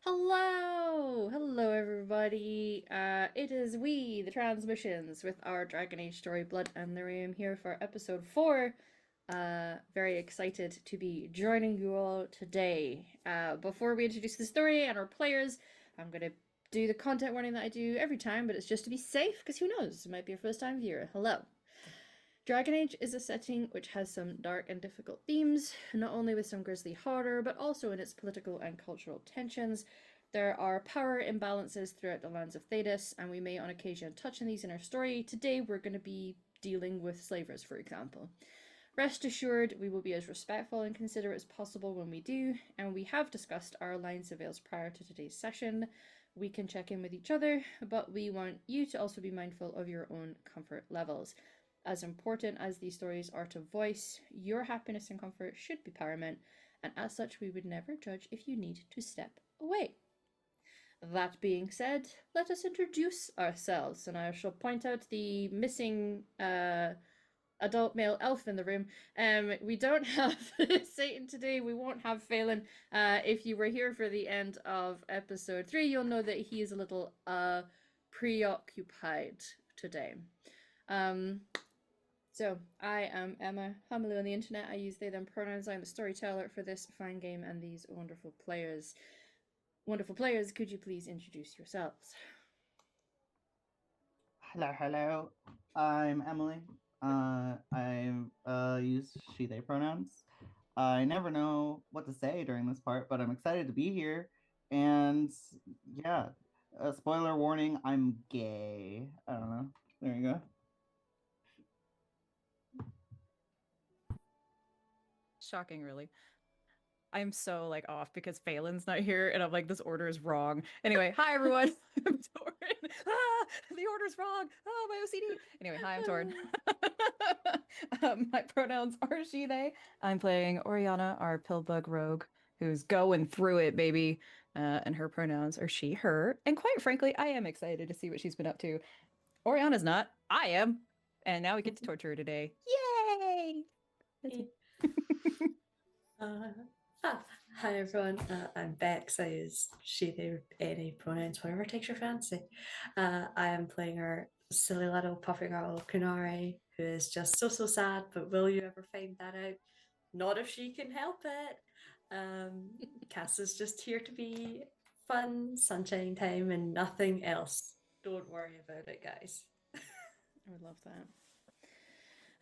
Hello everybody. It is we, the Transmissions, with our Dragon Age story, Blood and Lyrium, here for episode 4. Very excited to be joining you all today. Before we introduce the story and our players, I'm gonna do the content warning that I do every time, but it's just to be safe, because who knows, it might be a first time viewer. Hello. Dragon Age is a setting which has some dark and difficult themes, not only with some grisly horror, but also in its political and cultural tensions. There are power imbalances throughout the lands of Thedas, and we may on occasion touch on these in our story. Today we're going to be dealing with slavers, for example. Rest assured, we will be as respectful and considerate as possible when we do, and we have discussed our alliance avails prior to today's session. We can check in with each other, but we want you to also be mindful of your own comfort levels. As important as these stories are to voice, your happiness and comfort should be paramount, and as such, we would never judge if you need to step away. That being said, let us introduce ourselves, and I shall point out the missing adult male elf in the room. We don't have Satan today. We won't have Phelan. If you were here for the end of episode 3, you'll know that he is a little preoccupied today. So, I am Emma Hamalu on the internet. I use they, them pronouns. I'm the storyteller for this fine game and these wonderful players. Wonderful players, could you please introduce yourselves? Hello. I'm Emily. I use she, they pronouns. I never know what to say during this part, but I'm excited to be here. And yeah, spoiler warning, I'm gay. I don't know. There you go. Shocking, really. I'm so like off because Phelan's not here, and I'm like, this order is wrong. Anyway, hi everyone. I'm Torin. The order's wrong. My OCD. Anyway, hi, I'm Torin. My pronouns are she, they. I'm playing Oriana, our pillbug rogue, who's going through it, baby. And her pronouns are she, her. And quite frankly, I am excited to see what she's been up to. Oriana's not. I am. And now we get to torture her today. Yay! That's me. Uh, Hi everyone, I'm Bex. I use she, they, any pronouns, whatever takes your fancy. I am playing our silly little puppy girl, Kunari, who is just so sad, but will you ever find that out? Not if she can help it. Cass is just here to be fun, sunshine time, and nothing else. Don't worry about it, guys. I would love that.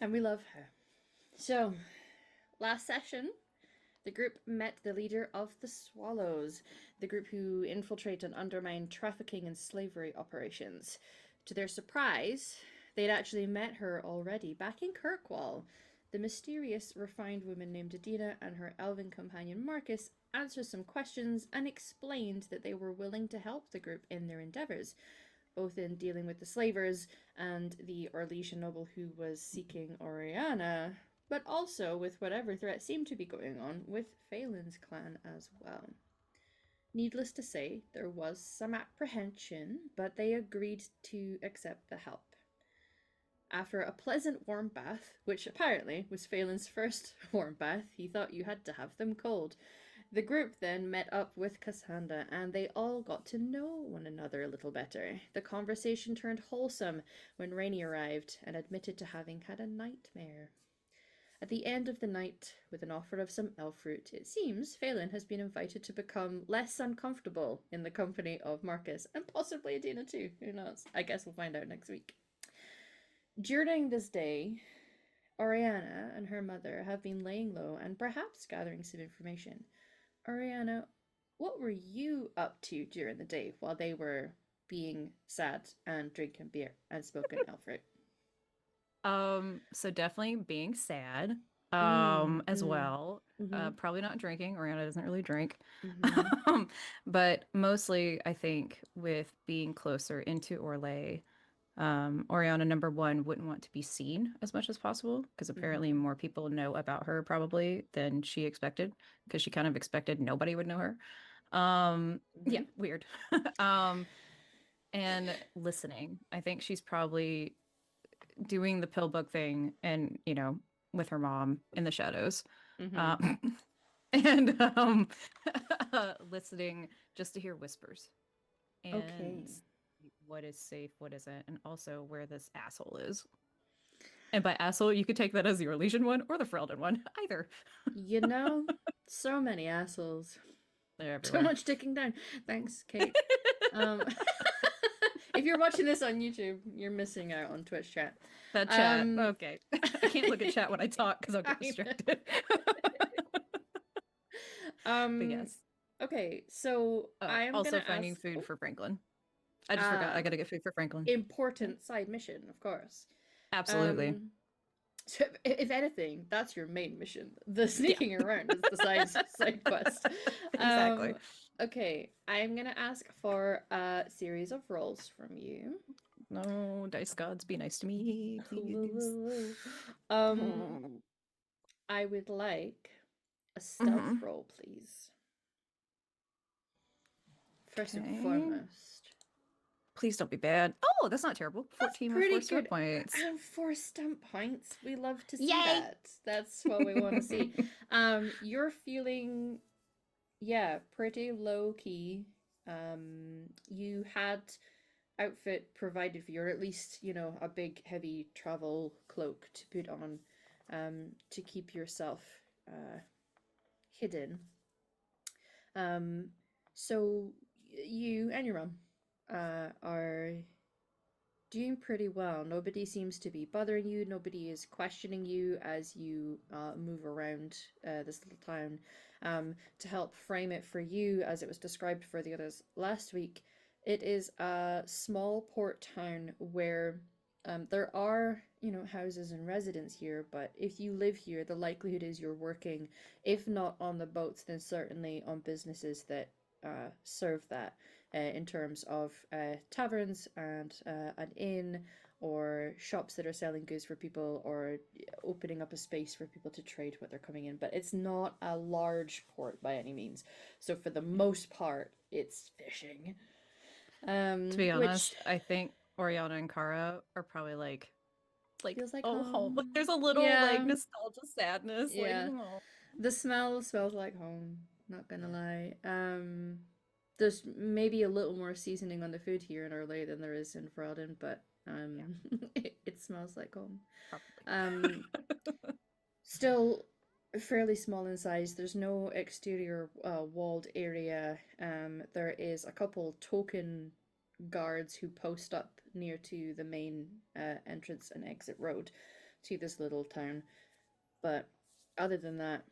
And we love her. So, last session, the group met the leader of the Swallows, the group who infiltrate and undermine trafficking and slavery operations. To their surprise, they'd actually met her already back in Kirkwall. The mysterious, refined woman named Adina and her elven companion Marcus answered some questions and explained that they were willing to help the group in their endeavours, both in dealing with the slavers and the Orlesian noble who was seeking Orianna, but also with whatever threat seemed to be going on with Phelan's clan as well. Needless to say, there was some apprehension, but they agreed to accept the help. After a pleasant warm bath, which apparently was Phelan's first warm bath, he thought you had to have them cold, the group then met up with Cassandra and they all got to know one another a little better. The conversation turned wholesome when Rainey arrived and admitted to having had a nightmare. At the end of the night, with an offer of some elf fruit, it seems Phelan has been invited to become less uncomfortable in the company of Marcus, and possibly Adina too. Who knows? I guess we'll find out next week. During this day, Orianna and her mother have been laying low and perhaps gathering some information. Orianna, what were you up to during the day while they were being sad and drinking beer and smoking elf fruit? So definitely being sad, Mm, as mm, well. mm-hmm, Probably not drinking. Oriana doesn't really drink. mm-hmm, Um, but mostly I think with being closer into Orlais, Oriana number one wouldn't want to be seen as much as possible because apparently mm-hmm. more people know about her probably than she expected because she kind of expected nobody would know her. Yeah, Mm-hmm. weird. And listening. I think she's probably doing the pill book thing and, with her mom in the shadows. Mm-hmm. Um, and listening just to hear whispers and Okay. see what is safe, what isn't, and also where this asshole is. And by asshole, you could take that as the Orlesian one or the Ferelden one, either. You know, so many assholes. They're Too everywhere. much ticking down. Thanks, Kate. If you're watching this on YouTube, you're missing out on Twitch chat. That chat. Okay. I can't look at chat when I talk because I'll get I know. distracted. But yes. Okay, so Oh, I am also gonna finding ask food for Franklin. I just forgot. I gotta get food for Franklin. important side mission, of course. Absolutely. So if anything, that's your main mission. The sneaking around is the side quest. Exactly. Okay, I'm gonna ask for a series of rolls from you. No, dice gods, be nice to me, please. I would like a stealth roll, please. First and Okay. foremost. Please don't be bad. Oh, that's not terrible. 14 with 4 skill points. And 4 stamp points. We love to see Yay! that. That's what we want to see. You're feeling, yeah, pretty low key. You had outfit provided for you, or at least, you know, a big heavy travel cloak to put on, to keep yourself hidden. So you and your mum are doing pretty well. Nobody seems to be bothering you. Nobody is questioning you as you move around this little town. To help frame it for you, as it was described for the others last week, it is a small port town where there are, you know, houses and residents here, but if you live here, the likelihood is you're working, if not on the boats, then certainly on businesses that serve that. In terms of taverns and an inn, or shops that are selling goods for people, or opening up a space for people to trade what they're coming in. But it's not a large port by any means. So for the most part, it's fishing. To be honest, I think Orianna and Kara are probably like feels like oh, home. Like, there's a little like nostalgia sadness. Yeah. Like, oh. The smell smells like home, not gonna lie. There's maybe a little more seasoning on the food here in Orlais than there is in Ferelden, but it smells like home. Probably. Still fairly small in size. There's no exterior walled area. There is a couple token guards who post up near to the main entrance and exit road to this little town. But other than that,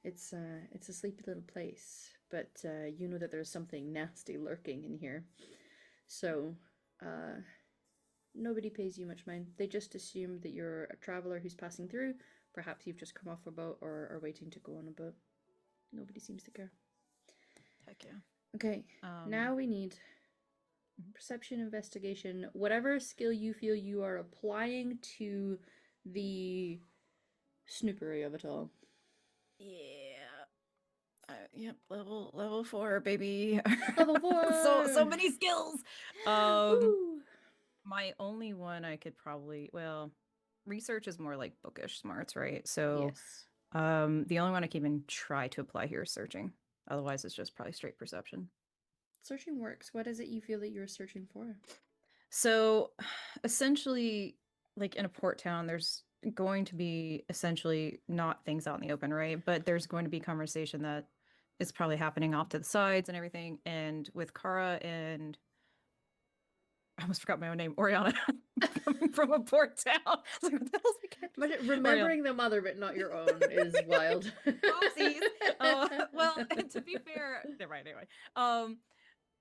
it's a sleepy little place, but you know that there's something nasty lurking in here. So nobody pays you much mind. They just assume that you're a traveler who's passing through. Perhaps you've just come off a boat or are waiting to go on a boat. Nobody seems to care. Heck yeah. Okay, now we need perception, investigation, whatever skill you feel you are applying to the snoopery of it all. Yeah. Yep, level 4, baby. Level 4. so many skills. Woo. My only one I could probably, well, research is more like bookish smarts, right? So yes. The only one I can even try to apply here is searching. Otherwise, it's just probably straight perception. Searching works. What is it you feel that you're searching for? So essentially, like in a port town, there's going to be essentially not things out in the open, right? But there's going to be conversation that is probably happening off to the sides and everything. And with Kara and I almost forgot my own name, Orianna, coming from a port town. I was like, what the hell's my character? Remembering the mother but not your own is wild. Oopsies. Well, to be fair, right, anyway.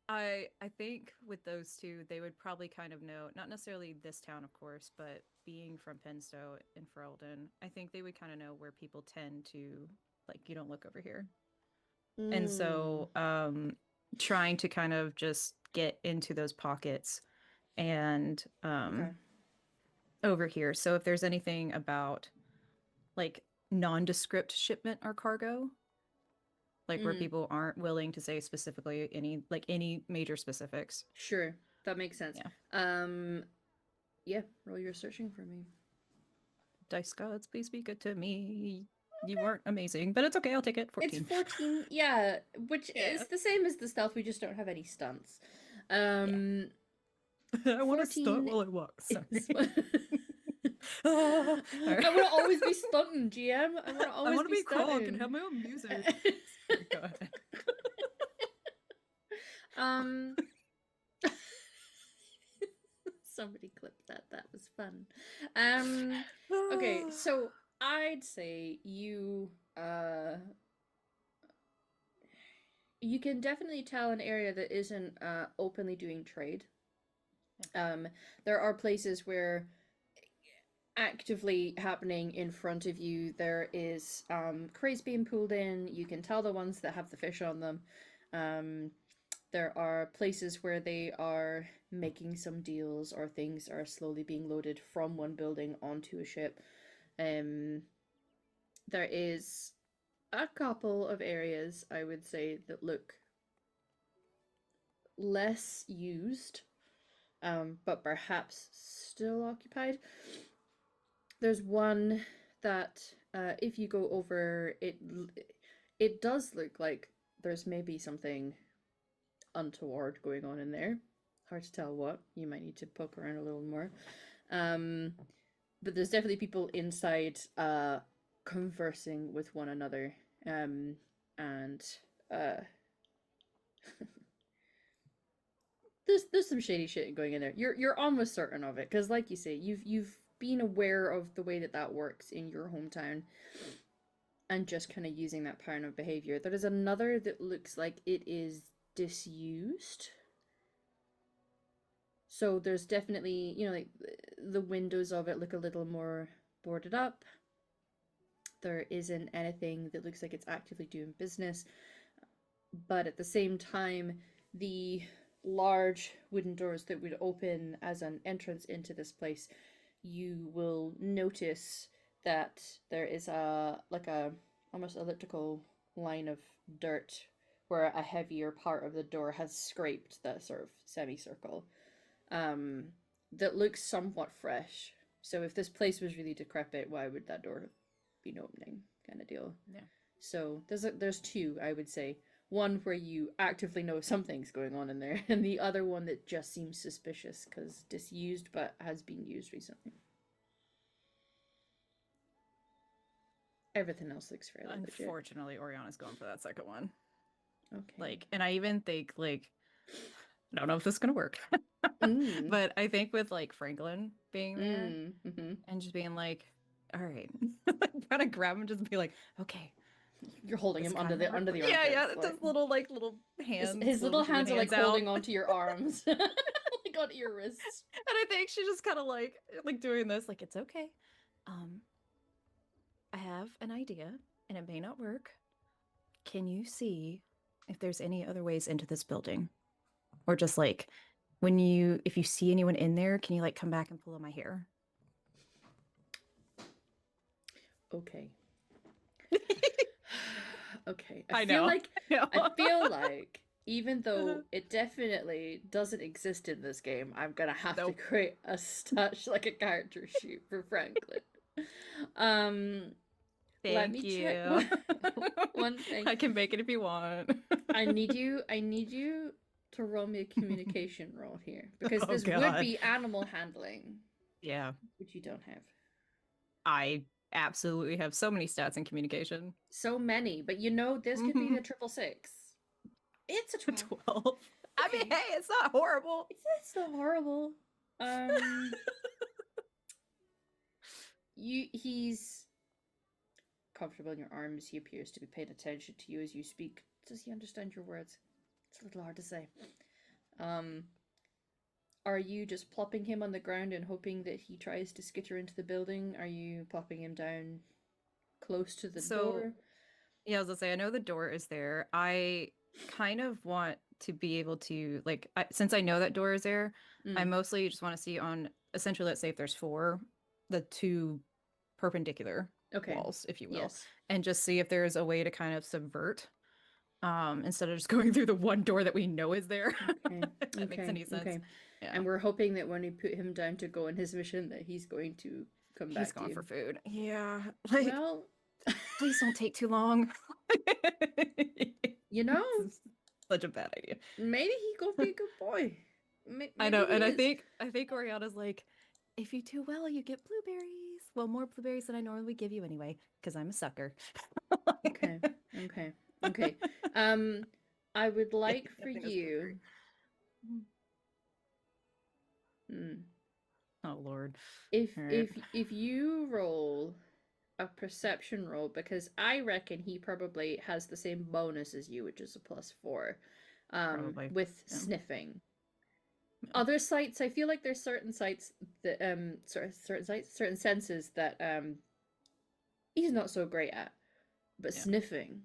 I think with those two, they would probably kind of know, not necessarily this town, of course, but being from Penstow and Ferelden, I think they would kind of know where people tend to, like, you don't look over here. And so trying to kind of just get into those pockets and over here. So if there's anything about like nondescript shipment or cargo, like where people aren't willing to say specifically any major specifics. Sure, that makes sense. Yeah, roll your searching for me. Dice gods, please be good to me. You weren't amazing, but it's okay. I'll take it. 14. It's 14, yeah, which is Yeah. the same as the stealth. We just don't have any stunts. I want to 14 stunt while I walk. Sorry. I want to always be stunting, GM. I want to I always want to be Krog stunting. and have my own music. Sorry, go ahead. Somebody clipped that. That was fun. Okay, so I'd say you you can definitely tell an area that isn't openly doing trade. There are places where actively happening in front of you there is crates being pulled in. You can tell the ones that have the fish on them. There are places where they are making some deals or things are slowly being loaded from one building onto a ship. There is a couple of areas, I would say, that look less used, but perhaps still occupied. There's one that, if you go over, it does look like there's maybe something untoward going on in there. Hard to tell what. You might need to poke around a little more. But there's definitely people inside conversing with one another. And there's some shady shit going in there. You're almost certain of it, because like you say, you've been aware of the way that works in your hometown, and just kind of using that pattern of behavior. There is another that looks like it is disused. So there's definitely, like the windows of it look a little more boarded up. There isn't anything that looks like it's actively doing business. But at the same time, the large wooden doors that would open as an entrance into this place, you will notice that there is a almost elliptical line of dirt where a heavier part of the door has scraped that sort of semicircle. That looks somewhat fresh. So if this place was really decrepit, why would that door be opening? Kind of deal. Yeah. So there's two, I would say. One where you actively know something's going on in there, and the other one that just seems suspicious because disused but has been used recently. Everything else looks fairly legit. Unfortunately, Oriana's going for that second one. Okay. And I even think I don't know if this is gonna work. But I think with Franklin being there and just being like, all right, kind of grab him, just be like, okay. You're holding him under the armpits. Yeah, just little hands. His little hands are holding out. onto your arms, onto your wrists. And I think she's just kind of like doing this, it's okay. I have an idea, and it may not work. Can you see if there's any other ways into this building, or just if you see anyone in there, can you come back and pull on my hair? Okay. Okay. I feel know. like even though it definitely doesn't exist in this game, I'm gonna have to create a character sheet for Franklin. Thank you. Check one thing. I can make it if you want. I need you to roll me a communication roll here, because this God. would be animal handling. Yeah. Which you don't have. I absolutely have so many stats in communication. So many, but this could be the 666. It's a 12. 12. Okay. I mean, hey, it's not horrible. It's not horrible. He's comfortable in your arms. He appears to be paying attention to you as you speak. Does he understand your words? It's a little hard to say. Are you just plopping him on the ground and hoping that he tries to skitter into the building? Are you plopping him down close to the door? Yeah, I was gonna say, I know the door is there. I kind of want to be able to, since I know that door is there, I mostly just want to see on, essentially, let's say if there's 4, the 2 perpendicular walls, if you will, and just see if there's a way to kind of subvert, instead of just going through the one door that we know is there. If that makes any sense. Okay. Yeah. And we're hoping that when we put him down to go on his mission, that he's going to come back. He's gone for food. Yeah. Well, Please don't take too long. You know, This is such a bad idea. maybe he gonna be a good boy. I know, Maybe and he I is. think Oriana's like, if you do well, you get blueberries. Well, more blueberries than I normally give you anyway, because I'm a sucker. Okay, okay, okay. I would Yeah, like for definitely knows you. blueberry. Hmm, Oh Lord. if All right. if you roll a perception roll, because I reckon he probably has the same bonus as you, which is a +4, Probably. with Yeah. sniffing. Yeah. Other sites, I feel like there's certain sites that certain senses that he's not so great at, but Yeah. sniffing,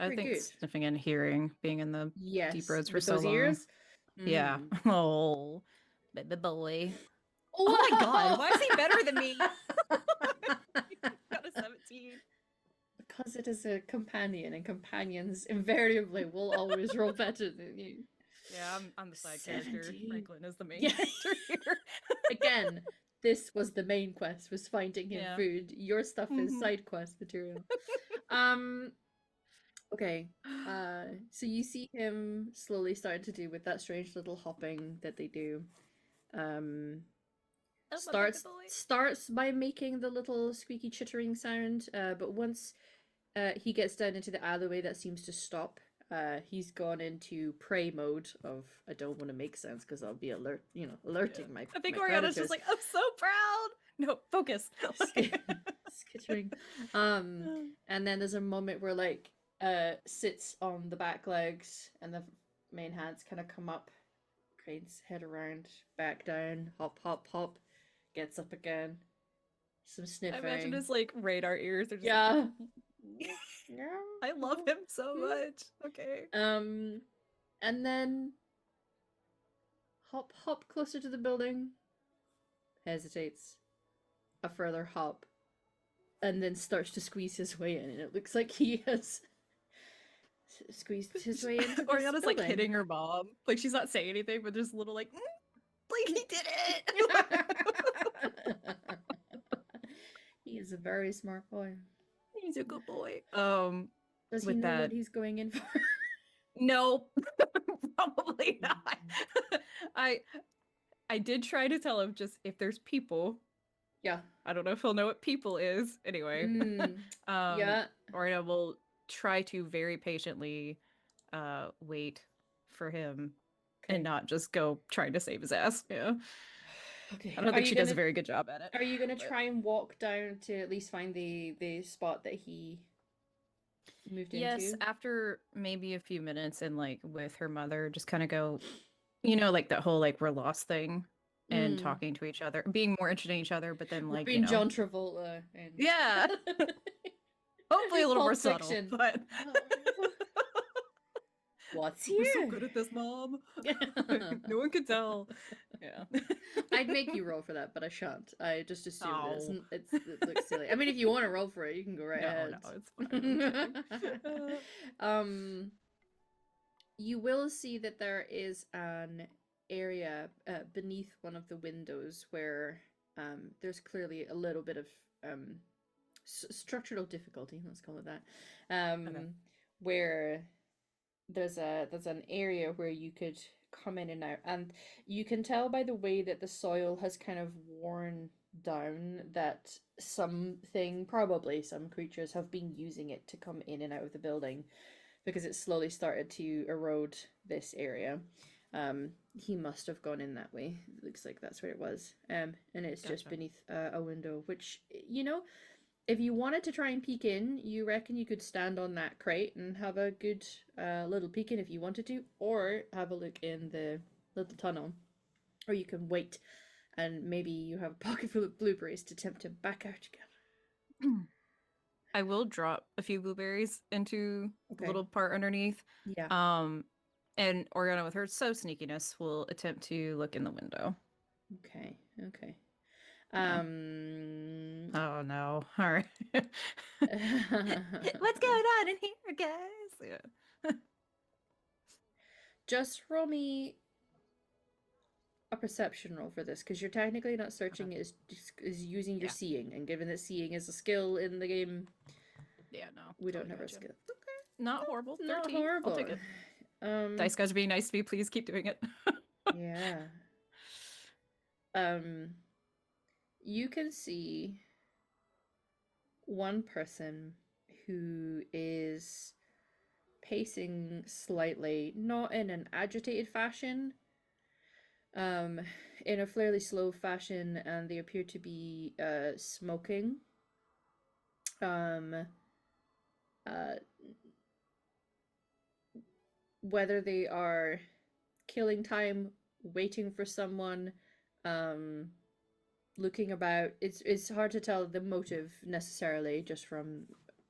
I pretty think good. sniffing and hearing, being in the deep Yes, roads for with so those long. ears. Yeah. Mm. Oh, baby boy. Oh Oh my God! Why is he better than me? Got a 17. Because it is a companion, and companions invariably will always roll better than you. Yeah, I'm the side character. 17. Franklin is the main Yeah. character here. Again, this was the main quest, was finding him Yeah. food. Your stuff is Mhm. side quest material. Um okay. So you see him slowly starting to do with that strange little hopping that they do. Um Oh, my baby starts boy. starts by making the little squeaky chittering sound, but once he gets down into the alleyway, that seems to stop. He's gone into prey mode of I don't want to make sense because I'll be alerting my I think my Oriana's predators. just like, I'm so proud. No, focus. Skittering. And then there's a moment where like sits on the back legs and the main hands kind of come up, cranes head around, back down, hop hop hop, gets up again. Some I sniffing. imagine his like radar ears are just Yeah. like, I love him so much. Okay. And then hop closer to the building, hesitates, a further hop, and then starts to squeeze his way in, and it looks like he has squeezed his way into this Oriana's like building. hitting her mom. Like she's not saying anything, but there's a little like he did it. He is a very smart boy. He's a good boy. Does he with know that, what he's going in for? no, probably not. I did try to tell him just if there's people. Yeah. I don't know if he'll know what people is. Anyway. Yeah. Oriana will try to very patiently wait for him and not just go trying to save his ass. Yeah. Okay. I don't think she does a very good job at it. Are you gonna but- try and walk down to at least find the spot that he moved Yes, into? after maybe a few minutes and like with her mother, just kind of go, like that whole like we're lost thing and talking to each other, being more interested in each other, but then like, being John Travolta and yeah. Hopefully a little more Pulp subtle, Fiction. but What's here? we're so good at this, Mom. No one could tell. Yeah. I'd make you roll for that, but I shan't. I just assume that Oh. it looks silly. I mean, if you want to roll for it, you can go right ahead. No, it's fine. You will see that there is an area beneath one of the windows where there's clearly a little bit of structural difficulty. Let's call it that. Where there's an area where you could come in and out, and you can tell by the way that the soil has kind of worn down that probably some creatures have been using it to come in and out of the building, because it slowly started to erode this area. He must have gone in that way. It looks like that's where it was. And it's just Gotcha. beneath a window, which, if you wanted to try and peek in, you reckon you could stand on that crate and have a good little peek in if you wanted to, or have a look in the little tunnel. Or you can wait and maybe you have a pocket full of blueberries to tempt him back out again. I will drop a few blueberries into the Okay. little part underneath. Yeah. And Oriana, with her sneakiness, will attempt to look in the window. Okay. Yeah. Oh no. All right. What's going on in here, guys? Yeah. Just roll me a perception roll for this, because you're technically not searching, it is using your seeing, and given that seeing is a skill in the game, Yeah, no. We don't totally have our gotcha. skill. Not horrible. 13. Not horrible. I'll take it. Dice guys are being nice to me. Please keep doing it. Yeah. You can see one person who is pacing slightly, not in an agitated fashion, in a fairly slow fashion, and they appear to be smoking. Whether they are killing time, waiting for someone, looking about, it's hard to tell the motive necessarily just from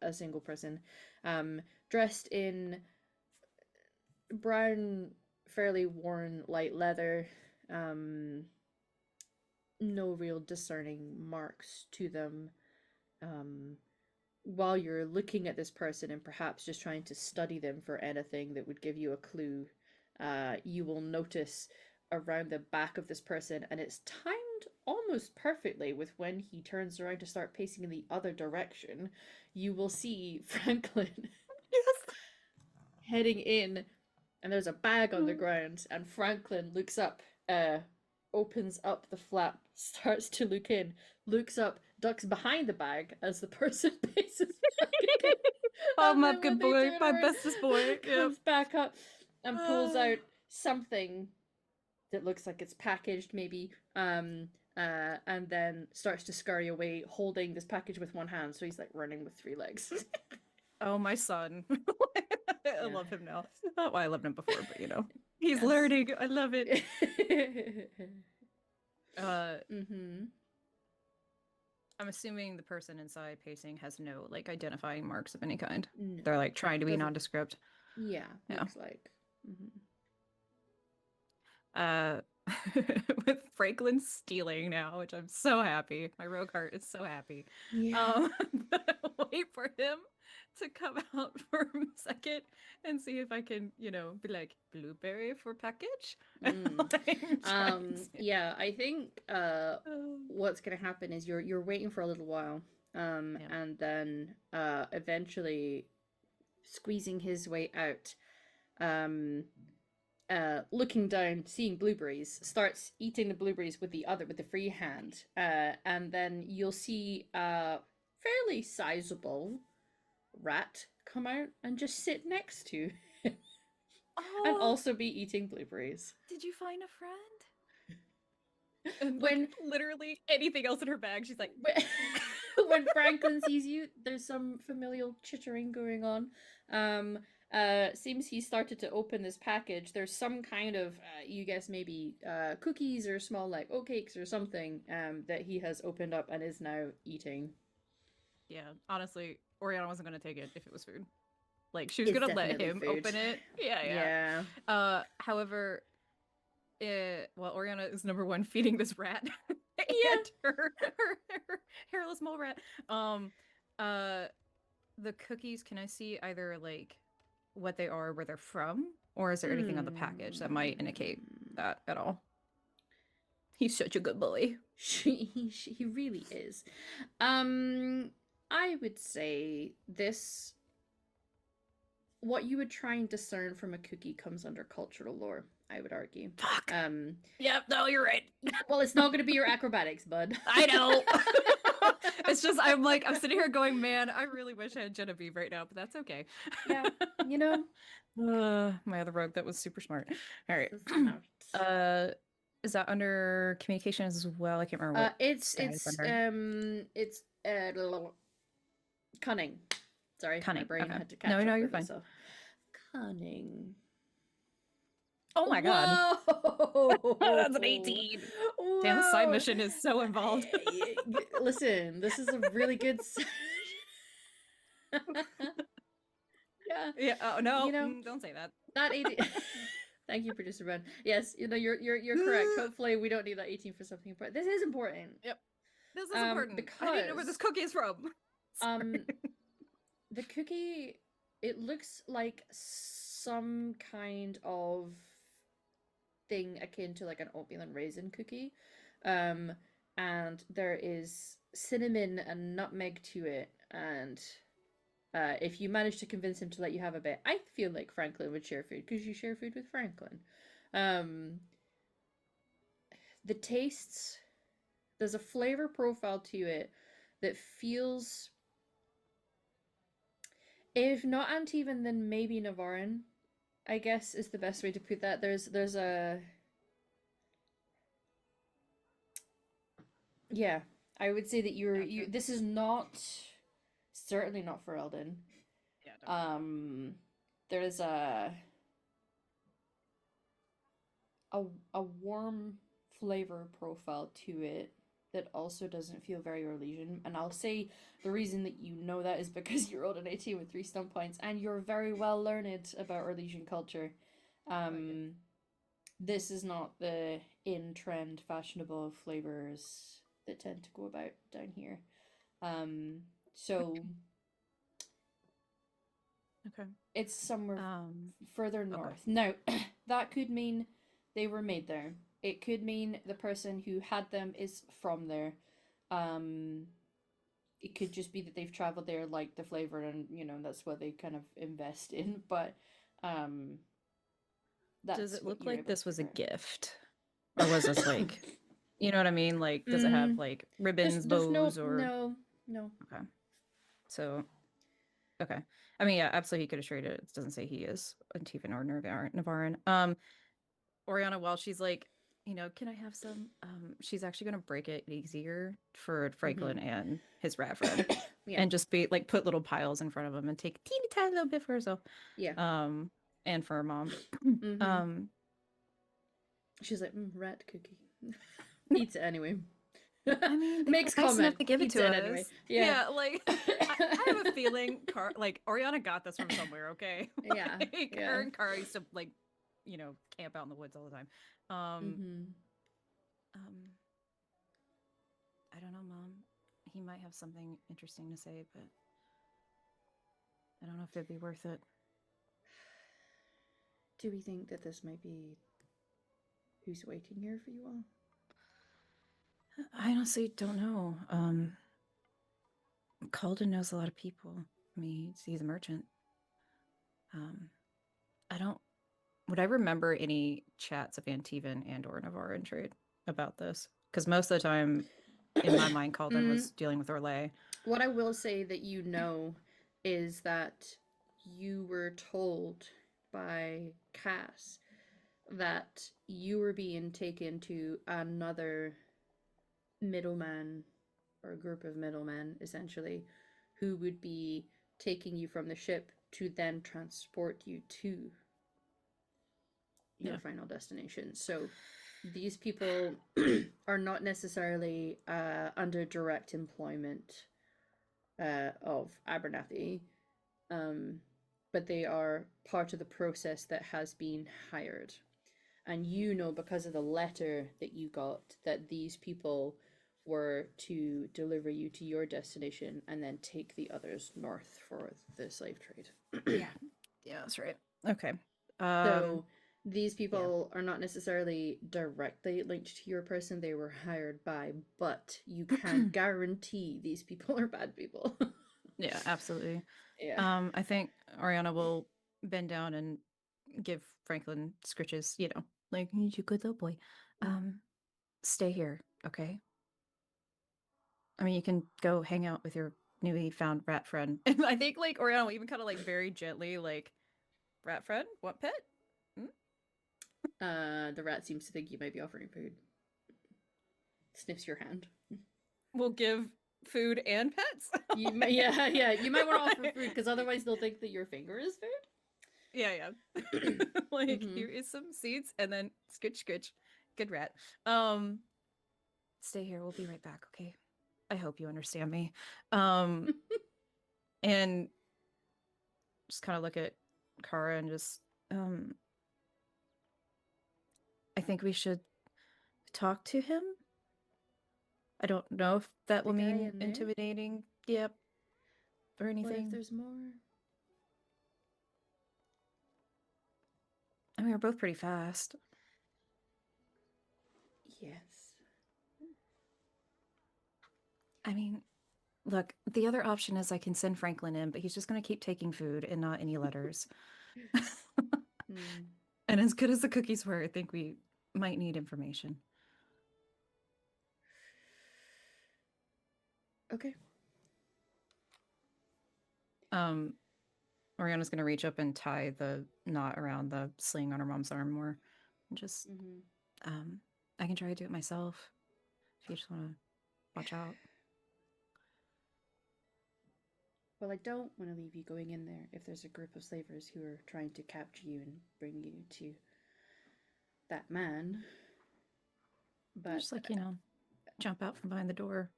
a single person. Dressed in brown, fairly worn light leather, no real discerning marks to them. While you're looking at this person and perhaps just trying to study them for anything that would give you a clue, you will notice around the back of this person, and it's timed almost perfectly with when he turns around to start pacing in the other direction, you will see Franklin heading in, and there's a bag on the ground, and Franklin looks up, opens up the flap, starts to look in, looks up, ducks behind the bag as the person paces back again. Oh, And my then good when they boy, turn my around, bestest boy. comes back up and pulls out something that looks like it's packaged, maybe, and then starts to scurry away, holding this package with one hand. So he's like running with 3 legs. Oh, my son. I love him now. Not why I loved him before, but he's Yes. learning. I love it. Mm-hmm. I'm assuming the person inside pacing has no identifying marks of any kind. No. They're trying to be Doesn't- nondescript. Yeah, Yeah. looks like. Mm-hmm. With Franklin stealing now, which I'm so happy. My rogue heart is so happy. Yeah. Wait for him to come out for a second and see if I can, be like, blueberry for package. Yeah, I think what's gonna happen is you're waiting for a little while, and then eventually squeezing his way out, looking down, seeing blueberries, starts eating the blueberries with the free hand, and then you'll see a fairly sizable rat come out and just sit next to him, and also be eating blueberries. Did you find a friend? And When literally anything else in her bag, she's like, when Franklin sees you, there's some familial chittering going on. Seems he started to open this package. There's some kind of, you guess maybe cookies or small oatcakes or something that he has opened up and is now eating. yeah, honestly, Orianna wasn't gonna take it if it was food. She was It's gonna let definitely him food. open it. Yeah. However, Orianna is number one feeding this rat. And her hairless mole rat. The cookies, can I see either what they are, where they're from, or is there anything on the package that might indicate that at all? He's such a good boy. He really is. I would say this. What you would try and discern from a cookie comes under cultural lore, I would argue. Fuck. Yep, no, you're right. Well, it's not going to be your acrobatics, bud. I know. It's just, I'm sitting here going, man, I really wish I had Genevieve right now, but that's okay. Yeah, my other rogue that was super smart. All right. Smart. Is that under communications as well? I can't remember what. It's cunning. Sorry, Cunning. my brain Okay. had to catch No, up you're with fine. itself. Cunning. Oh my god. Whoa! That's an 18. Damn, the side mission is so involved. Listen, this is a really good. Yeah. Yeah. Oh no! Don't say that. That 18. Thank you, producer Ben. Yes, you're correct. Hopefully, we don't need that 18 for something important. This is important. Yep. This is important. Because I need to know where this cookie is from. The cookie, it looks like some kind of thing akin to an oatmeal and raisin cookie, and there is cinnamon and nutmeg to it, and if you manage to convince him to let you have a bit, I feel like Franklin would share food because you share food with Franklin. The tastes, there's a flavor profile to it that feels, if not Antivan, then maybe Navarin, I guess is the best way to put that. There's a, yeah, I would say that you this is not, certainly not for Eldon. Yeah. Definitely. There's a warm flavor profile to it that also doesn't feel very Orlesian. And I'll say the reason that you know that is because you rolled an 18 with 3 stump points and you're very well learned about Orlesian culture. This is not the in-trend fashionable flavors that tend to go about down here. So Okay. it's somewhere further north. Now, that could mean they were made there. It could mean the person who had them is from there. It could just be that they've traveled there, like the flavor, and that's what they kind of invest in. But that's does it what look you're like able this to was a figure out. gift, or was this like, you know what I mean? Like, does it have like ribbons, There's bows, no, or no. Okay. So, okay. I mean, yeah, absolutely, he could have traded it. It doesn't say he is Antivan or Navarin. Oriana, while she's like, can I have some? She's actually gonna break it easier for Franklin and his rat friend, Yeah. and just be like put little piles in front of him and take a teeny tiny little bit for herself. Yeah. And for her mom. She's like, rat cookie. Eats it anyway. I mean, they Makes were nice enough comment. to give it Eats to it us. anyway. Yeah. Like I have a feeling, Oriana got this from somewhere. Okay. Yeah. Her and Kara used to camp out in the woods all the time. I don't know, Mom. He might have something interesting to say, but I don't know if it'd be worth it. Do we think that this might be who's waiting here for you all? I honestly don't know. Calden knows a lot of people. I mean, he's a merchant. Would I remember any chats of Antivan and or Navarin trade about this? Because most of the time, in my mind, Calden was dealing with Orlais. What I will say that is that you were told by Cass that you were being taken to another middleman, or a group of middlemen, essentially, who would be taking you from the ship to then transport you to your final destination. So these people are not necessarily under direct employment of Abernathy, but they are part of the process that has been hired. And because of the letter that you got, that these people were to deliver you to your destination and then take the others north for the slave trade. Yeah, that's right. Okay. So these people are not necessarily directly linked to your person they were hired by, but you can guarantee these people are bad people. Yeah, absolutely. Yeah. I think Oriana will bend down and give Franklin scritches, like, you good little boy. Stay here, okay? I mean, you can go hang out with your newly found rat friend. And I think like Oriana will even kind of like very gently like, rat friend, what pet? The rat seems to think you might be offering food. Sniffs your hand. We'll give food and pets. You might want to offer food because otherwise they'll think that your finger is food. Yeah. Like, here is some seeds and then scritch. Good rat. Stay here. We'll be right back, okay? I hope you understand me. And just kind of look at Kara and just I think we should talk to him. I don't know if that will mean intimidating. Yep. Or anything. What if there's more? I mean, we're both pretty fast. Yes. I mean, Look, the other option is I can send Franklin in, but he's just going to keep taking food and not any letters. Mm. And as good as the cookies were, I think we might need information. Okay. Oriana's going to reach up and tie the knot around the sling on her mom's arm more. And just, Mm-hmm. I can try to do it myself if you just want to watch out. Well, I don't want to leave you going in there if there's a group of slavers who are trying to capture you and bring you to that man. But Just like, jump out from behind the door.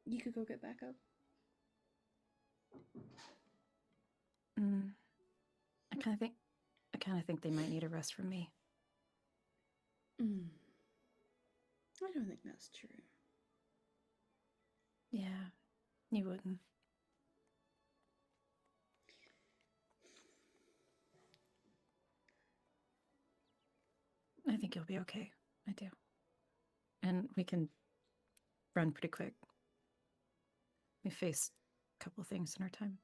you could go get back up. I kind of think they might need a rest from me. I don't think that's true. Yeah, you wouldn't. I think you'll be okay. I do. And we can run pretty quick. We faced a couple of things in our time.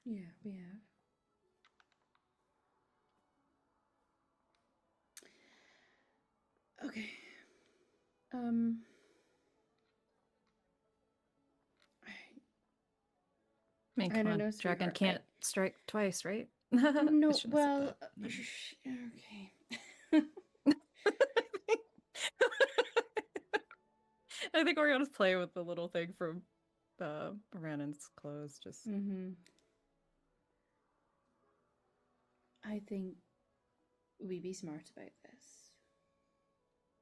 Yeah, we have. Okay. I mean, I come don't on, know, dragon sweetheart. can't strike twice, right? No, I shouldn't have said well, that. Yeah. okay. I think Oriana's playing with the little thing from Brandon's clothes. Just I think we be smart about this.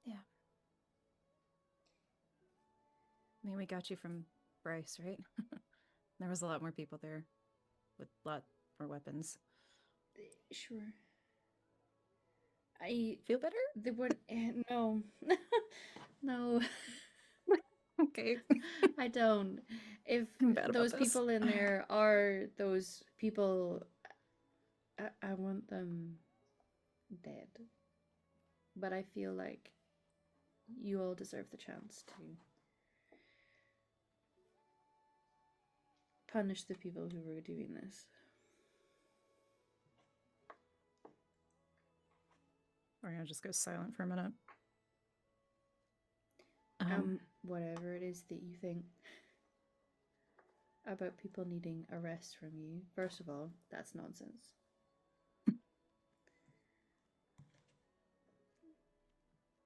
yeah. I mean, we got you from Bryce, right? There was a lot more people there with a lot more weapons. Sure. I Feel better? They would no. No. Okay. I don't. If I'm bad about those this. people in there are those people, I want them dead. But I feel like you all deserve the chance to punish the people who were doing this. Oriana just goes silent for a minute. Whatever it is that you think about people needing a rest from you, first of all, that's nonsense.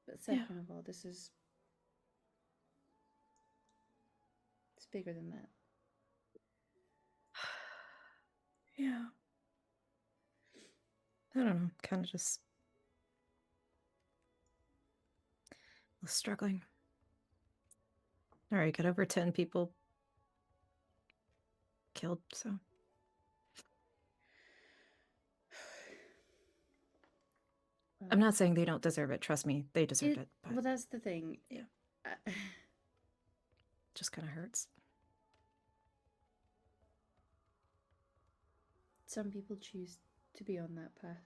But second of all, it's bigger than that. Yeah. I don't know. Kind of just struggling. All right, got over 10 people killed, so. I'm not saying they don't deserve it. Trust me, they deserved it. But well, that's the thing. Yeah. Just kind of hurts. Some people choose to be on that path,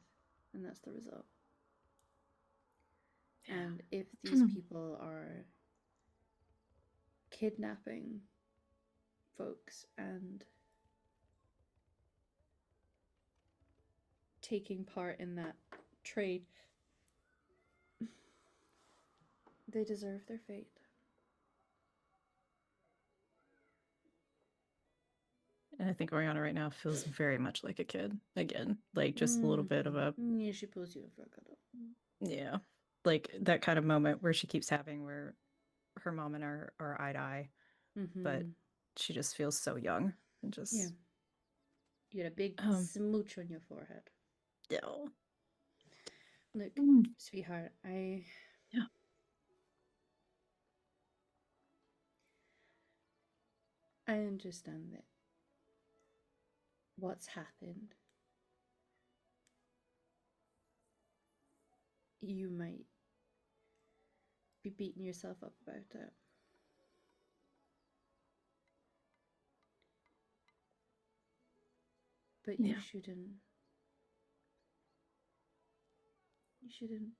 and that's the result. Yeah. And if these people are kidnapping folks and taking part in that trade, they deserve their fate. And I think Oriana right now feels very much like a kid again, like just a little bit of a. Yeah, she pulls you in for a cuddle. Yeah, like that kind of moment where she keeps having where her mom and her are eye to eye, but she just feels so young and just. Yeah. You had a big smooch on your forehead. Yeah. Look, sweetheart, I understand that what's happened, you might be beating yourself up about it. But you shouldn't. You shouldn't.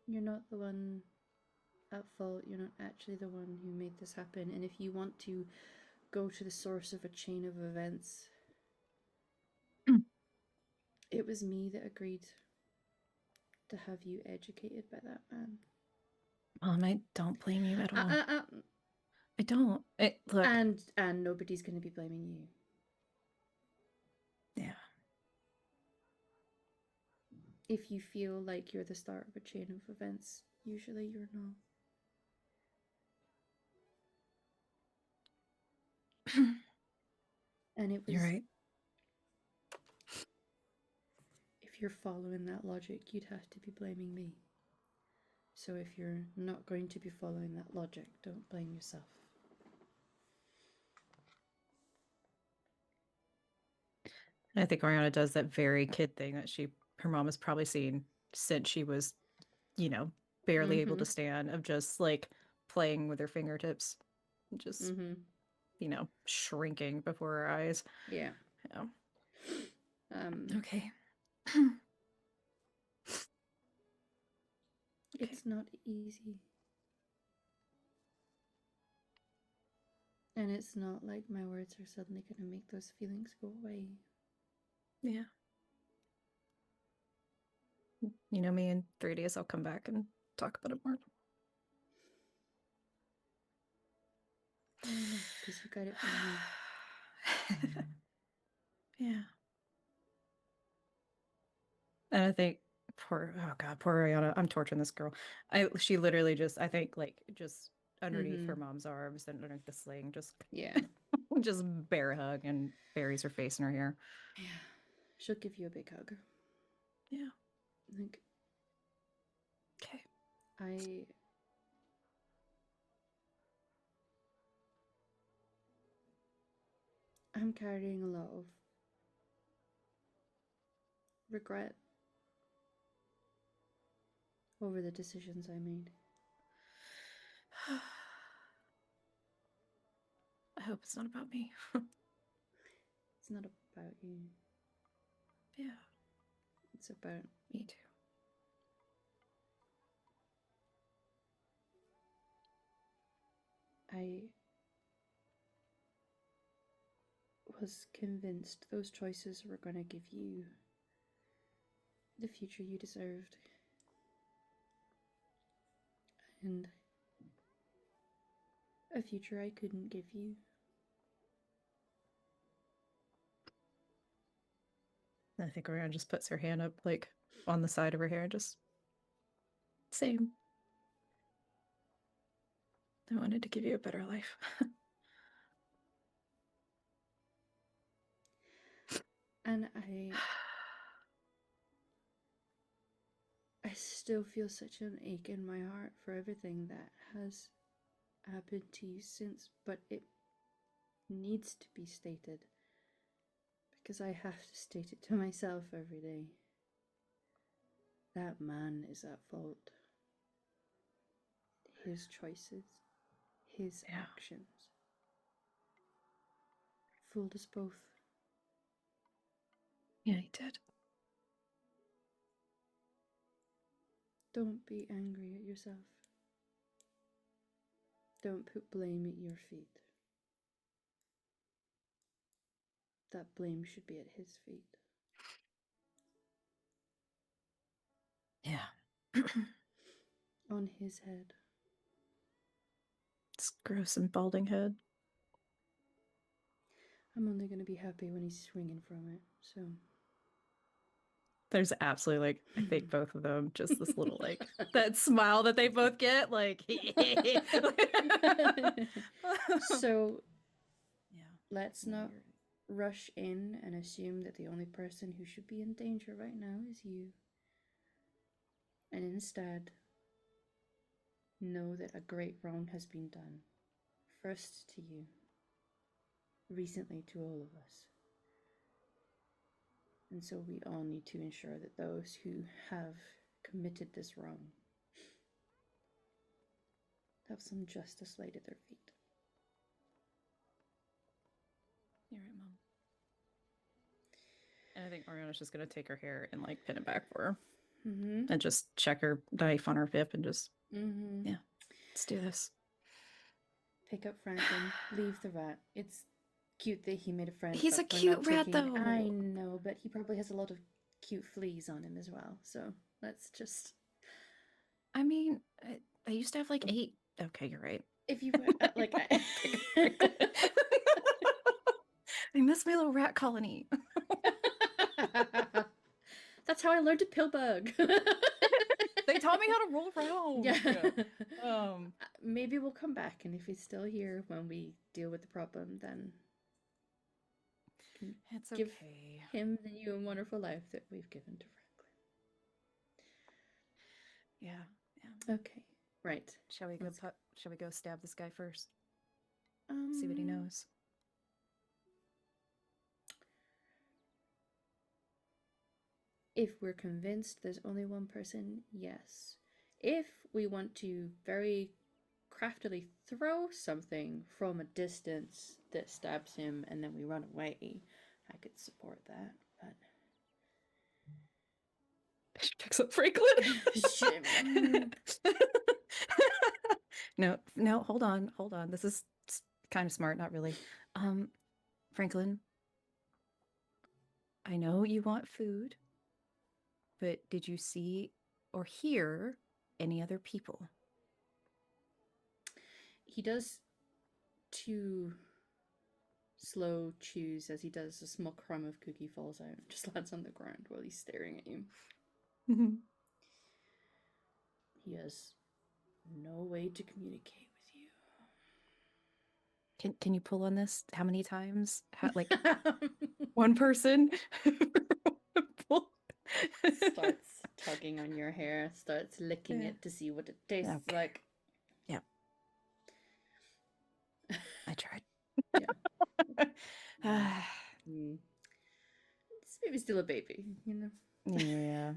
You're not the one at fault. You're not actually the one who made this happen. And if you want to go to the source of a chain of events, it was me that agreed to have you educated by that man. Mom, I don't blame you at all. Uh, I don't. Look. And nobody's going to be blaming you. Yeah. If you feel like you're the start of a chain of events, usually you're not. And it was. You're right. If you're following that logic, you'd have to be blaming me. So if you're not going to be following that logic, don't blame yourself. And I think Orianna does that very kid thing that her mom has probably seen since she was, barely able to stand, of just like playing with her fingertips, just shrinking before her eyes. Yeah. Okay. It's not easy. And it's not like my words are suddenly going to make those feelings go away. Yeah. You know me, in 3 days I'll come back and talk about it more. Because you got it from me. Yeah. And I think poor Oriana, I'm torturing this girl. She literally just, I think, like, just underneath her mom's arms and underneath the sling, just just bear hug and buries her face in her hair. Yeah. She'll give you a big hug. Yeah. Like, okay. I'm carrying a lot of regret over the decisions I made. I hope it's not about me. It's not about you. Yeah. It's about me too. I was convinced those choices were going to give you the future you deserved. And a future I couldn't give you. I think Oriana just puts her hand up, like, on the side of her hair, just same. I wanted to give you a better life. And I still feel such an ache in my heart for everything that has happened to you since, but it needs to be stated because I have to state it to myself every day. That man is at fault. His choices, his actions fooled us both. Yeah, he did. Don't be angry at yourself. Don't put blame at your feet. That blame should be at his feet. Yeah. On his head. This gross and balding head. I'm only going to be happy when he's swinging from it, so... There's absolutely, like, I think both of them, just this little, like, that smile that they both get, like... So, yeah, let's not rush in and assume that the only person who should be in danger right now is you. And instead, know that a great wrong has been done. First to you. Recently to all of us. And so we all need to ensure that those who have committed this wrong have some justice laid at their feet. You're right, Mom. And I think Oriana's just going to take her hair and, like, pin it back for her. Mm-hmm. and just check her knife on her hip and just, Mm-hmm. Yeah. let's do this. Pick up Franklin. Leave the rat. It's cute that he made a friend. He's but a we're cute not rat, taking- I though. know, but he probably has a lot of cute fleas on him as well. So let's just. I mean, I used to have like 8. Okay, you're right. If you were like, I miss my little rat colony. that's how I learned to pill bug. They taught me how to roll around. Yeah. Maybe we'll come back, and if he's still here when we deal with the problem, then It's give okay. him the new and wonderful life that we've given to Yeah. Franklin. Okay, right. Shall we go? Let's go. Shall we go stab this guy first? Um, See what he knows. If we're convinced there's only one person, yes. If we want to very craftily throw something from a distance that stabs him and then we run away, I could support that. But She picks up Franklin. Shit. No, hold on. This is kind of smart, not really. Franklin, I know you want food, but did you see or hear any other people? He does 2 slow chews as he does. A small crumb of cookie falls out and just lands on the ground while he's staring at you. He has no way to communicate with Can you pull on this? How many times? Like you. one person? Pull. Starts tugging on your hair, starts licking Yeah. it to see what it tastes Okay. like. Yeah. I tried. This baby's still a baby, you know? Yeah.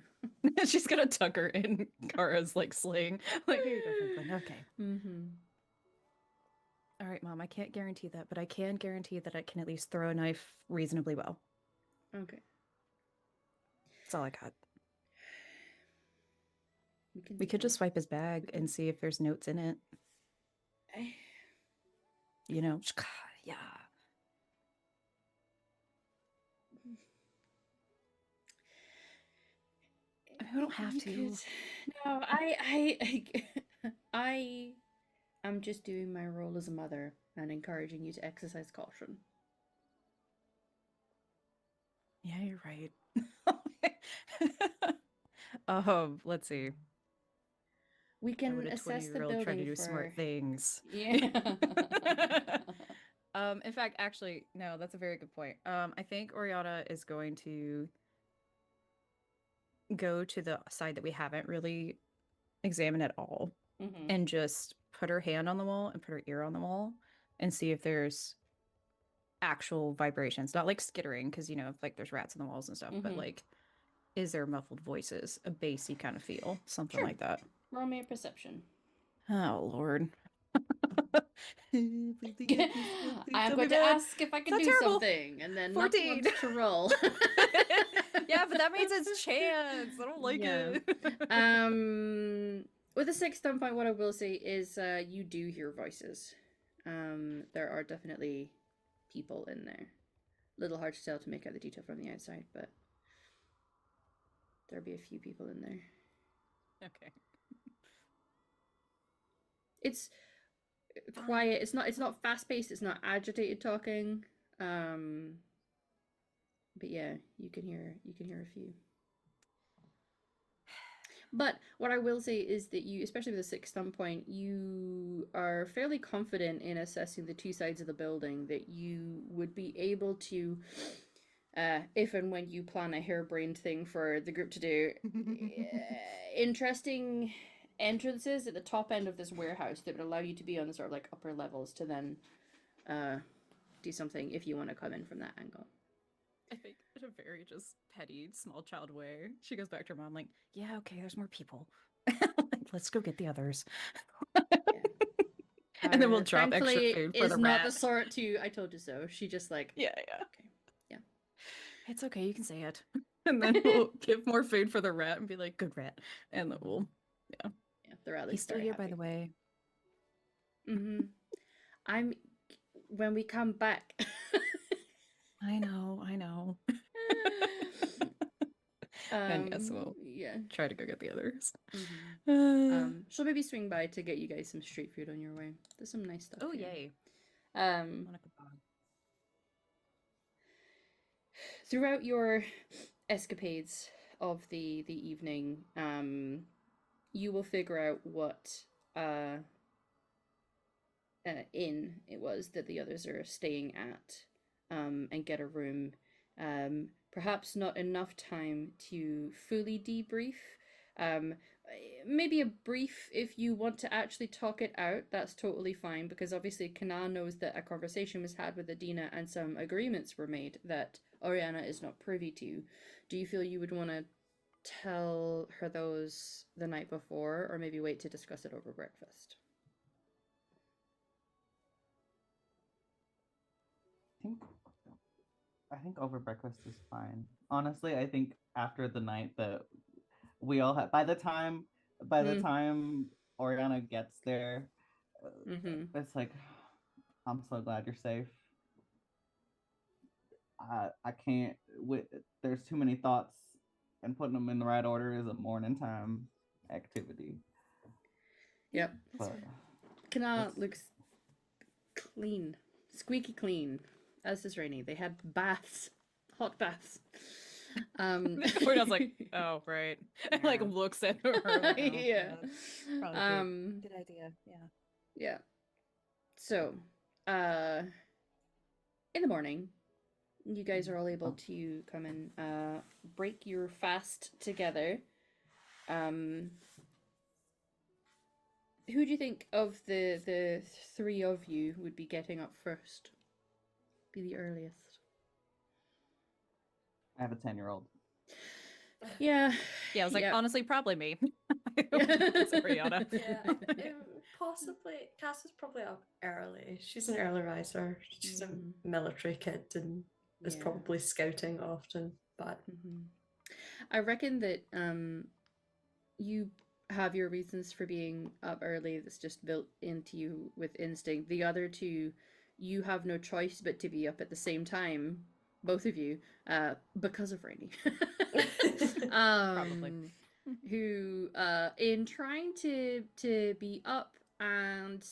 She's gonna tuck her in Kara's like sling. Like, here you go, Franklin. Okay. Mm-hmm. All right, Mom. I can't guarantee that, but I can guarantee that I can at least throw a knife reasonably well. Okay. That's all I got. We We could just swipe his bag and see if there's notes in it. You know? Yeah. I don't have to. No, I am just doing my role as a mother and encouraging you to exercise caution. Yeah, you're right. Let's see. We Why can would a assess the 20-year-old building try to do for smart things? Yeah. In fact, actually, no, that's a very good point. I think Oriana is going to go to the side that we haven't really examined at all Mhm. and just put her hand on the wall and put her ear on the wall and see if there's actual vibrations, not like skittering, because like there's rats in the walls and stuff, but Mhm. like, is there muffled voices, a bassy kind of feel, something Sure. like that. Roll me a perception. Oh Lord. I'm going to ask if I can That's do terrible. something, and then 14. not want to roll. Yeah, but that means it's chance. I don't like Yeah. it. With a 6th stun point, what I will say is you do hear voices. There are definitely people in there. Little hard to tell to make out the detail from the outside, but there'll be a few people in there. Okay. It's quiet. It's not fast paced. It's not agitated talking. But yeah, you can hear a few. But what I will say is that you, especially with a 6th stun point, you are fairly confident in assessing the 2 sides of the building that you would be able to, if and when you plan a harebrained thing for the group to do, interesting entrances at the top end of this warehouse that would allow you to be on the sort of like upper levels to then do something if you want to come in from that angle. I think in a very just petty, small child way, she goes back to her mom like, yeah, okay, there's more people. Like, let's go get the others. Yeah. And then we'll drop extra thankfully, food for is the not rat. the sort to, I told you so. She just like, Yeah. okay, yeah. It's okay, you can say it. And then we'll give more food for the rat and be like, good rat. And then we'll, Yeah, the rat he's looks still very here, by happy. the way. I'm when we come back. I know. And yes, we'll Yeah. try to go get the others. She'll maybe swing by to get you guys some street food on your way. There's some nice stuff. Oh, here. yay. Um, throughout your escapades of the evening, you will figure out what inn it was that the others are staying at, and get a room. Perhaps not enough time to fully debrief. Um, Maybe a brief if you want to actually talk it out. That's totally fine, because obviously Kana knows that a conversation was had with Adina and some agreements were made that Orianna is not privy to. Do you feel you would want to tell her those the night before, or maybe wait to discuss it over breakfast? I think over breakfast is fine. Honestly, I think after the night that we all have, by the time Oriana gets there, it's like, I'm so glad you're safe. I can't. There's too many thoughts, and putting them in the right order is a morning time activity. Yep. But Kana looks clean, squeaky clean, as does Rainy. They had baths, hot baths. Cornell's like, oh, right. And like looks at her. Like, oh, yeah. probably good idea. Yeah. Yeah. So, in the morning, you guys are all able to come and break your fast together. Who do you think of the three of you would be getting up first? Be the earliest. I have a 10-year-old. Yeah. Yeah, I was like, honestly, probably me. It's Orianna. Yeah, possibly. Cass is probably up early. She's an early riser. She's a military kid and is probably scouting often. But I reckon that you have your reasons for being up early. That's just built into you with instinct. The other two, you have no choice but to be up at the same time, both of you, because of Rainy. Probably. Who, in trying to be up and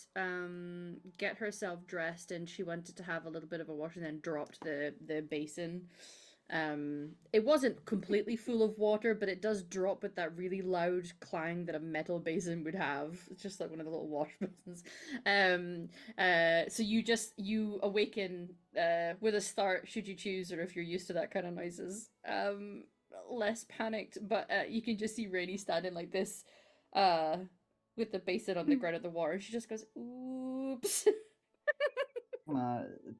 get herself dressed, and she wanted to have a little bit of a wash, and then dropped the basin. It wasn't completely full of water, but it does drop with that really loud clang that a metal basin would have. It's just like one of the little wash basins. So you awaken with a start, should you choose, or if you're used to that kind of noises. Less panicked, but you can just see Rainy standing like this, with the basin on the ground of the water. She just goes, "Oops."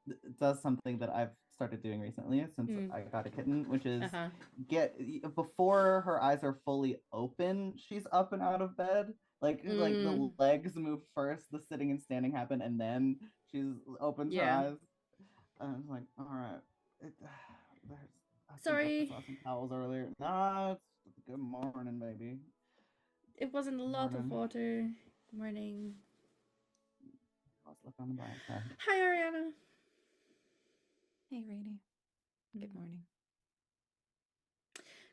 It does something that I've started doing recently since I got a kitten, which is before her eyes are fully open, she's up and out of bed. Like the legs move first, the sitting and standing happen, and then she's opens her eyes. And I was like, all right, Sorry. I saw some towels earlier. Nah, it's good morning, baby. It wasn't a lot of water. Morning. Let's look on the bright side. Hi, Orianna. Hey, Rainy. Good morning.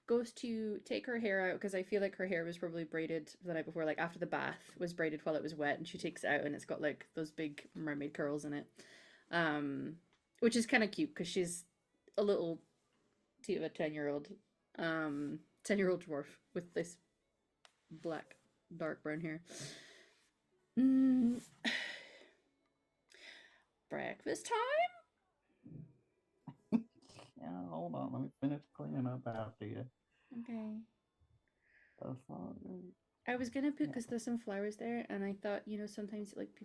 Goes to take her hair out, because I feel like her hair was probably braided the night before, like after the bath was braided while it was wet, and she takes it out and it's got like those big mermaid curls in it, which is kind of cute because she's a little tea of a 10-year-old 10-year-old dwarf with this black dark brown hair. Breakfast time. Yeah, hold on, let me finish cleaning up after you. Okay. That's all good. I was gonna put, because there's some flowers there, and I thought, sometimes like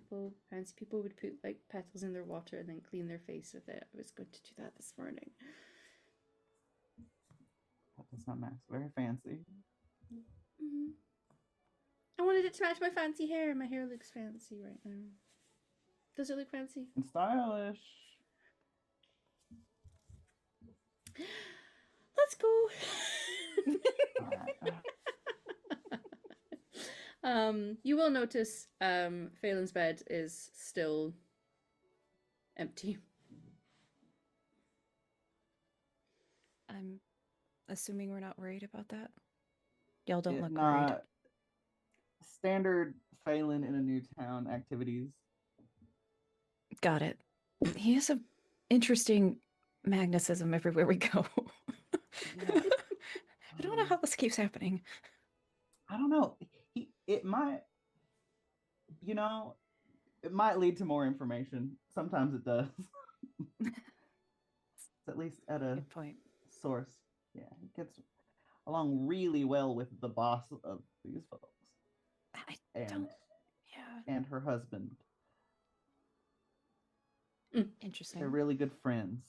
fancy people would put like petals in their water and then clean their face with it. I was going to do that this morning. That does not match. Very fancy. I wanted it to match my fancy hair. My hair looks fancy right now. Does it look fancy? And stylish. Let's go. You will notice Phelan's bed is still empty. I'm assuming we're not worried about that. Y'all don't Yeah, look nah, worried. standard Phelan in a new town activities. Got it. He has a interesting magnetism everywhere we go. Yeah. I don't know how this keeps happening. I don't know. It might, you know, it might lead to more information. Sometimes it does. At least at a Good point. source. Yeah, he gets along really well with the boss of these folks I and don't. Yeah. and her husband. Interesting. They're really good friends.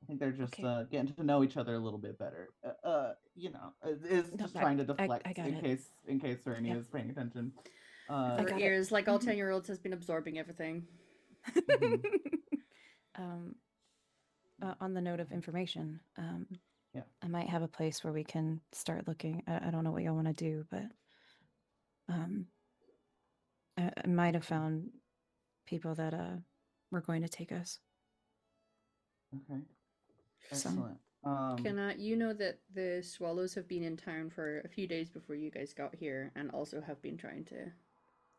I think they're just Okay. getting to know each other a little bit better. Is No, just trying to I deflect got in it. case Serenia Yeah. is paying attention. I Her got it. ears, like all Mhm. 10-year-olds, has been absorbing everything. um, on the note of information, Yeah. I might have a place where we can start looking. I don't know what y'all want to do, but I might have found people that were going to take us. Okay. So- Excellent. You know that the swallows have been in town for a few days before you guys got here, and also have been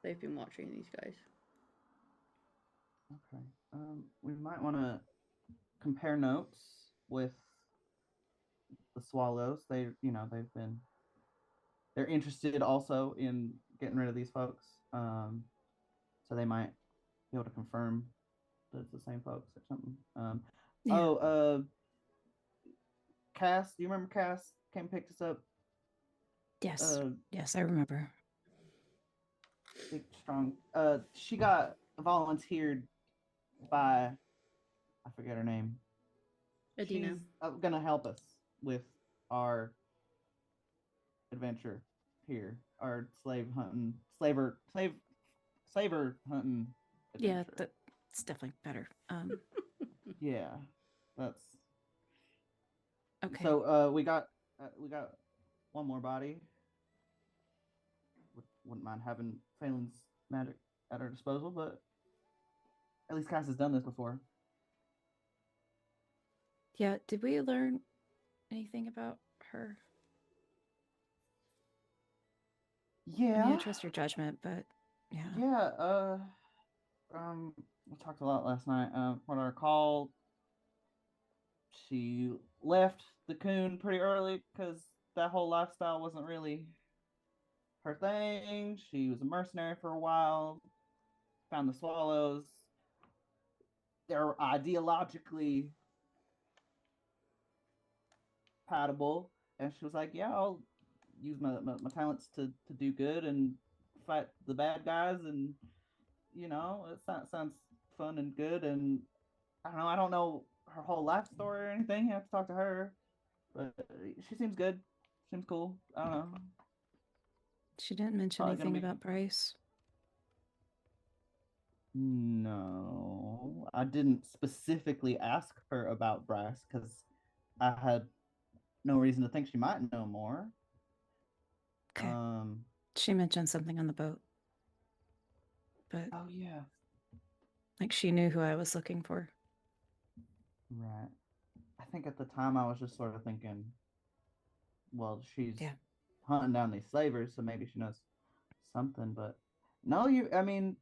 they've been watching these guys. Okay. We might want to compare notes with the swallows. They're interested also in getting rid of these folks. So they might be able to confirm that it's the same folks or something. Yeah. Cass, do you remember Cass came and picked us up? Yes. Yes, I remember. Big, strong. She got volunteered by, I forget her name. Adina. She's gonna help us with our adventure here, our slaver hunting Yeah, adventure. that's definitely better. Yeah, that's Okay. so. We got one more body. Wouldn't mind having Phelan's magic at our disposal, but at least Cass has done this before. Yeah, did we learn anything about her? Yeah. I mean, I trust your judgment, but yeah. Yeah. We talked a lot last night. What I recall, she left the coon pretty early because that whole lifestyle wasn't really her thing. She was a mercenary for a while. Found the swallows. They're ideologically compatible, and she was like, "Yeah, I'll use my talents to do good and fight the bad guys, and sounds fun and good." And I don't know her whole life story or anything. You have to talk to her, but she seems good. Seems cool. I don't know. She didn't mention Probably gonna anything be about Bryce. No, I didn't specifically ask her about Bryce because I had no reason to think she might know more. Okay. She mentioned something on the boat. But Oh yeah. like she knew who I was looking for. Right. I think at the time I was just sort of thinking, well, she's hunting down these slavers, so maybe she knows something, but no, I mean,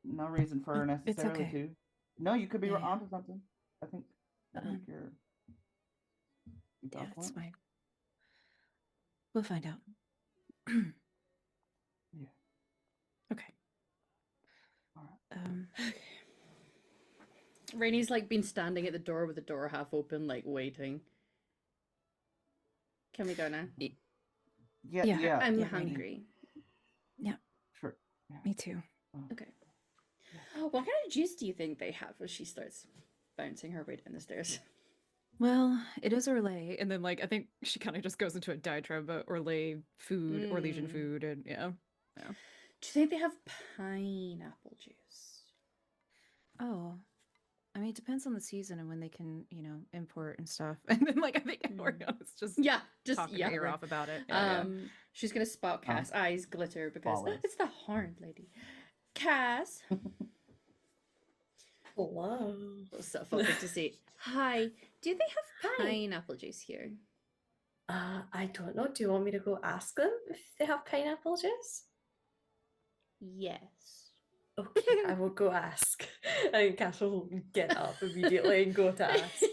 no reason for her necessarily okay. to. No, you could be Yeah. onto something. I think you're. Yeah, it's fine. We'll find out. Yeah. Okay. All right. Rainey's like been standing at the door with the door half open, like waiting. Can we go now? Yeah. I'm hungry. Yeah. Sure. Yeah. Me too. Okay. What kind of juice do you think they have as she starts bouncing her way down the stairs? Well, it is Orlais, and then like I think she kind of just goes into a diatribe about Orlais food, Orlesian food, and yeah. Do you think they have pineapple juice? Oh, I mean, it depends on the season and when they can, import and stuff. And then, like, I think Oriana's just Yeah, just talking her ear right. off about it. Yeah, She's gonna spot Cass. Eyes glitter because Flawless. it's the horned lady. Cass. Hello. So fucking to see. Hi. Do they have Hi. pineapple juice here? I don't know. Do you want me to go ask them if they have pineapple juice? Yes. Okay, I will go ask. And Cass will get up immediately and go to ask.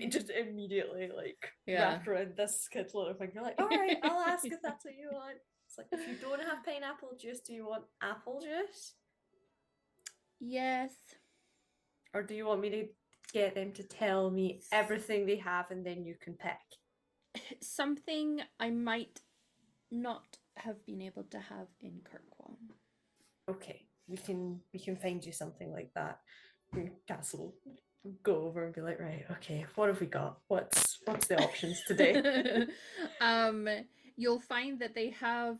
Just immediately, like, wrapped around this kid's little finger, like, all right, I'll ask if that's what you want. It's like, if you don't have pineapple juice, do you want apple juice? Yes. Or do you want me to get them to tell me everything they have and then you can pick? Something I might not have been able to have in Kirkwall. Okay, we can find you something like that. Cass will go over and be like, right, okay, what have we got? What's the options today? You'll find that they have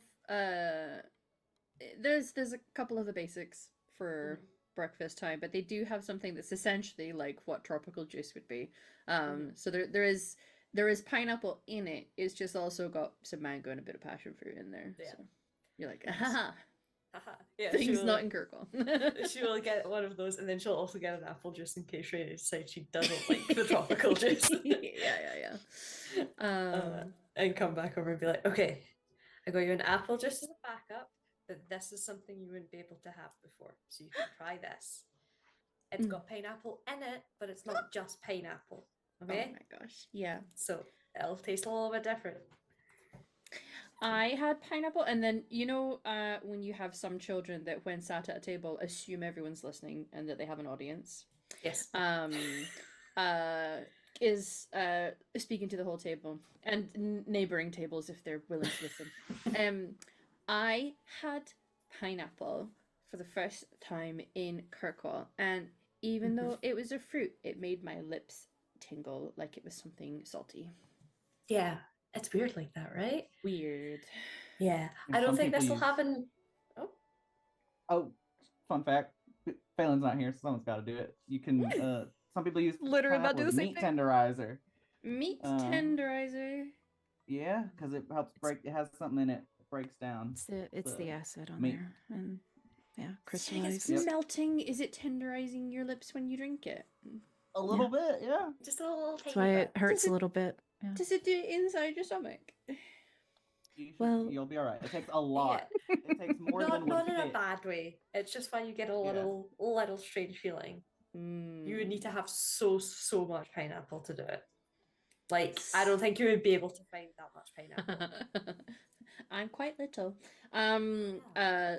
there's a couple of the basics for breakfast time, but they do have something that's essentially like what tropical juice would be. So there is pineapple in it. It's just also got some mango and a bit of passion fruit in there. Yeah. So you're like, haha. Yeah, Things not in Kirkwall. She will get one of those, and then she'll also get an apple juice in case Raina decides she doesn't like the tropical juice. yeah. And come back over and be like, okay, I got you an apple juice as a backup, but this is something you wouldn't be able to have before, so you can try this. It's got pineapple in it, but it's not just pineapple. Okay? Oh my gosh. Yeah. So it'll taste a little bit different. I had pineapple, and then when you have some children that when sat at a table assume everyone's listening and that they have an audience. Yes. Is speaking to the whole table and neighboring tables if they're willing to listen. I had pineapple for the first time in Kirkwall, and even though it was a fruit, it made my lips tingle like it was something salty. Yeah, it's weird like that, right? Weird. Yeah, And I don't some think this people will use- happen. Oh, fun fact. Phelan's not here, so someone's got to do it. You can. Some people use Literally about to do pineapple as the same meat thing. tenderizer. Meat tenderizer. Yeah, because it helps break. It has something in it that breaks down. It's the the acid on meat. there, and Saying crystallized. it's melting. Is it tenderizing your lips when you drink it? A little bit, yeah. Just a little That's tiny why bit. it hurts Does a it- little bit. Yeah. Does it do it inside your stomach? Well- You'll be all right. It takes a lot. It takes more Not than would in a fit. bad way. It's just why you get a little strange feeling. You would need to have so much pineapple to do it. Like, I don't think you would be able to find that much pineapple. I'm quite little.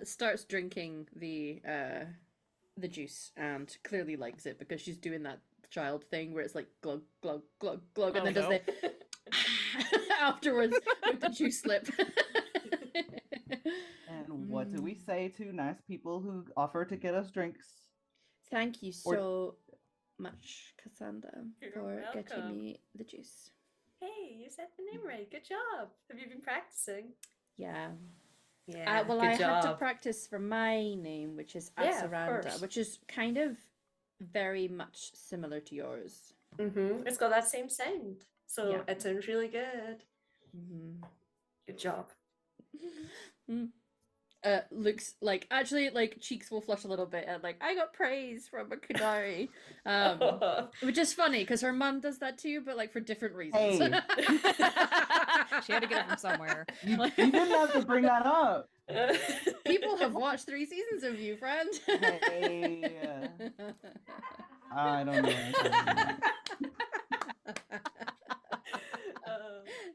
Starts drinking the juice and clearly likes it because she's doing that child thing where it's like glug glug glug glug and then does the afterwards with the juice slip. And what do we say to nice people who offer to get us drinks? Thank you so much, Cassandra, You're for getting welcome. me the juice. Hey, you said the name right. Good job. Have you been practicing? Yeah. Yeah. Well, good I had to job. practice for my name, which is Yeah, of Asaranda, course. which is kind of very much similar to yours. It's got that same sound. So Yeah. it sounds really good. Good job. Looks like actually like cheeks will flush a little bit and like I got praise from a Kunari. Which is funny because her mum does that too, but like for different reasons. Hey. She had to get it from somewhere. You didn't have to bring that up. People have watched 3 seasons of you, friend. Hey. I don't know.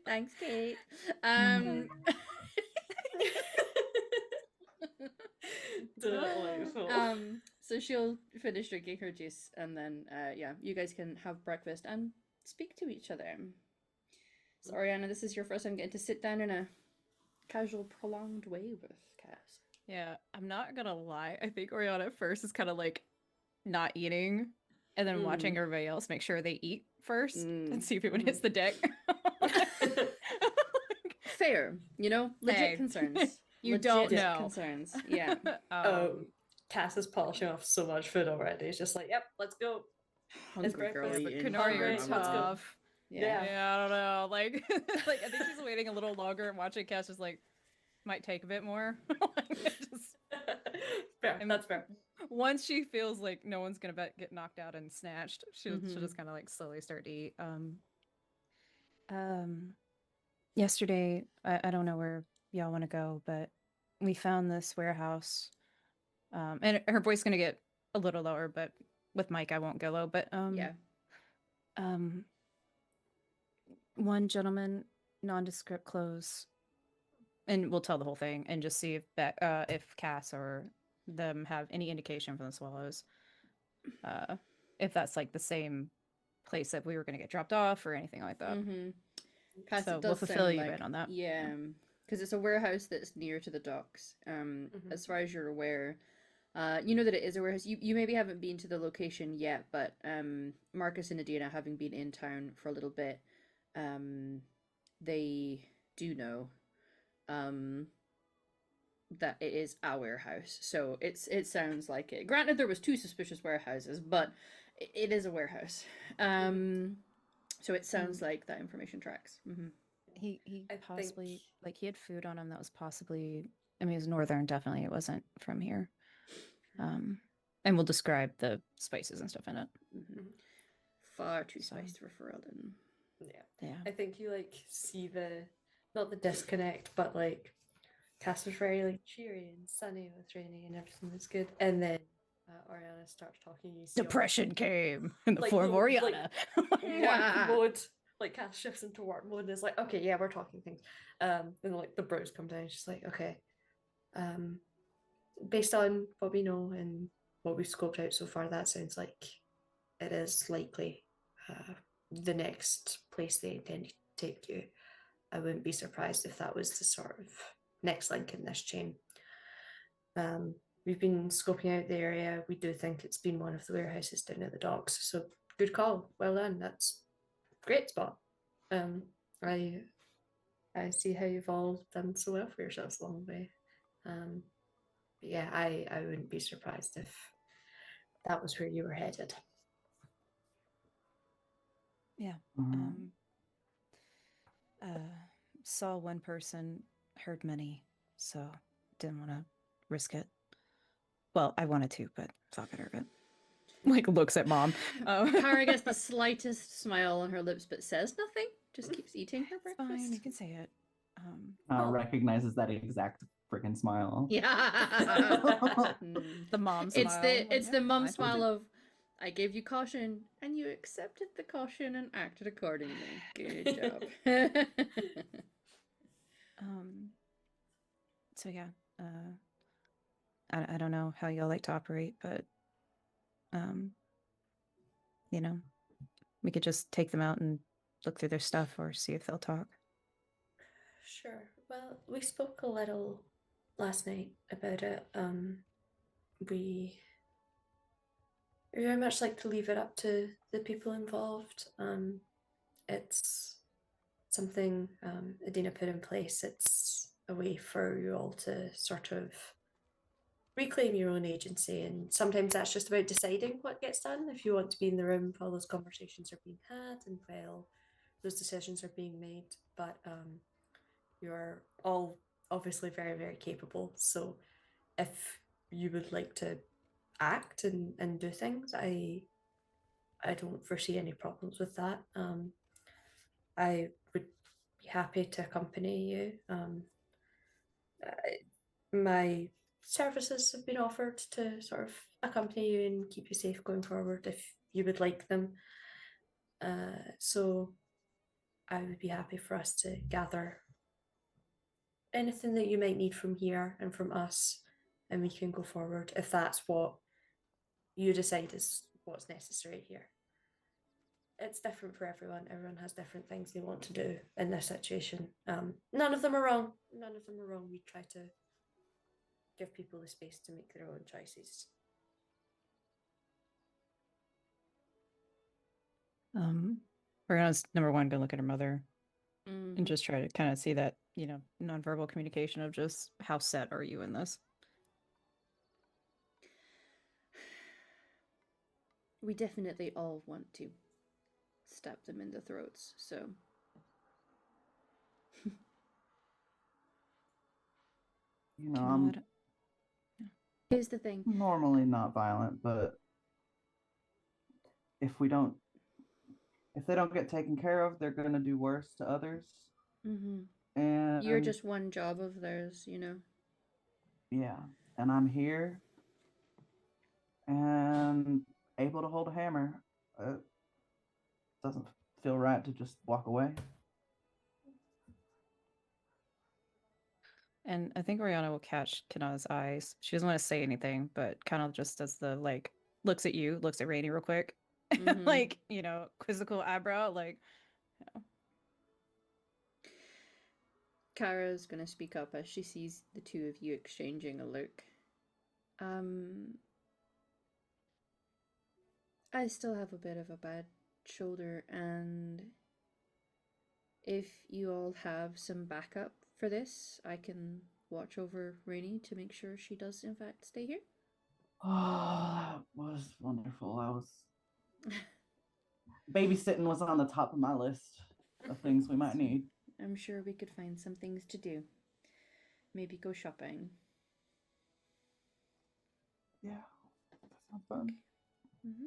Thanks, Kate. Delightful. So she'll finish drinking her juice and then you guys can have breakfast and speak to each other. So Orianna, this is your first time getting to sit down in a casual, prolonged way with Cass. Yeah, I'm not gonna lie. I think Oriana at first is kind of like not eating and then watching everybody else make sure they eat first and see if anyone hits the deck. Fair, legit Hey. concerns. You Legit don't know. concerns. Yeah. Cass is polishing off so much food already. It's just like, yep, let's go. Hungry breakfast. girl But eating. Kanari, you're Alright, let's go. tough. Yeah. Yeah, I don't know. Like, like I think she's waiting a little longer and watching Cass just like might take a bit more. Like, just, Fair, and that's fair. once she feels like no one's gonna get knocked out and snatched, she'll Mhm. just kind of like slowly start to eat. Yesterday, I don't know where y'all want to go, but we found this warehouse. And her voice is gonna get a little lower, but with Mike, I won't go low. But Yeah. um, one gentleman, nondescript clothes, and we'll tell the whole thing and just see if Cass or them have any indication from the Swallows, if that's like the same place that we were gonna get dropped off or anything like that. Mm-hmm. Cass, So it we'll does fulfill sound you like in on that. yeah, because it's a warehouse that's near to the docks. Mhm. As far as you're aware, you know that it is a warehouse. You maybe haven't been to the location yet, but Marcus and Adina, having been in town for a little bit, they do know that it is a warehouse. So it sounds like it. Granted, there was two suspicious warehouses, but it is a warehouse. So it sounds like that information tracks. Mm-hmm. He I possibly think- like he had food on him that was possibly, I mean, it was northern, definitely. It wasn't from here. And we'll describe the spices and stuff in it. Mm-hmm. Mhm. Far too So- spiced for Ferelden. Yeah. Yeah. I think you like see not the disconnect, but like Cass was very like cheery and sunny with raining and everything was good. And then Oriana starts talking. You see all Depression came in the like, form of like, Oriana. work mode. Like Cass shifts into work mode and is like, okay, yeah, we're talking things. And like the bros come down. She's like, okay, based on what we know and what we've scoped out so far, that sounds like it is likely the next place they intend to take you. I wouldn't be surprised if that was the sort of next link in this chain. We've been scoping out the area. We do think it's been one of the warehouses down at the docks. So good call. Well done. That's a great spot. I see how you've all done so well for yourselves along the way. But yeah, I wouldn't be surprised if that was where you were headed. Yeah. Mhm. Saw one person, heard many, so didn't want to risk it. Well, I wanted to, but thought better of it. Like looks at mom. Kara gets the slightest smile on her lips, but says nothing. Just keeps eating her It's breakfast. fine, you can say it. Recognizes that exact freaking smile. Yeah. The mom It's smile. the like, it's the "Yeah, mum I told smile you." of I gave you caution and you accepted the caution and acted accordingly. Good job. So yeah, I don't know how y'all like to operate, but you know, we could just take them out and look through their stuff or see if they'll talk. Sure. Well, we spoke a little last night about it. We very much like to leave it up to the people involved. It's something Adina put in place. It's a way for you all to sort of reclaim your own agency, and sometimes that's just about deciding what gets done. If you want to be in the room while those conversations are being had and while those decisions are being made, but you're all obviously very, very capable. So if you would like to act and do things, I don't foresee any problems with that. I would be happy to accompany you. My services have been offered to sort of accompany you and keep you safe going forward if you would like them. So I would be happy for us to gather anything that you might need from here and from us, and we can go forward if that's what you decide is what's necessary here. It's different for everyone. Everyone has different things they want to do in this situation. None of them are wrong. None of them are wrong. We try to give people the space to make their own choices. Brianna's number one, gonna look at her mother Mhm. and just try to kind of see that, you know, nonverbal communication of just how set are you in this? we definitely all want to stab them in the throats, so. You know, I'm God. Here's the thing. normally not violent, but if we don't, if they don't get taken care of, they're gonna do worse to others. Mm-hmm. And You're just one job of theirs, yeah, and I'm here and able to hold a hammer. It doesn't feel right to just walk away. And I think Oriana will catch Kana's eyes. She doesn't want to say anything, but kind of just does the like looks at you, looks at Rainy real quick. Mhm. Like, quizzical eyebrow, like Kara's gonna speak up as she sees the two of you exchanging a look. I still have a bit of a bad shoulder, and if you all have some backup for this, I can watch over Rainy to make sure she does in fact stay here. Oh, that was wonderful. I was babysitting was on the top of my list of things we might need. I'm sure we could find some things to do. Maybe go shopping. Yeah, that sounds fun. Mm-hmm.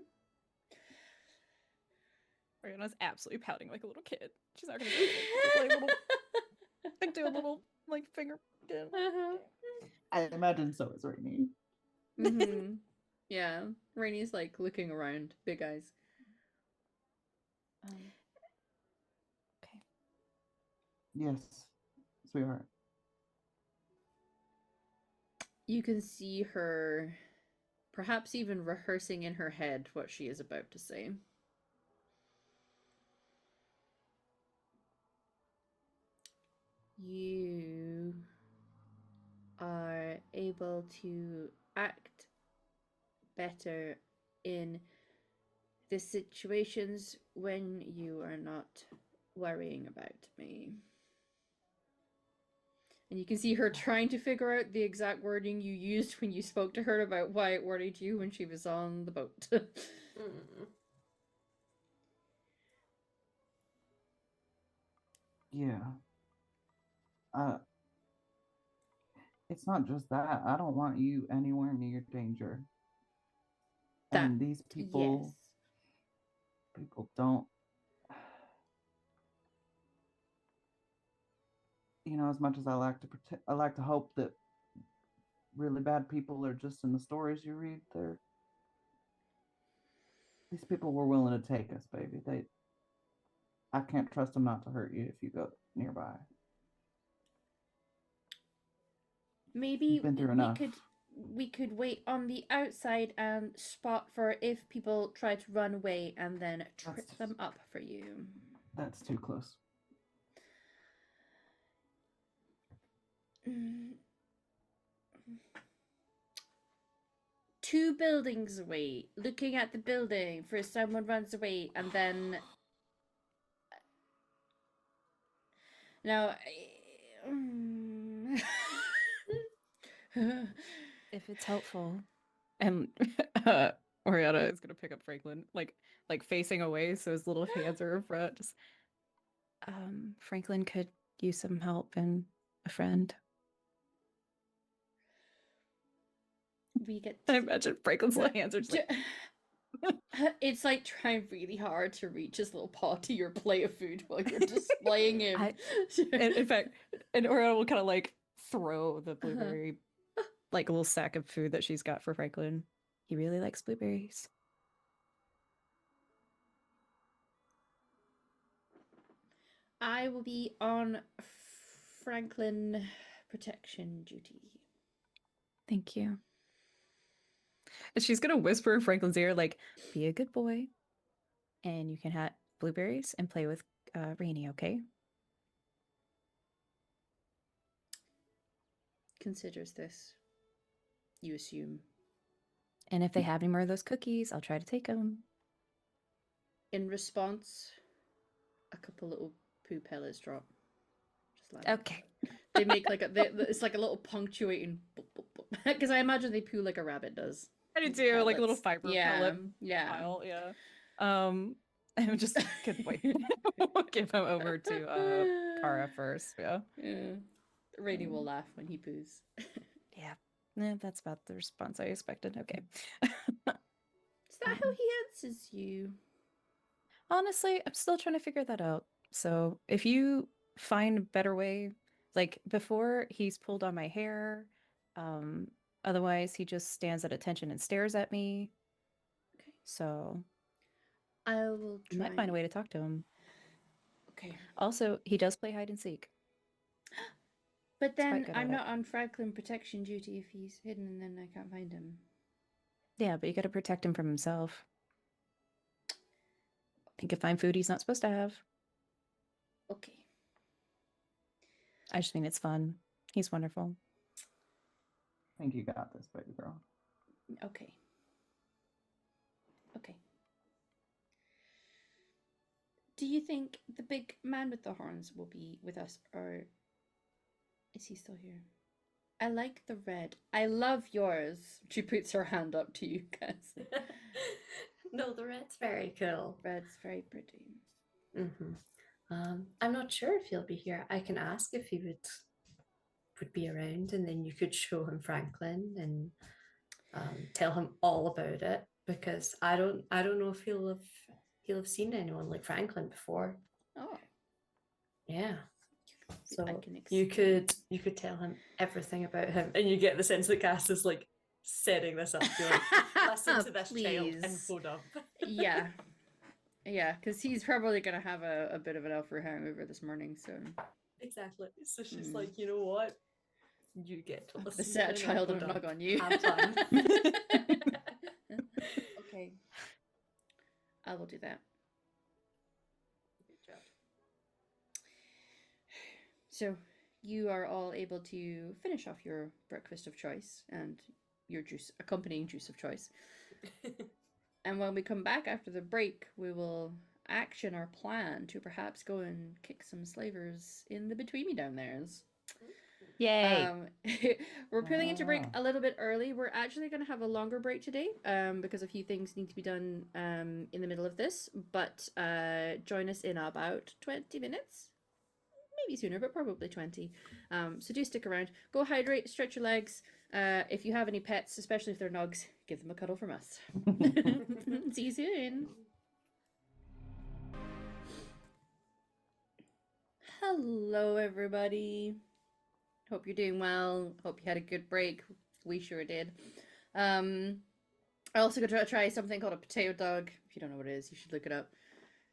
Oriana's absolutely pouting like a little kid. She's not gonna do a little like finger. I imagine so is Rainy. Mm-hmm. Yeah, Rainy's like looking around, big eyes. Okay. Yes, sweetheart. You can see her perhaps even rehearsing in her head what she is about to say. You are able to act better in the situations when you are not worrying about me. And you can see her trying to figure out the exact wording you used when you spoke to her about why it worried you when she was on the boat. Yeah. It's not just that. I don't want you anywhere near danger. That, And these yes. people don't, as much as I like to protect, I like to hope that really bad people are just in the stories you read. These people were willing to take us, baby. I can't trust them not to hurt you if you go nearby. Maybe You've been through enough. we could wait on the outside and spot for if people try to run away and then trip them up for you. That's too close. Two buildings away, looking at the building for someone runs away, and then now If it's helpful. And Oriana is gonna pick up Franklin, like facing away, so his little hands are in front. Just Franklin could use some help and a friend. we get I imagine Franklin's little hands are just like it's like trying really hard to reach his little paw to your plate of food while you're displaying him. in fact, and Oriana will kind of like throw the blueberry, like a little sack of food that she's got for Franklin. He really likes blueberries. I will be on Franklin protection duty. Thank you. And she's gonna whisper in Franklin's ear, like, "Be a good boy, and you can have blueberries and play with Rainy, okay?" Considers this. You assume. And if they have any more of those cookies, I'll try to take them. In response, a couple little poo pellets drop. Just like Okay. they make like it's like a little punctuating because I imagine they poo like a rabbit does. did too, like a little pellets. fiber Yeah, pellet yeah. pile. Yeah. I'm just good point. Give him over to Kara first. Yeah. Yeah. Rainy will laugh when he poos. Yeah. Yeah, that's about the response I expected. Okay. Is that how he answers you? Honestly, I'm still trying to figure that out. So if you find a better way, like before he's pulled on my hair, um, otherwise he just stands at attention and stares at me. Okay. So I will you try. might find a way to talk to him. Okay. Also, he does play hide and seek. But He's quite then good I'm at it. not on Franklin protection duty if he's hidden and then I can't find him. Yeah, but you got to protect him from himself. He could find food he's not supposed to have. Okay. I just mean it's fun. He's wonderful. I think you got this, baby girl. Okay. Okay. Do you think the big man with the horns will be with us, or is he still here? I like the red. I love yours. She puts her hand up to you guys. No, the red's very cool. Red's very pretty. I'm not sure if he'll be here. I can ask if he would be around, and then you could show him Franklin and tell him all about it, because I don't know if he'll have seen anyone like Franklin before. Oh. Yeah. So I can you explain. could tell him everything about him, and you get the sense that Cass is like setting this up to like listen to this child and Please. phone up. Yeah. Yeah, because he's probably going to have a bit of an alpha hangover this morning, so. Exactly. So she's Mm. like, you know what? You get to listen The to sad him child and will phone knock up. on you. Have fun. Okay. I will do that. Good job. So, you are all able to finish off your breakfast of choice and your accompanying juice of choice. And when we come back after the break, we will action our plan to perhaps go and kick some slavers in the between me down there's. Yay. We're pulling into break a little bit early. We're actually going to have a longer break today because a few things need to be done in the middle of this. But join us in about 20 minutes. Maybe sooner, but probably 20. So do stick around. Go hydrate, stretch your legs. If you have any pets, especially if they're nugs, give them a cuddle from us. See you soon. Hello, everybody. Hope you're doing well. Hope you had a good break. We sure did. I also got to try something called a potato dog. If you don't know what it is, you should look it up.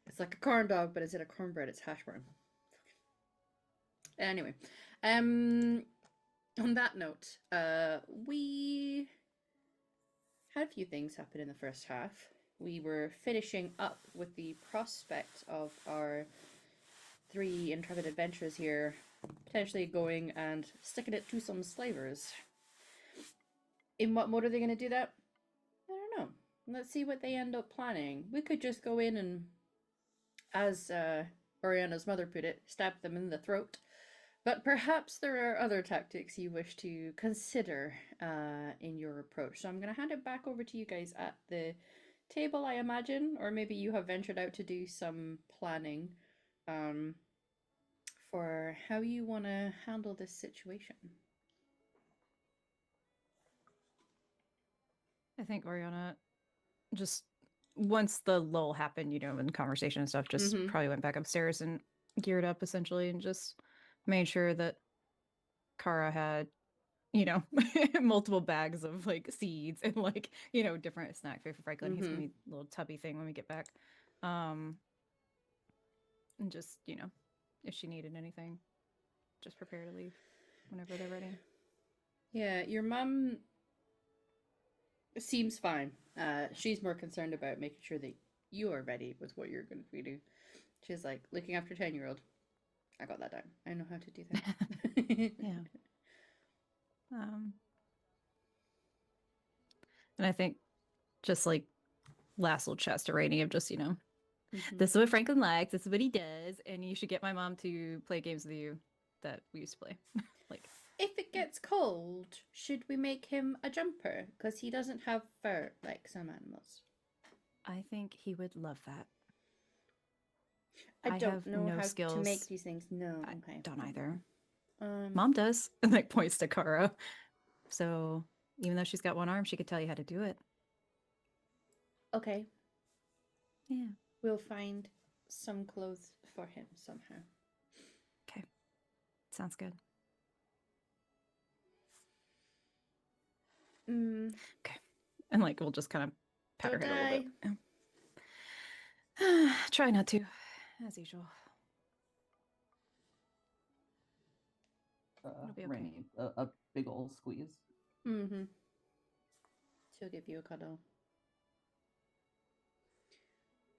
It's like a corn dog, but instead of cornbread, it's hash brown. Anyway, on that note, we had a few things happen in the first half. We were finishing up with the prospect of our 3 intrepid adventurers here potentially going and sticking it to some slavers. In what mode are they going to do that? I don't know. Let's see what they end up planning. We could just go in and, as Orianna's mother put it, stab them in the throat. But perhaps there are other tactics you wish to consider in your approach. So I'm going to hand it back over to you guys at the table, I imagine. Or maybe you have ventured out to do some planning for how you want to handle this situation. I think Oriana just once the lull happened, in conversation and stuff, just Mhm. probably went back upstairs and geared up essentially and just made sure that Kara had, multiple bags of like seeds and like, different snack food for Franklin. He's gonna be a little tubby thing when we get back. And just, if she needed anything, just prepare to leave whenever they're ready. Yeah, your mum seems fine. She's more concerned about making sure that you are ready with what you're going to be doing. She's like, looking after 10-year-old. I got that down. I know how to do that. Yeah. And I think just like last little chest to Rainy of just, this is what Franklin likes, this is what he does, and you should get my mom to play games with you that we used to play. Like if it gets cold, should we make him a jumper? Because he doesn't have fur like some animals. I think he would love that. I I don't have know no how to skills. make these things. No, I okay. don't either. Um, Mom does, and like points to Kara. So even though she's got one arm, she could tell you how to do it. Okay, Yeah. we'll find some clothes for him somehow. Okay. Sounds good. Mm, And like we'll just kind of pat don't her head a die. little bit. Yeah. Try not to, as usual. It'll be okay. Rainy, a big old squeeze. Mm-hmm. She'll give you a cuddle.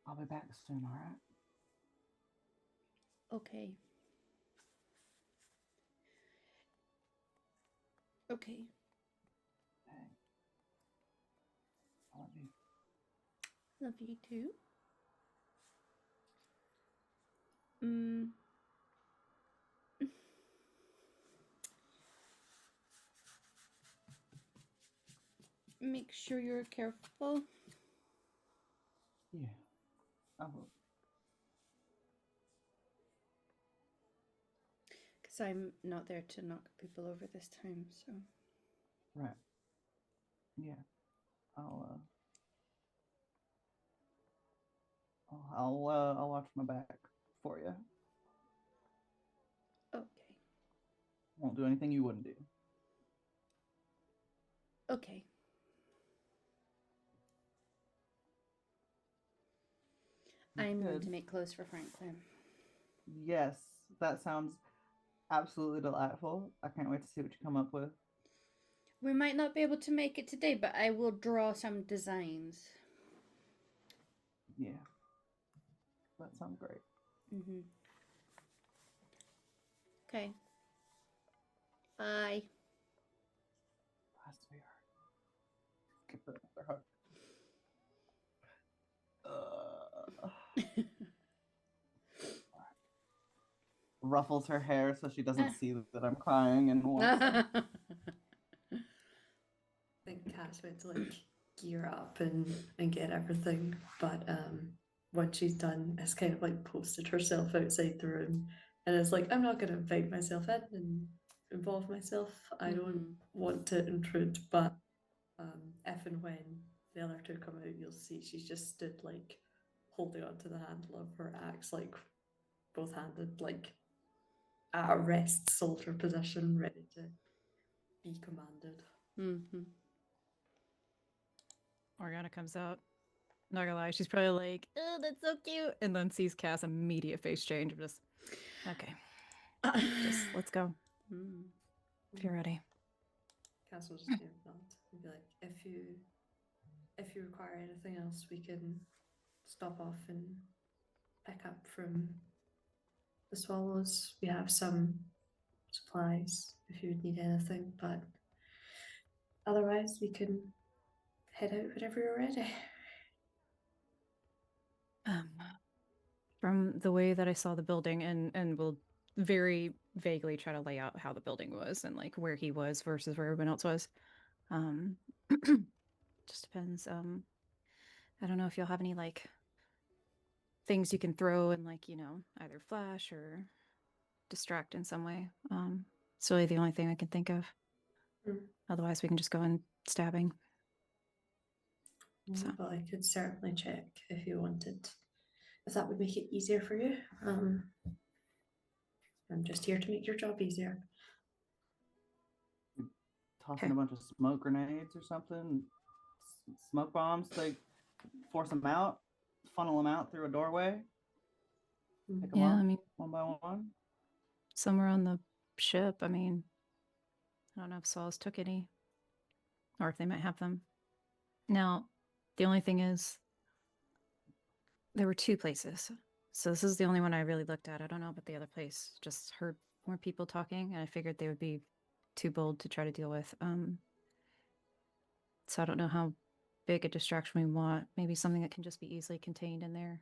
I'll be back soon, all right? Okay. Okay. Hey. I love you. Love you too. Mm. Make sure you're careful. Yeah. I will. Because I'm not there to knock people over this time, so. Right. Yeah. I'll watch my back for you. Okay. Won't do anything you wouldn't do. Okay. I'm going Good. to make clothes for Franklin. Yes, that sounds absolutely delightful. I can't wait to see what you come up with. We might not be able to make it today, but I will draw some designs. Yeah. That sounds great. Mm-hmm. Okay. Bye. Bye, sweetheart. Give her another hug. Ruffles her hair so she doesn't see that I'm crying and walks off. I think Cass went to like gear up and get everything, but when she's done, it's kind of like posted herself outside the room and it's like, I'm not going to invite myself in and involve myself. I don't want to intrude, but if and when the other two come out, you'll see she's just stood like holding onto the handle of her axe, like both handed, like at a rest soldier position, ready to be commanded. Mm-hmm. Orianna comes out. Not gonna lie, she's probably like, "Oh, that's so cute," and then sees Cass, immediate face change. Just okay, just let's go if you're ready. Cass will just kind of nod and be like, if you require anything else, we can stop off and pick up from the swallows. We have some supplies if you would need anything, but otherwise we can head out whenever you're ready. From the way that I saw the building, and we'll very vaguely try to lay out how the building was and like where he was versus where everyone else was. Just depends. I don't know if you'll have any like things you can throw and like, either flash or distract in some way. It's really the only thing I can think of. Otherwise we can just go in stabbing. So. Well, I could certainly check if you wanted, if that would make it easier for you. I'm just here to make your job easier. Tossing a bunch of smoke grenades or something, smoke bombs, like force them out, funnel them out through a doorway. Pick them up, I mean, one by one. Somewhere on the ship. I mean, I don't know if Saul's took any, or if they might have them. Now, the only thing is, there were 2 places. So this is the only one I really looked at. I don't know about the other place. Just heard more people talking, and I figured they would be too bold to try to deal with. So I don't know how big a distraction we want. Maybe something that can just be easily contained in there,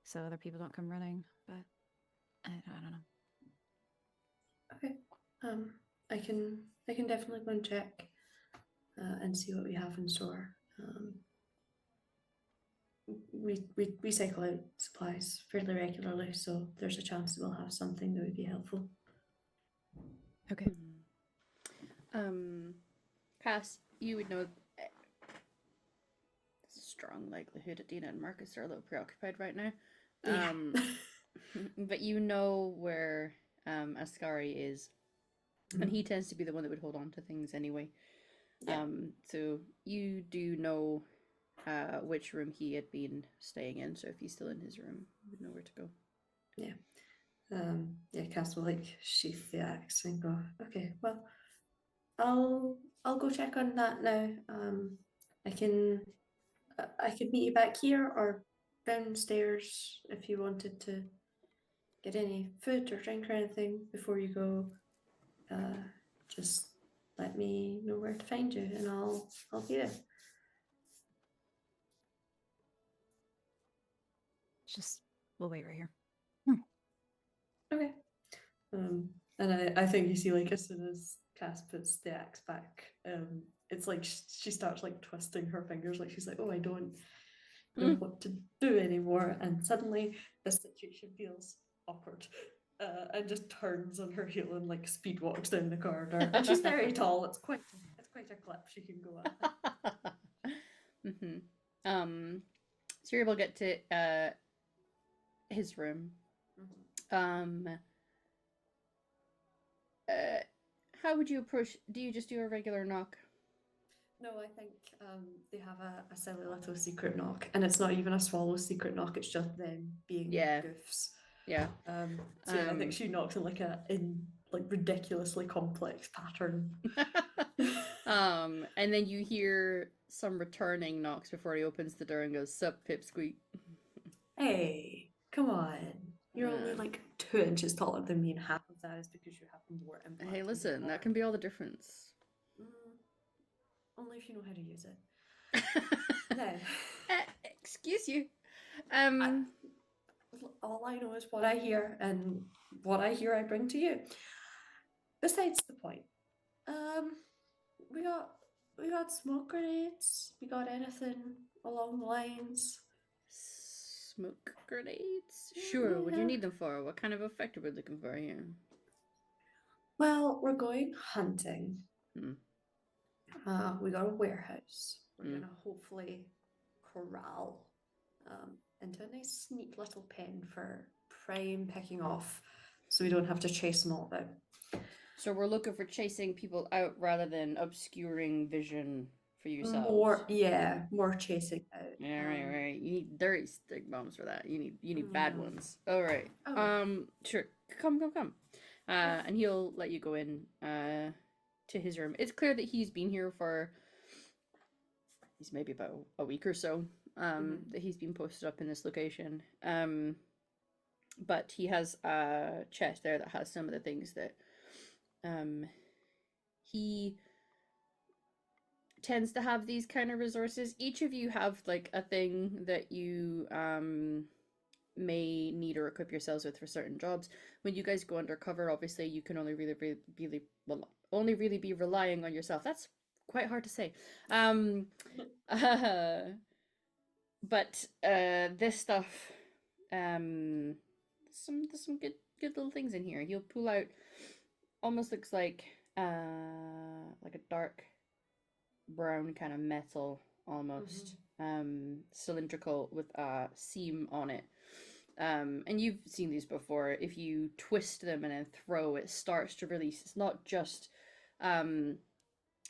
so other people don't come running. But I don't know. Okay. I can definitely go and check and see what we have in store. We cycle out supplies fairly regularly, so there's a chance that we'll have something that would be helpful. Okay. Cass, you would know. There's a strong likelihood that Dina and Marcus are a little preoccupied right now. Yeah. But you know where Ascari is, and he tends to be the one that would hold on to things anyway. Yeah. So you do know which room he had been staying in. So if he's still in his room, you would know where to go. Yeah, Cass will like sheath the axe and go, okay, well, I'll go check on that now. I can meet you back here or downstairs if you wanted to get any food or drink or anything before you go. Just let me know where to find you and I'll be there. Just we'll wait right here. Okay. And I think you see, like, as soon as Cass puts the axe back, it's like she starts like twisting her fingers, like she's like, oh, I don't know what to do anymore, and suddenly the situation feels awkward, and just turns on her heel and like speed walks down the corridor. And she's very tall. It's quite a clip she can go at. So you're able to get to his room. How would you approach? Do you just do a regular knock? No, I think they have a silly little secret knock, and it's not even a swallow secret knock. It's just them being goofs. Yeah. So yeah, I think she knocks in like ridiculously complex pattern. And then you hear some returning knocks before he opens the door and goes, "Sup, pipsqueak." Hey, come on. You're only like 2 inches taller than me, and half of that is because you have more impact. Hey, listen, that can be all the difference. Only if you know how to use it. No. Excuse you. All I know is what I hear, and what I hear I bring to you. Besides the point, we got smoke grenades. We got anything along the lines? Smoke grenades? Sure. What do you need them for? What kind of effect are we looking for here? Well, we're going hunting. We got a warehouse. We're gonna hopefully corral into a nice, neat little pen for prime picking off, so we don't have to chase them all about. So we're looking for chasing people out rather than obscuring vision for yourselves. More chasing out. Yeah, right. You need dirty stick bombs for that. You need bad ones. All right. Sure. Come. And he'll let you go in to his room. It's clear that he's been here for he's maybe about a week or so. That he's been posted up in this location. But he has a chest there that has some of the things that he tends to have these kind of resources. Each of you have like a thing that you may need or equip yourselves with for certain jobs. When you guys go undercover, obviously you can only really be relying on yourself. That's quite hard to say. But this stuff, there's some good little things in here. He'll pull out, almost looks like a dark brown kind of metal, almost cylindrical with a seam on it. And you've seen these before. If you twist them and then throw, it starts to release. It's not just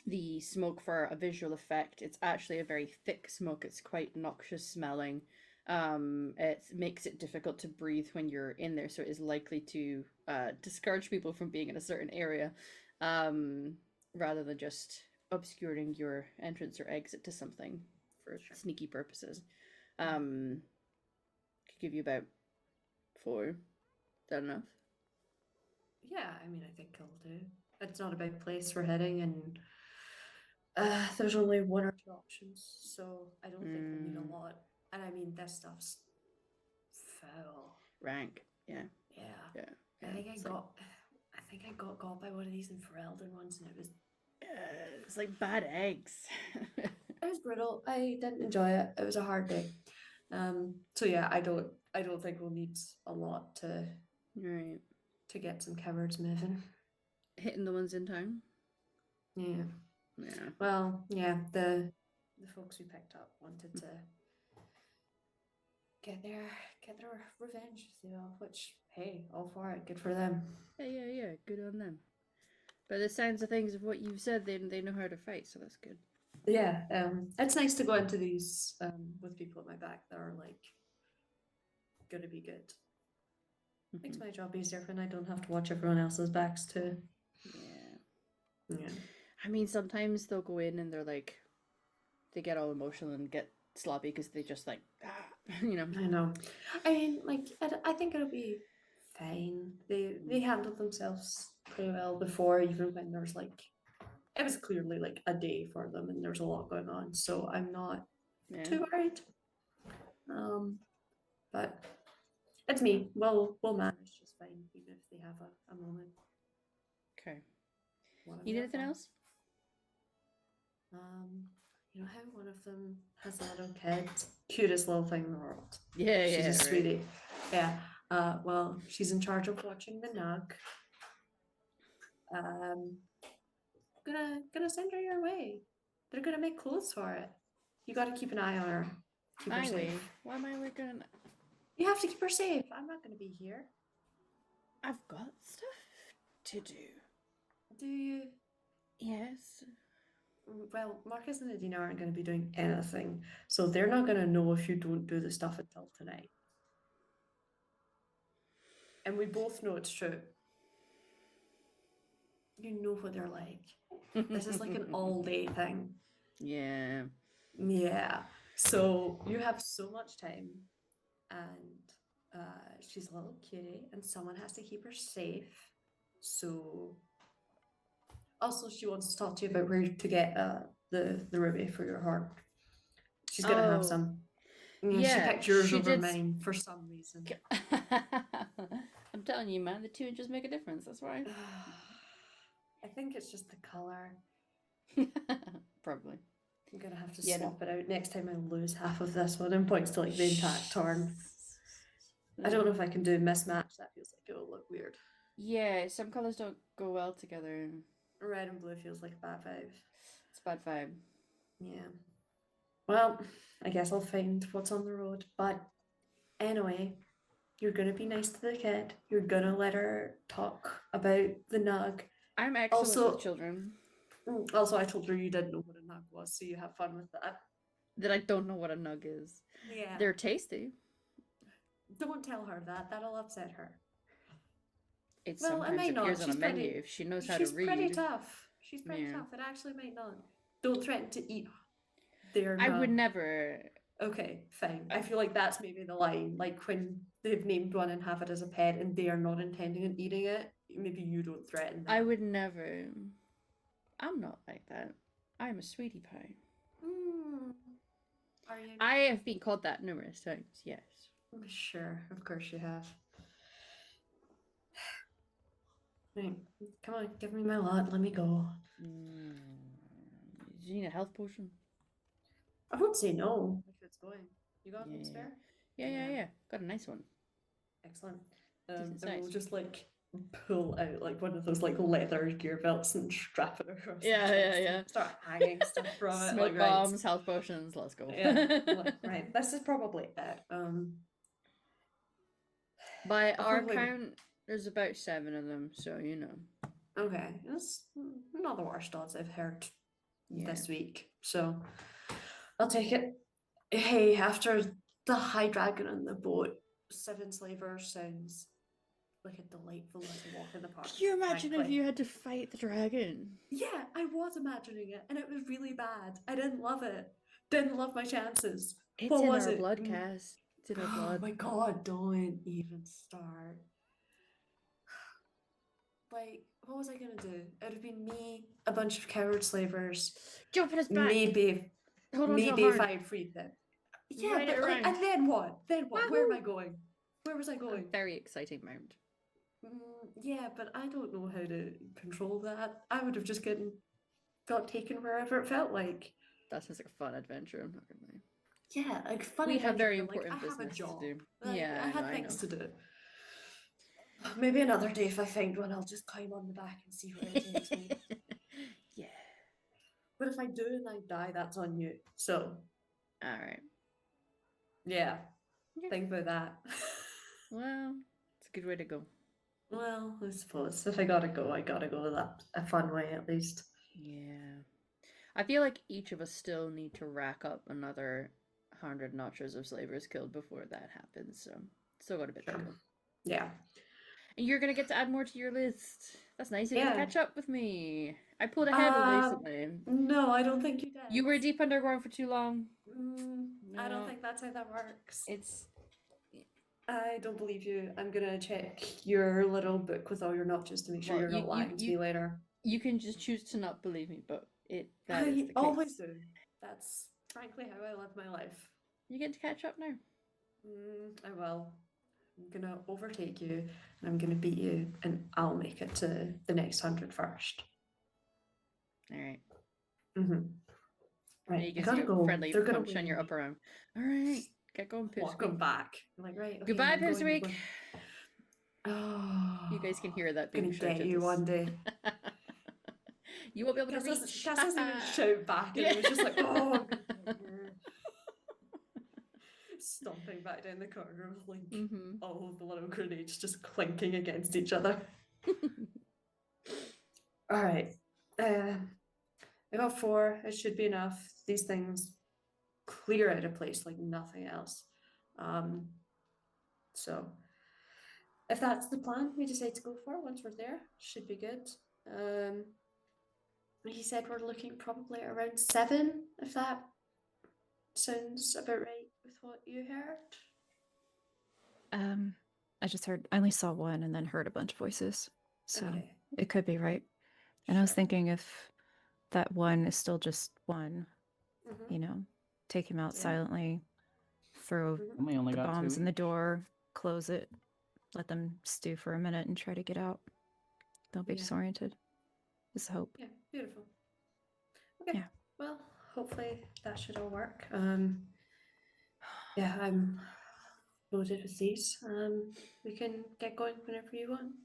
the smoke for a visual effect. It's actually a very thick smoke. It's quite noxious smelling. It makes it difficult to breathe when you're in there, so it is likely to discourage people from being in a certain area, rather than just obscuring your entrance or exit to something for sneaky purposes. Could give you about 4. Is that enough? Yeah, I mean, I think it'll do. It's not a big place we're heading, and there's only 1 or 2 options, so I don't think we'll need a lot. And I mean, this stuff's foul. Rank, yeah. I think I think I got by one of these in Ferelden once, and it was It's like bad eggs. brutal. I didn't enjoy it. It was a hard day. So yeah, I don't think we'll need a lot Right. to get some cowards moving. Hitting the ones in town. Yeah. Yeah. Well, yeah, the folks we picked up wanted to get their revenge, if they will, which, hey, all for it, good for them. Yeah. Good on them. By the sounds of things of what you've said, they know how to fight, so that's good. Yeah, it's nice to go into these with people at my back that are like gonna be good. Makes Mhm. my job easier when I don't have to watch everyone else's backs too. Yeah. Yeah. I mean, sometimes they'll go in and they're like, they get all emotional and get sloppy because they just like, you know. I know. I mean, like, I think it'll be fine. They handled themselves pretty well before, even when there's like, it was clearly like a day for them and there's a lot going on. So I'm not Yeah. too worried. But it's me. We'll manage just fine, even if they have a moment. Okay. One of Need their anything fun. else? You know how one of them has a little kid, cutest little thing in the world. Yeah, She's yeah. a right. sweetie. Yeah. Well, she's in charge of watching the Nug. Gonna send her your way. They're gonna make clothes for it. You gotta keep an eye on her. Keep her My way. safe. Why am I working? You have to keep her safe. I'm not gonna be here. I've got stuff to do. Do you? Yes. Well, Marcus and Adina aren't going to be doing anything, so they're not going to know if you don't do the stuff until tonight. And we both know it's true. You know what they're like. This is like an all-day thing. Yeah. Yeah. So you have so much time, and she's a little cutie, and someone has to keep her safe. So, also, she wants to talk to you about where to get the ruby for your heart. She's gonna have some. Yeah, she Yeah, picked yours she over did mine for some reason. I'm telling you, man, the 2 inches make a difference. That's why. I think it's just the color. Probably. I'm gonna have to Yeah, no. swap it out next time I lose half of this one and points to like the intact torn. I don't know if I can do a mismatch. That feels like it'll look weird. Yeah, some colors don't go well together. Red and blue feels like a bad vibe. It's a bad vibe. Yeah. Well, I guess I'll find what's on the road. But anyway, you're gonna be nice to the kid. You're gonna let her talk about the Nug. I'm excellent Also- with children. Also, I told her you didn't know what a Nug was, so you have fun with that. That I don't know what a nug is. Yeah. They're tasty. Don't tell her that. That'll upset her. It Well, it sometimes might not. appears on a She's menu pretty- if she knows how to She's read. pretty tough. She's pretty Yeah. tough. It actually might not. Don't threaten to eat their I would Nug. never. Okay, fine. I feel like that's maybe the line. Like when they've named one and have it as a pet and they are not intending on eating it, maybe you don't threaten them. I would never. I'm not like that. I'm a sweetie pie. Are you? I have been called that numerous times, yes. Sure, of course you have. Right, come on, give me my lot. Let me go. Mm. Do you need a health potion? I would say no if it's going. You got one Yeah. spare? Yeah. Got a nice one. Excellent. Decent And we'll size. just like pull out like one of those like leather gear belts and strap it across. Yeah, the yeah, chest yeah. and start hanging stuff from it. Smoke Like, bombs, health potions, let's go. Yeah. Right. This is probably it. By I'll our probably- count, there's about 7 of them, so you know. Okay. That's not the worst odds I've heard Yeah. this week. So I'll take it. Hey, after the high dragon on the boat, 7 slavers sounds like a delightful little walk in the park. Can you imagine if frankly. you had to fight the dragon? Yeah, I was imagining it, and it was really bad. I didn't love it. Didn't love my chances. It's What in was our it? blood cast. It's in our Oh blood. my god, don't even start. Like, what was I gonna do? It would have been me, a bunch of coward slavers, Jump in his back. maybe Hold on to maybe your if horn. I'd freed them. Yeah, Ride it but like, around. and then what? Then what? Where am I Wahoo! going? Where was I A going? very exciting mount. Yeah, but I don't know how to control that. I would have just got taken wherever it felt like. That sounds like a fun adventure. I'm not gonna lie. Yeah, like fun We have adventure, very but like I important have a business to job. do. Like Yeah, I I know. had I know. things to do. Maybe another day if I find one, I'll just climb on the back and see where it takes me. Yeah. But if I do and I die, that's on you. So All right. yeah, Yeah. think about that. Well, it's a good way to go. Well, I suppose if I gotta go, I gotta go that a fun way at least. Yeah. I feel like each of us still need to rack up another 100 notches of slavers killed before that happens. So, still got a bit to Sure. go. Yeah. And you're gonna get to add more to your list. That's nice. You're Yeah. gonna catch up with me. I pulled ahead recently. No, I don't think you did. You were deep underground for too long. I don't No. think that's how that works. It's I don't believe you. I'm gonna check your little book with all your notches to make sure well, you're not lying to me later. you can just choose to not believe me, but that is I the case. always do. That's frankly how I live my life. You get to catch up now. I will. I'm gonna overtake you and I'm gonna beat you and I'll make it to the next 100 first. All right. Mm-hmm. Right, He I gives gotta you a go. friendly They're gonna punch on win your me. upper arm. All right. Get going, Welcome Pipsqueak. back. I'm like, right, okay, Goodbye, I'm going, I'm Pipsqueak. going. Oh, You guys can hear that gonna being get shouted. you one day. You won't be able to reach. Cass doesn't even shout back, and it was just like, oh, I'm gonna get you. Stomping back down the corridor with like all of the little grenades just clinking against each other. All right, I got 4. It should be enough. These things clear out a place like nothing else. So if that's the plan we decide to go for once we're there, should be good. He said we're looking probably around 7, if that sounds about right with what you heard. I only saw one and then heard a bunch of voices. So Okay. it could be right. And I was Sure. thinking if that one is still just one, Mhm. you know, take him out Yeah. silently, throw And we only the got bombs 2 in the each. door, close it, let them stew for a minute and try to get out. They'll be Yeah. disoriented. Is the hope. Yeah, beautiful. Okay. Yeah. Well, hopefully that should all work. Yeah, I'm loaded with these. We can get going whenever you want.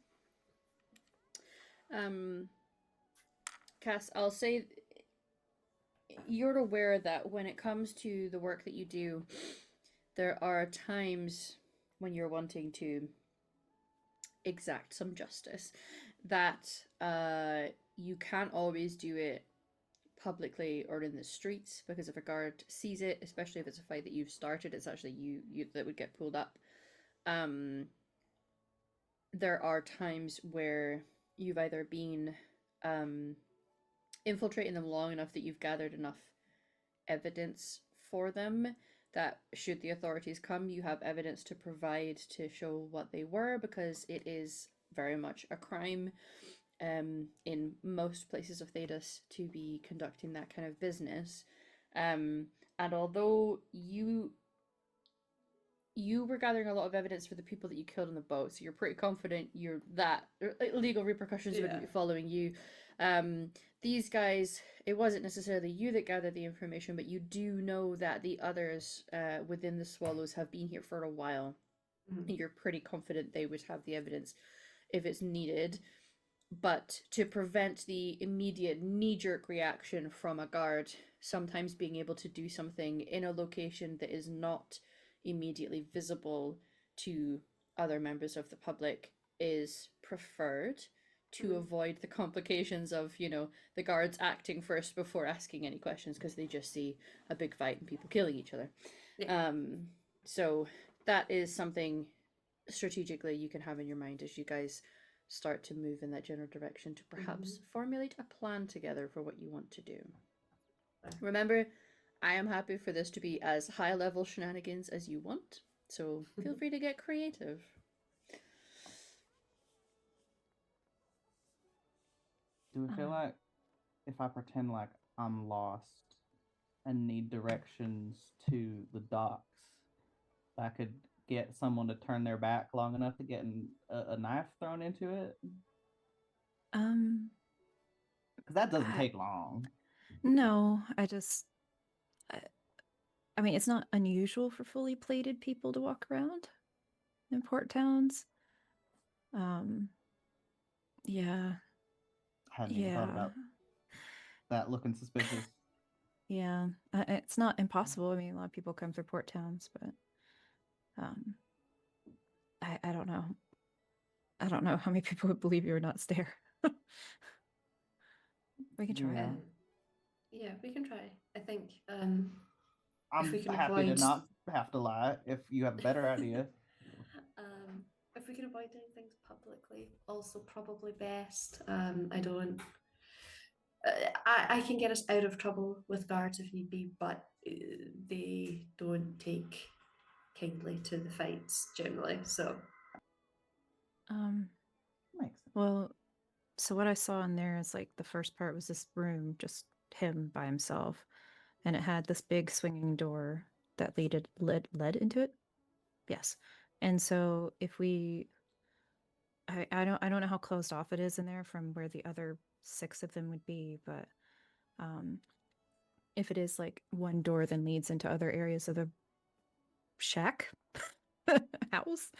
Cass, I'll say you're aware that when it comes to the work that you do, there are times when you're wanting to exact some justice that you can't always do it publicly or in the streets, because if a guard sees it, especially if it's a fight that you've started, it's actually you that would get pulled up. There are times where you've either been infiltrating them long enough that you've gathered enough evidence for them that should the authorities come, you have evidence to provide to show what they were, because it is very much a crime in most places of Thedas to be conducting that kind of business. And although you were gathering a lot of evidence for the people that you killed on the boat, so you're pretty confident legal repercussions wouldn't be following you. These guys, it wasn't necessarily you that gathered the information, but you do know that the others within the Swallows have been here for a while. You're pretty confident they would have the evidence if it's needed. But to prevent the immediate knee-jerk reaction from a guard, sometimes being able to do something in a location that is not immediately visible to other members of the public is preferred to avoid the complications of, the guards acting first before asking any questions, because they just see a big fight and people killing each other. Yeah. So that is something strategically you can have in your mind as you guys start to move in that general direction, to perhaps formulate a plan together for what you want to do. Remember, I am happy for this to be as high level shenanigans as you want, so feel free to get creative. Do we feel like if I pretend like I'm lost and need directions to the docks, I could get someone to turn their back long enough to get a knife thrown into it? Um, Because that doesn't I- take long. no, I mean, it's not unusual for fully plated people to walk around in port towns. Yeah, Hadn't even thought yeah, about that looking suspicious. yeah. It's not impossible. I mean, a lot of people come through port towns, but um, I don't know. I don't know how many people would believe you or not stare. We can try. Yeah. Yeah, we can try. I think if I'm we can happy to avoid not have to lie if you have a better idea. if we can avoid doing things publicly, also probably best. I don't. I can get us out of trouble with guards if need be, but they don't take kindly to the fights generally. So Makes sense. Well, so what I saw in there is like the first part was this room, just him by himself, and it had this big swinging door that led into it. Yes. And so if we I don't know how closed off it is in there from where the other 6 of them would be, but um if it is like one door then leads into other areas of the shack house,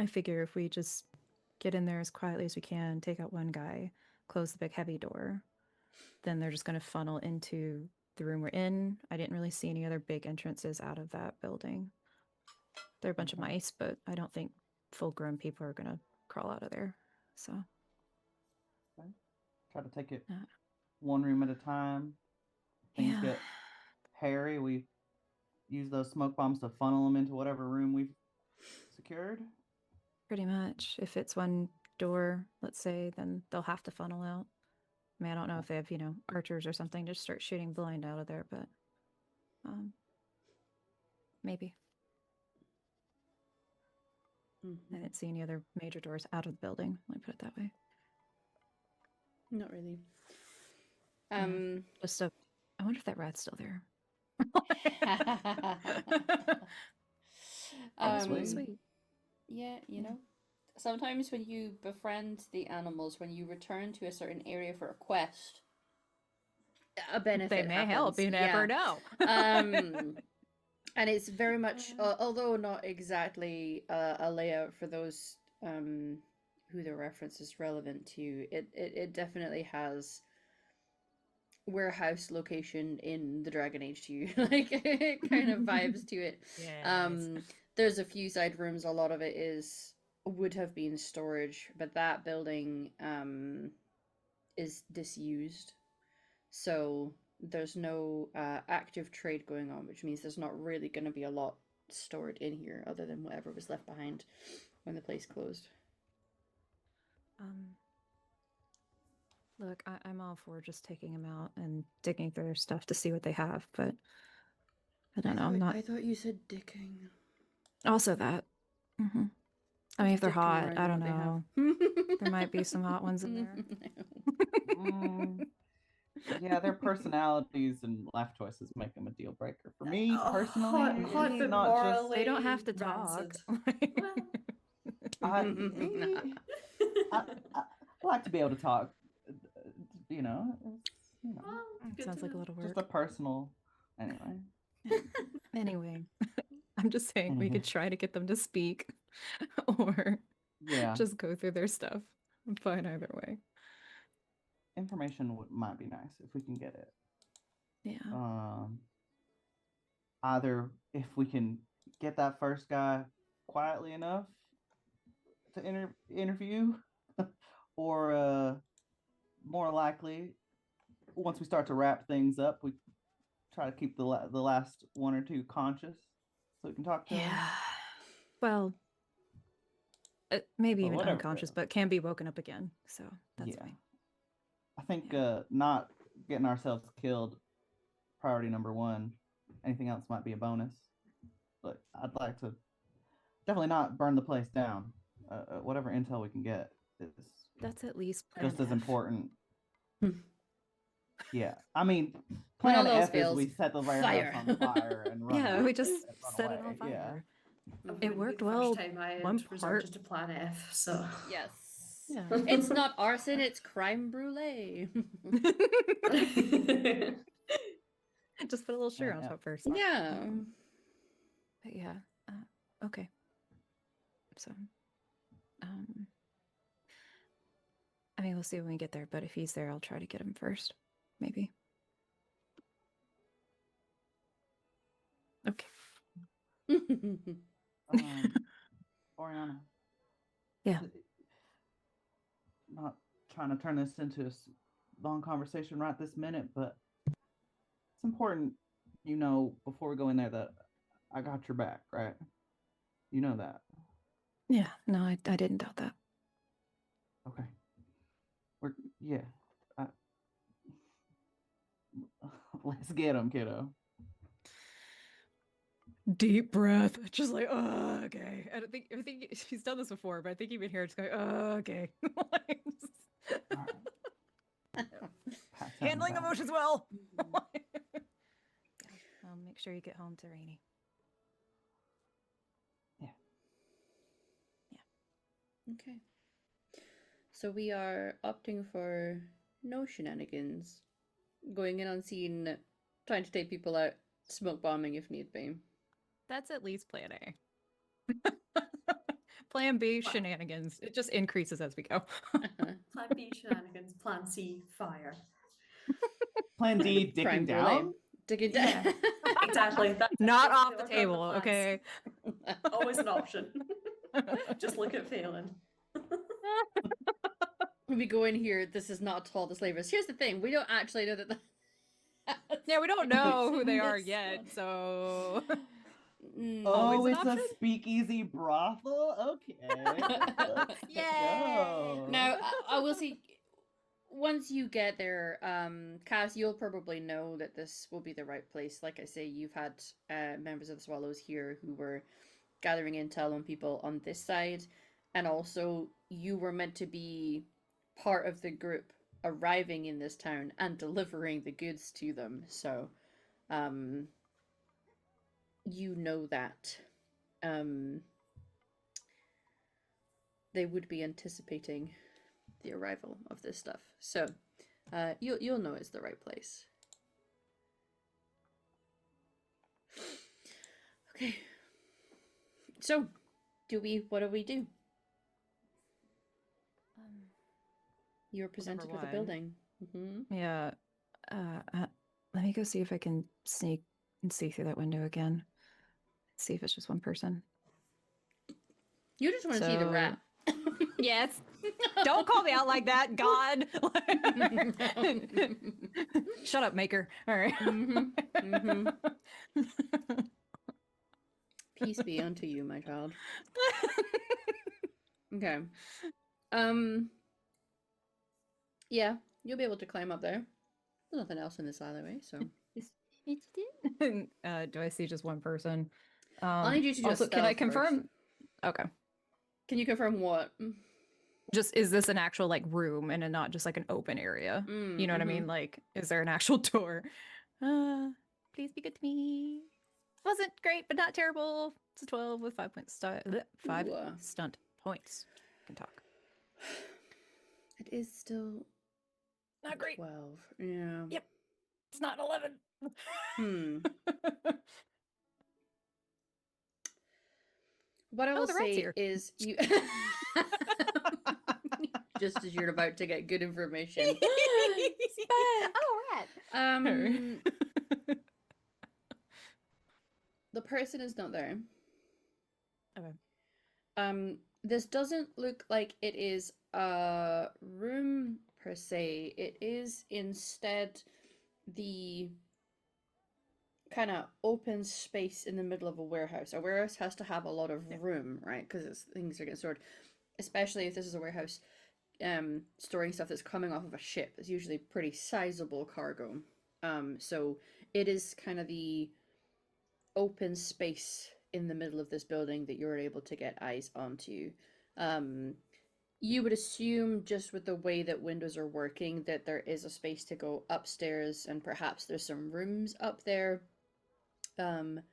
I figure if we just get in there as quietly as we can, take out one guy, close the big heavy door, then they're just going to funnel into the room we're in. I didn't really see any other big entrances out of that building. There are a bunch of Okay. mice, but I don't think full grown people are going to crawl out of there. So, Try to take it uh, one room at a time. Things yeah, get hairy. We use those smoke bombs to funnel them into whatever room we've secured. pretty much. If it's one door, let's say, then they'll have to funnel out. I mean, I don't know if they have, archers or something, just start shooting blind out of there, but maybe. I didn't see any other major doors out of the building. Let me put it that way. Not really. Just I wonder if that rat's still there. Probably. Sweet. Yeah, you Yeah. know, sometimes when you befriend the animals, when you return to a certain area for a quest, a benefit They may happens. help. You never know. And it's very much, although not exactly a layout for those who the reference is relevant to, it definitely has warehouse location in the Dragon Age 2. Like, it kind of vibes to it. Yes. There's a few side rooms, a lot of it would have been storage, but that building is disused. So there's no active trade going on, which means there's not really going to be a lot stored in here other than whatever was left behind when the place closed. Look, I'm all for just taking them out and digging through their stuff to see what they have, but I don't know. I'm not. I thought you said dicking. Also that. I mean, if they're Dicking hot, around I in don't what they have. know. There might be some hot ones in there. Mm, yeah, their personalities and life choices make them a deal breaker. For me personally, hot it's but not just morally They don't have to talk. rancid. Well, I, I like to be able to talk. You know, well, good Sounds to like a know. lot of just work. a personal. Anyway. Anyway, I'm just saying we could try to get them to speak or Yeah, just go through their stuff. I'm fine either way. information might be nice if we can get it. Yeah. Either if we can get that first guy quietly enough to interview, or more likely, once we start to wrap things up, we try to keep the last one or two conscious so we can talk to them. Yeah. Well, maybe Well, even whatever. unconscious, but can be woken up again. So that's Yeah. fine. I think not getting ourselves killed, priority number one. Anything else might be a bonus. But I'd like to definitely not burn the place down. Whatever intel we can get is That's at least plan just as F. important. Yeah, I mean, When all plan else F is fails, we set the warehouse fire. on fire and run Yeah, out we just and run set it on away. fire. Yeah. It It wouldn't be worked the well first time I one had part. resorted to Plan F, so. Yes. Yeah. It's not arson, it's crime brulee. Just put a little sugar on Yeah. top first. Yeah. But yeah. Okay. So, I mean, we'll see when we get there, but if he's there, I'll try to get him first. Maybe. Okay. Oriana. Yeah. Not trying to turn this into a long conversation right this minute, but it's important, before we go in there that I got your back, right? You know that. Yeah. No, I didn't doubt that. Okay. Uh, let's get him, kiddo. Deep breath. Just like, oh, okay. I think she's done this before, but I think even here it's going, oh, okay. All right. Pat down the Handling back. emotions well. I'll make sure you get home to Rainy. Okay. So we are opting for no shenanigans. Going in unseen, trying to take people out, smoke bombing if need be. That's at least plan A. Plan B, shenanigans. It just increases as we go. Plan B, shenanigans. Plan C, fire. Plan D, Crime dicking brulee. down. Digging down. Yeah. Exactly. That's Not exactly off the what we're table, going with okay? plans. Always an option. Just look at failing. When we go in here, this is not at all the slavers. Here's the thing, we don't actually know that Yeah, we don't know who they are This yet, one. so Oh, Always an it's a option? speakeasy brothel? Okay. Let's go. Now, I will see. Once you get there, Cass, you'll probably know that this will be the right place. Like I say, you've had members of the Swallows here who were gathering intel on people on this side, and also you were meant to be part of the group arriving in this town and delivering the goods to them. So, you know that. They would be anticipating the arrival of this stuff. So, you'll know it's the right place. Okay. So, what do we do? You're presented with a one. building. Mm-hmm. yeah. Let me go see if I can sneak and see through that window again. See if it's just one person. You just want to see the rat. Yes. Don't call me out like that, God. Shut up, Maker. All right. Peace be unto you, my child. Okay. Yeah, you'll be able to climb up there. There's nothing else in this alleyway, so. Do I see just one person? I'll need you to do a also, can I stealth first. confirm? Okay. Can you confirm what? Just is this an actual like room and not just like an open area? You know what I mean? Like, is there an actual door? Please be good to me. Wasn't great, but not terrible. It's a 12 with 5 points. Five Ooh. stunt points. Can talk. It is still Not great. 12. Yeah. Yep. It's not 11. What I will the rat's say here. is you just as you're about to get good information. Oh, rat. The person is not there. Okay. This doesn't look like it is a room per se. It is instead the kind of open space in the middle of a warehouse. A warehouse has to have a lot of room, right? Because things are getting stored. Especially if this is a warehouse storing stuff that's coming off of a ship. It's usually pretty sizable cargo. So it is kind of the open space in the middle of this building that you're able to get eyes onto. You would assume, just with the way that windows are working, that there is a space to go upstairs, and perhaps there's some rooms up there. But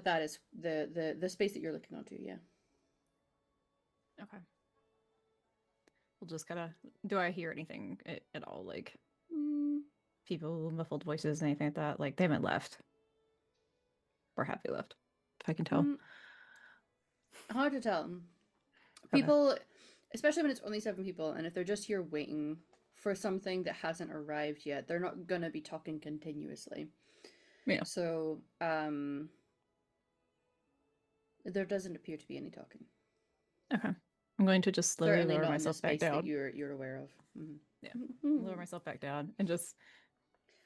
that is the space that you're looking onto, yeah. Okay. We'll just kind of. Do I hear anything at all? Like people, muffled voices, anything like that? Like they haven't left. Or have they left? If I can tell. Hard to tell. Okay. People, especially when it's only 7 people, and if they're just here waiting for something that hasn't arrived yet, they're not gonna be talking continuously. Yeah. So, there doesn't appear to be any talking. Okay. I'm going to just slowly Certainly lower not in the myself back space down. that you're aware of. Mhm. Yeah. Lower myself back down and just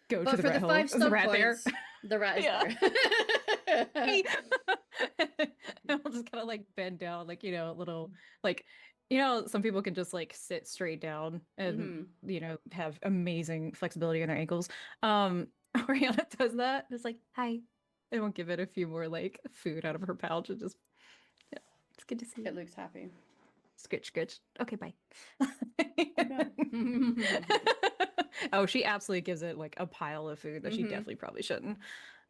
go But to the for rat the hole. 5 Is the stun rat there? points, the rat is Yeah. there. Hey! And I'll just kind of like bend down, like, little, like, some people can just like sit straight down and, have amazing flexibility in their ankles. Orianna does that. It's like, hi. I won't give it a few more like food out of her pouch and just, yeah, it's good to see you. It looks happy. Scritch, scritch. Okay, bye. No. Oh, she absolutely gives it like a pile of food that she Mhm. definitely probably shouldn't.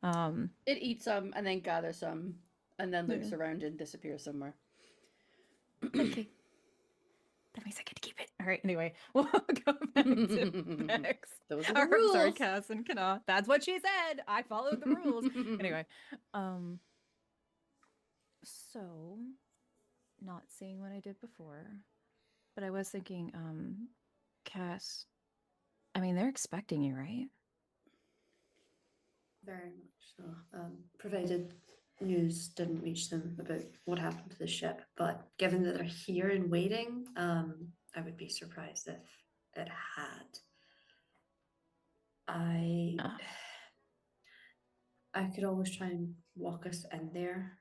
It eats some and then gathers some and then looks Yeah. around and disappears somewhere. Okay. That means I get to keep it. All right. Anyway, we'll go back to Bex. Those are the Or, sorry, rules. Cass and Kana. That's what she said. I followed the rules. Anyway, so not seeing what I did before, but I was thinking, Cass, I mean, they're expecting you, right? Very much so. Provided news didn't reach them about what happened to the ship, but given that they're here and waiting, I would be surprised if it had. I could always try and walk us in there.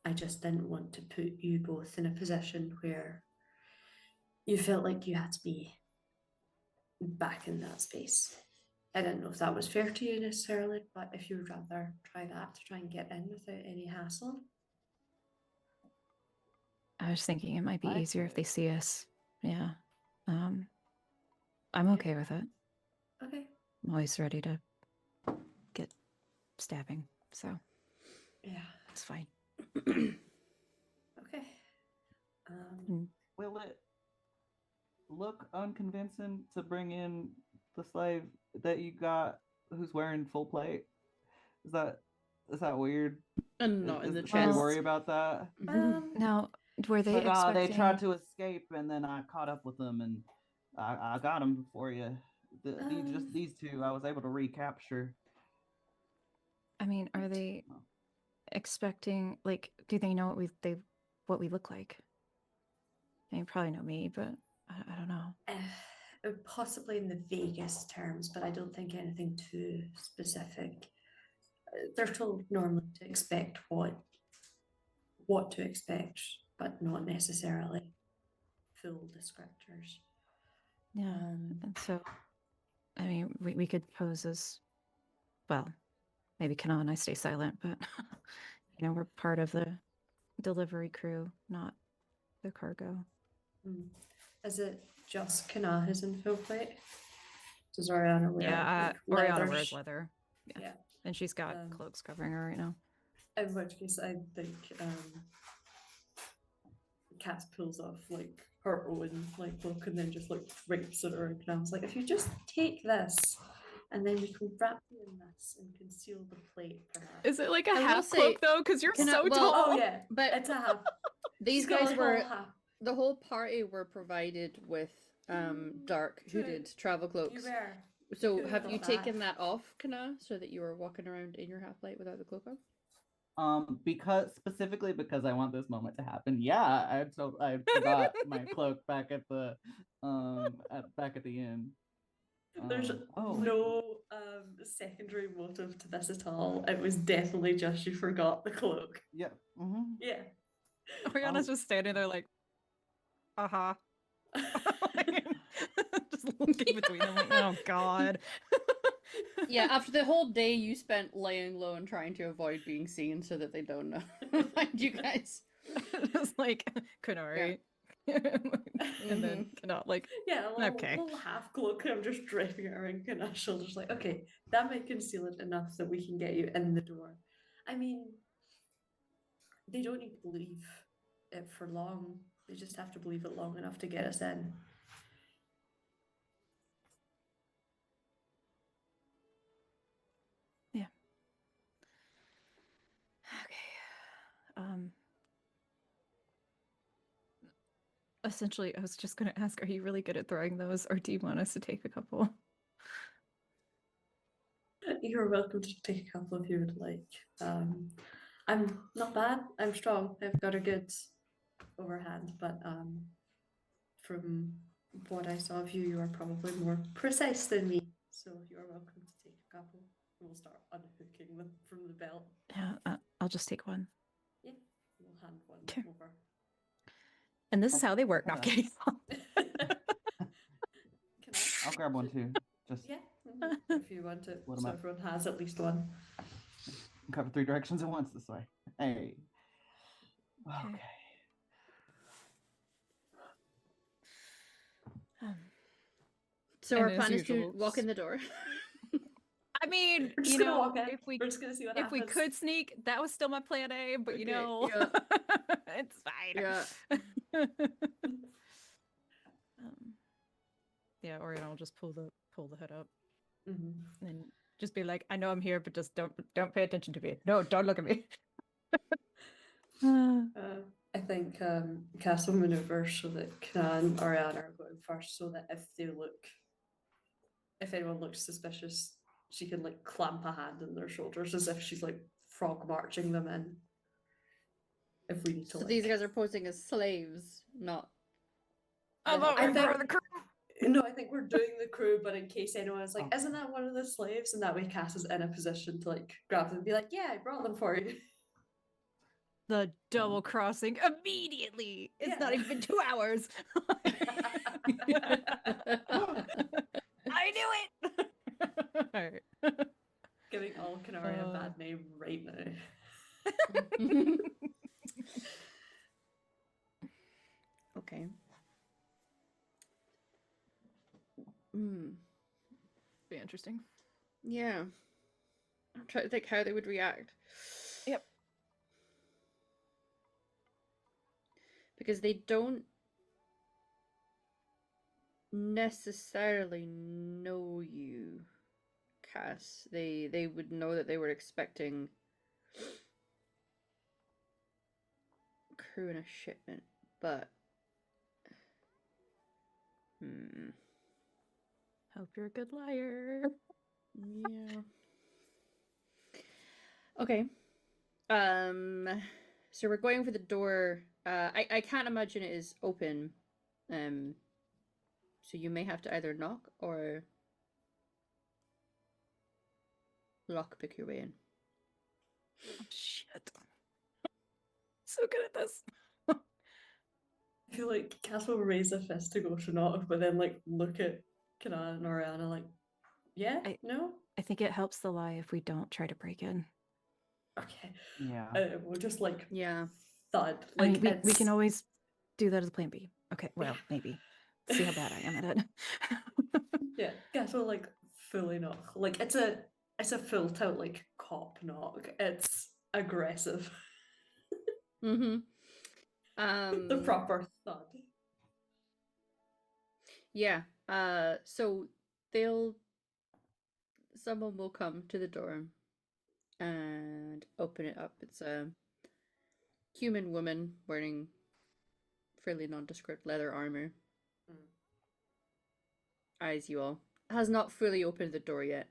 I just didn't want to put you both in a position where you felt like you had to be back in that space. I didn't know if that was fair to you necessarily, but if you would rather try that to try and get in without any hassle. I was thinking it might be I easier if could. they see us. Yeah. I'm okay with it. Okay. I'm always ready to get stabbing, so Yeah. it's fine. Okay. Will it look unconvincing to bring in the slave that you got who's wearing full plate? Is that weird? And not in the Should we chest. worry about that? Now, were they But they expecting? tried to escape, and then I caught up with them, and I got them for you. These two, I was able to recapture. I mean, are they expecting? Like, do they know what we look like? They probably know me, but I don't know. Possibly in the vaguest terms, but I don't think anything too specific. They're told normally to expect what to expect, but not necessarily full descriptors. Yeah, and so, I mean, we could pose as, well, maybe Kana and I stay silent, but we're part of the delivery crew, not the cargo. Is it just Kana who's in full plate? Does Orianna wear? Yeah, like, Orianna leathers? wears leather. Yeah. And she's got cloaks covering her right now. In which case, I think Cass pulls off like her own like cloak and then just like drapes it around. And I was like, if you just take this, and then we can wrap you in this and conceal the plate, perhaps. Is it like a I will half say, cloak though? Because you're can I- so well, tall. Oh yeah, But it's a half. these She's got, guys like, were all half. the whole party were provided with dark hooded travel You cloaks. were. So could've have you got taken that. that off, Kana, so that you were walking around in your half light without the cloak on? Specifically because I want this moment to happen. Yeah, I forgot my cloak back at the inn. There's no secondary motive to this at all. It was definitely just you forgot the cloak. Yeah. Yeah. Oriana's just standing there like, just looking between them like, oh god. Yeah, after the whole day you spent laying low and trying to avoid being seen so that they don't know find you guys. Just like, Kunari, and then cannot like Yeah, a little, Okay. little half cloak. I'm just draping it around Kana's shoulders, like, okay, that might conceal it enough that we can get you in the door. I mean, they don't need to believe it for long. They just have to believe it long enough to get us in. Yeah. Okay. Essentially, I was just going to ask, are you really good at throwing those, or do you want us to take a couple? You're welcome to take a couple if you would like. I'm not bad. I'm strong. I've got a good overhand, but from what I saw of you, you are probably more precise than me. So you are welcome to take a couple. We'll start unhooking them from the belt. Yeah, I'll just take one. Yeah, we'll hand one Okay. over. And this is how they work. No, I'm Okay. kidding. Can I? I'll grab one too. Just Yeah, if you want to. What am So I- everyone has at least one. cover 3 directions at once this way. Hey. Okay. Okay. So And our as plan is usual, to walk in the door. I mean, We're just you gonna know, walk in. if we We're just gonna see what if we happens. could sneak, that was still my plan A. But you Okay, know, yeah. it's fine. Yeah. Yeah, Orianna will just pull the hood up Mm-hmm. and just be like, "I know I'm here, but just don't pay attention to me. No, don't look at me." I think castle maneuver so that Kana and Orianna are going first, so that if anyone looks suspicious, she can like clamp a hand on their shoulders as if she's like frog marching them in. If we need to, So these guys are posing as slaves, not. I thought I we were part of think- the crew. No, I think we're doing the crew, but in case anyone is like, Okay. isn't that one of the slaves? And that way Cass is in a position to like grab them and be like, yeah, I brought them for you. The double crossing immediately. It's not Yeah. even 2 hours. I knew it. All right. Giving all Canary a bad name right now. Okay. Hmm. Be interesting. Yeah. I'm trying to think how they would react. Yep. Because they don't necessarily know you, Cass. They would know that they were expecting crew in a shipment, but Hope you're a good liar. yeah. Okay. So we're going for the door. I can't imagine it is open. So you may have to either knock or lockpick your way in. Oh, shit. So good at this. I feel like Cass will raise a fist to go to knock, but then like look at Kana and Orianna like, yeah, no? I think it helps the lie if we don't try to break in. Okay. Yeah. We'll just like Yeah. thud. I Like mean, we can always do that as a plan B. Okay, well, maybe. See how bad I am at it. Yeah, Cass will like fully knock. Like it's a full out like cop knock. It's aggressive. Mm-hmm. The proper thud. Yeah. So someone will come to the door and open it up. It's a human woman wearing fairly nondescript leather armor. Eyes you all. Has not fully opened the door yet.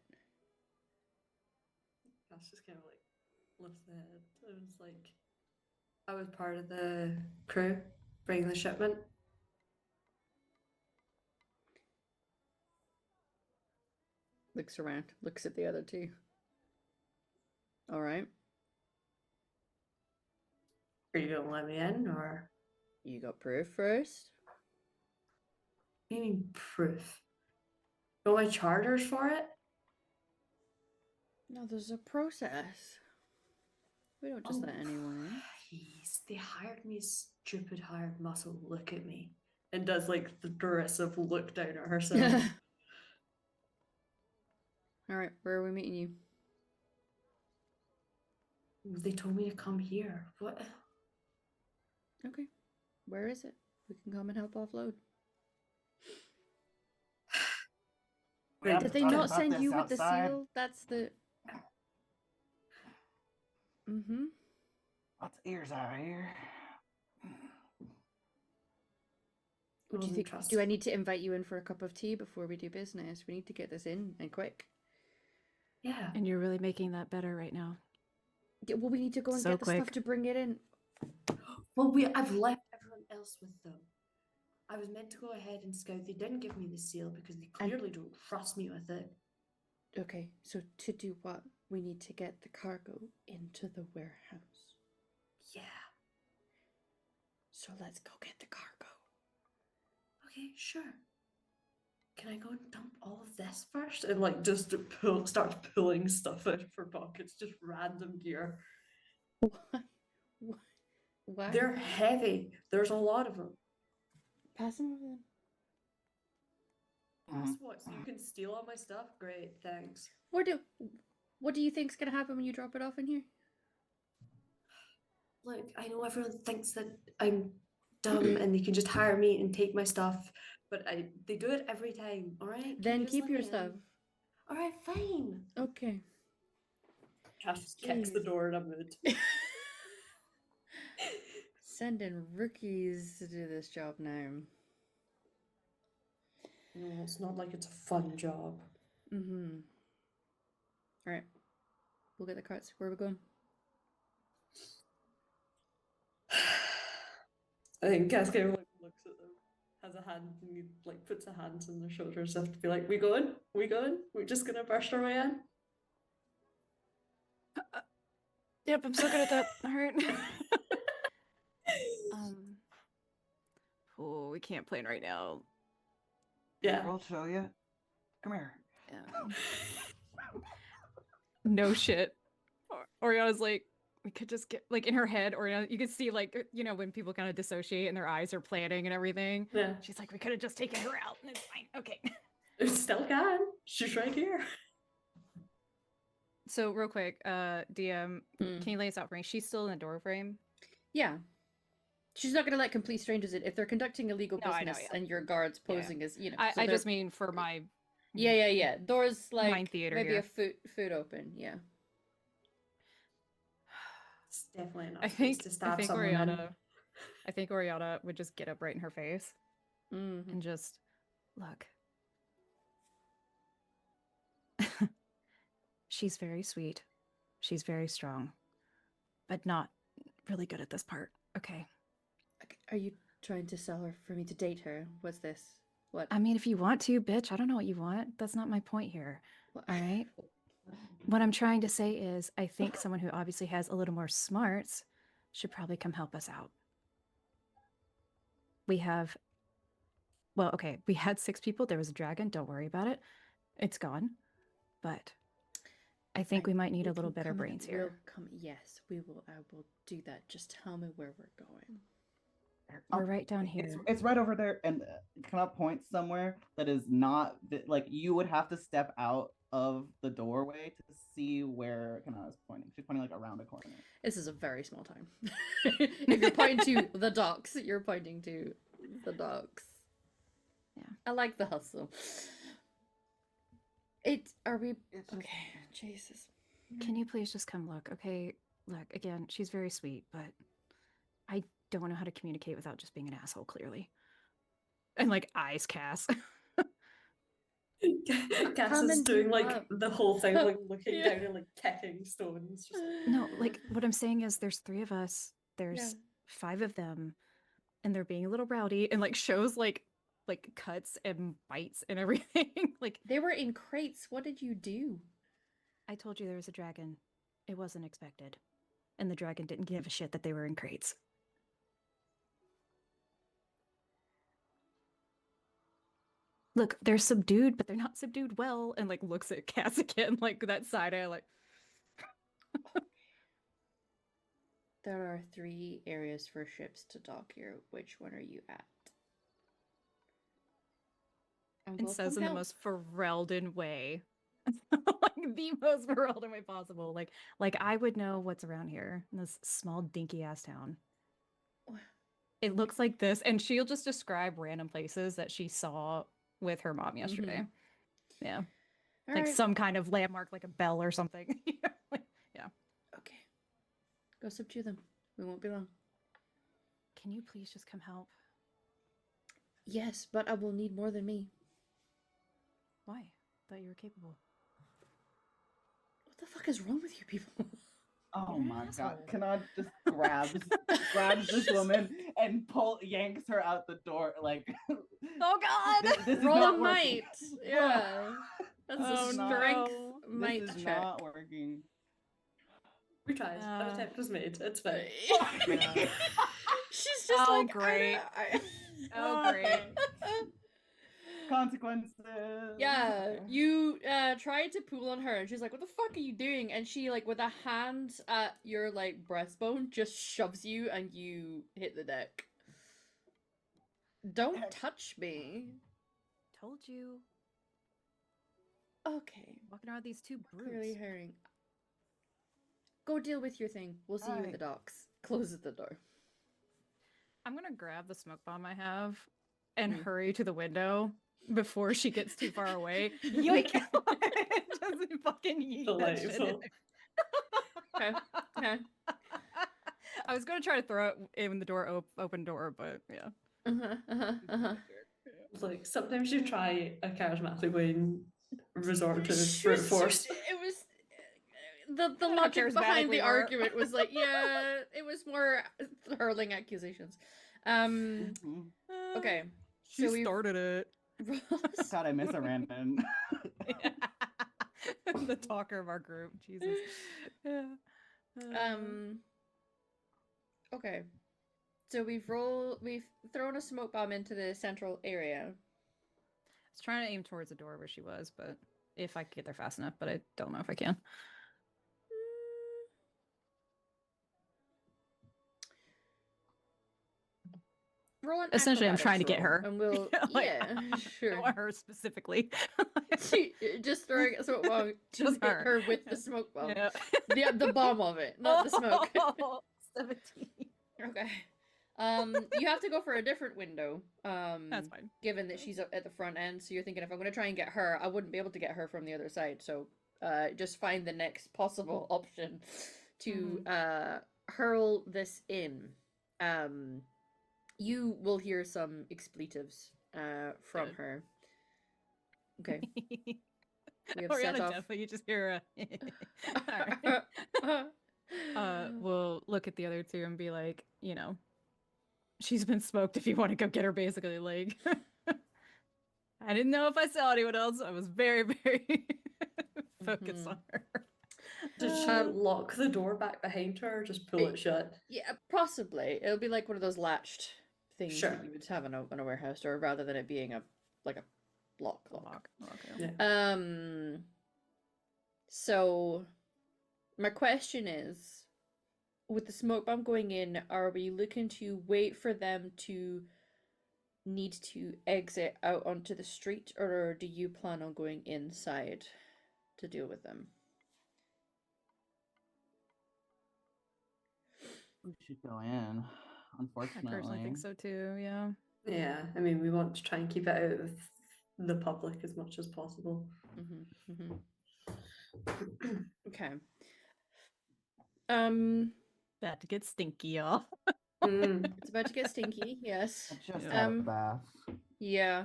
Cass just kind of like lifts the head. It was like, I was part of the crew bringing the shipment. Looks around. Looks at the other two. All right. Are you gonna let me in, or You got proof first? what do you mean proof? No, my charters for it? No, there's a process. We don't just let anyone in. Jeez, they hired me as stupid hired muscle look at me and does like the derisive look down at herself. All right, where are we meeting you? They told me to come here. What? Okay, where is it? We can come and help offload. We have Did to they talk not about send this you with the outside. seal? That's the. Mm-hmm. Lots of ears out here. What do you think? Do I need to invite you in for a cup of tea before we do business? We need to get this in and quick. Yeah. And you're really making that better right now. Yeah, well, we need to go and So get the stuff quick. to bring it in. Well, I've left everyone else with them. I was meant to go ahead and scout. They didn't give me the seal because they clearly don't trust me with it. Okay, so to do what? We need to get the cargo into the warehouse. Yeah. So let's go get the cargo. Okay, sure. Can I go and dump all of this first? And like just start pulling stuff out of her pockets, just random gear. What? Why? They're heavy. There's a lot of them. Pass them over then. That's what? So you can steal all my stuff? Great, thanks. What do you think's gonna happen when you drop it off in here? Look, I know everyone thinks that I'm dumb and they can just hire me and take my stuff, but they do it every time, all right? Can you Then just keep let your me in? stuff. All right, fine. Okay. Cash just kicks the Jeez. door in a mood. Sending rookies to do this job now. No, it's not like it's a fun job. Mm-hmm. All right. We'll get the carts. Where are we going? I think Cascade like looks at them, has a hand, and he like puts a hand on their shoulders as if to be like, "We going? We going? We're just gonna burst our way in." Yep, I'm so good at that. All right. Oh, we can't plan right now. Yeah. I'll show you. Come here. No shit. Oriana's like, we could just get like in her head, Oriana, you can see like, you know, when people kind of dissociate and their eyes are planning and everything. Yeah. She's like, we could have just taken her out and it's fine. Okay. It still can. She's right here. So real quick, DM, Mm. can you lay this out for me? She's still in the door frame. Yeah. She's not gonna let complete strangers in if they're conducting illegal No, I know, business yeah. and your guards Yeah, yeah. posing as, you know. I they're- just mean for my Yeah. Doors like Mind theater maybe here. a foot open. Yeah. It's definitely not I a place think to stab I think someone in. Oriana would just get up right in her face Mm-hmm. and just look. She's very sweet. She's very strong, but not really good at this part. Okay. Are you trying to sell her for me to date her? What's this? What? I mean, if you want to, bitch, I don't know what you want. That's not my point here. What? All right. What I'm trying to say is, I think someone who obviously has a little more smarts should probably come help us out. We have, well, okay, we had 6 people. There was a dragon. Don't worry about it. It's gone. But I think we might need a little can better come in- brains here. Yes, we will. I will do that. Just tell me where we're going. We're right down here. It's right over there, and kind of point somewhere that is not like you would have to step out of the doorway to see where Kana is pointing. She's pointing like around a corner. This is a very small town. If you're pointing to the docks, you're pointing to the docks. Yeah. I like the hustle. Are we okay? Jesus. Can you please just come look? Okay, look, again, she's very sweet, but I don't know how to communicate without just being an asshole, clearly. And like eyes, Cass. Cass Come is and doing do like what? the whole thing, like looking Yeah. down and like kicking stones. Just No, like what I'm saying is there's 3 of us, there's Yeah. 5 of them, and they're being a little rowdy and like shows like cuts and bites and everything. Like They were in crates. What did you do? I told you there was a dragon. It wasn't expected. And the dragon didn't give a shit that they were in crates. Look, they're subdued, but they're not subdued well. And like looks at Cass again, like that side eye, like There are 3 areas for ships to dock here. Which one are you at? And It we'll says come in the help. most Ferelden way. Like the most Ferelden way possible. Like I would know what's around here in this small dinky ass town. It looks like this, and she'll just describe random places that she saw with her mom yesterday. Yeah. All Like right. some kind of landmark, like a bell or something. Yeah. Okay. Go subdue them. We won't be long. Can you please just come help? Yes, but I will need more than me. Why? Thought you were capable. What the fuck is wrong with you people? Oh You're an my god! asshole. Kanad just grabs this woman and yanks her out the door. Like, Oh god! this is Roll not a working. might. Yeah. That's Oh, a no. strength This might is check. not working. We tried. An attempt was made. It's fine. Yeah. She's just Oh, like, great. I Oh great. Consequences. Yeah, Okay. you tried to pull on her, and she's like, "What the fuck are you doing?" And she, like, with a hand at your like breastbone, just shoves you, and you hit the deck. Don't Heck. touch me. Told you. Okay, Walking around with these two brutes. clearly hearing. Go deal with your thing. We'll see you in Alright. the docks. Closes the door. I'm gonna grab the smoke bomb I have and Mm. hurry to the window before she gets too far away. Yoink! Just fucking yeet that shit in Delightful. there. Okay. Okay. I was gonna try to throw it in the door, open door, but yeah. It's like sometimes you try a charismatic way and resort to She brute was- force. It was the I don't know how logic behind charismatic the we were. argument was like, yeah, it was more hurling accusations. Mhm. Okay. She So we started it. God, I miss a random. The talker of our group. Jesus. Yeah. Okay. So we've thrown a smoke bomb into the central area. I was trying to aim towards the door where she was, but if I could get there fast enough, but I don't know if I can. Roll an Essentially, I'm acrobatics trying to get roll, her. and we'll Like, yeah, I sure. want her specifically. Just throwing a smoke bomb to Just hit her. her with the smoke bomb. Yeah. The bomb of it, not the smoke. 17. Okay. You have to go for a different window. That's fine. Given that she's up at the front end, so you're thinking if I'm going to try and get her, I wouldn't be able to get her from the other side. So, just find the next possible option to hurl this in. You will hear some expletives from Good. her. Okay. We have Orianna set off. definitely, you just hear we'll look at the other two and be like, you know, she's been smoked if you want to go get her, basically. Like, I didn't know if I saw anyone else. I was very, very focused on her. Did she lock the door back behind her or just pull it shut? Yeah, possibly. It'll be like one of those latched things Sure. that you would have in a warehouse store, rather than it being a lock. Okay. Yeah. So my question is, with the smoke bomb going in, are we looking to wait for them to need to exit out onto the street, or do you plan on going inside to deal with them? We should go in. I Unfortunately, personally think so too. Yeah. Yeah, I mean, we want to try and keep it out of the public as much as possible. Okay. About to get stinky, y'all. It's about to get stinky. Yes. I just Yeah. had a bath. Yeah.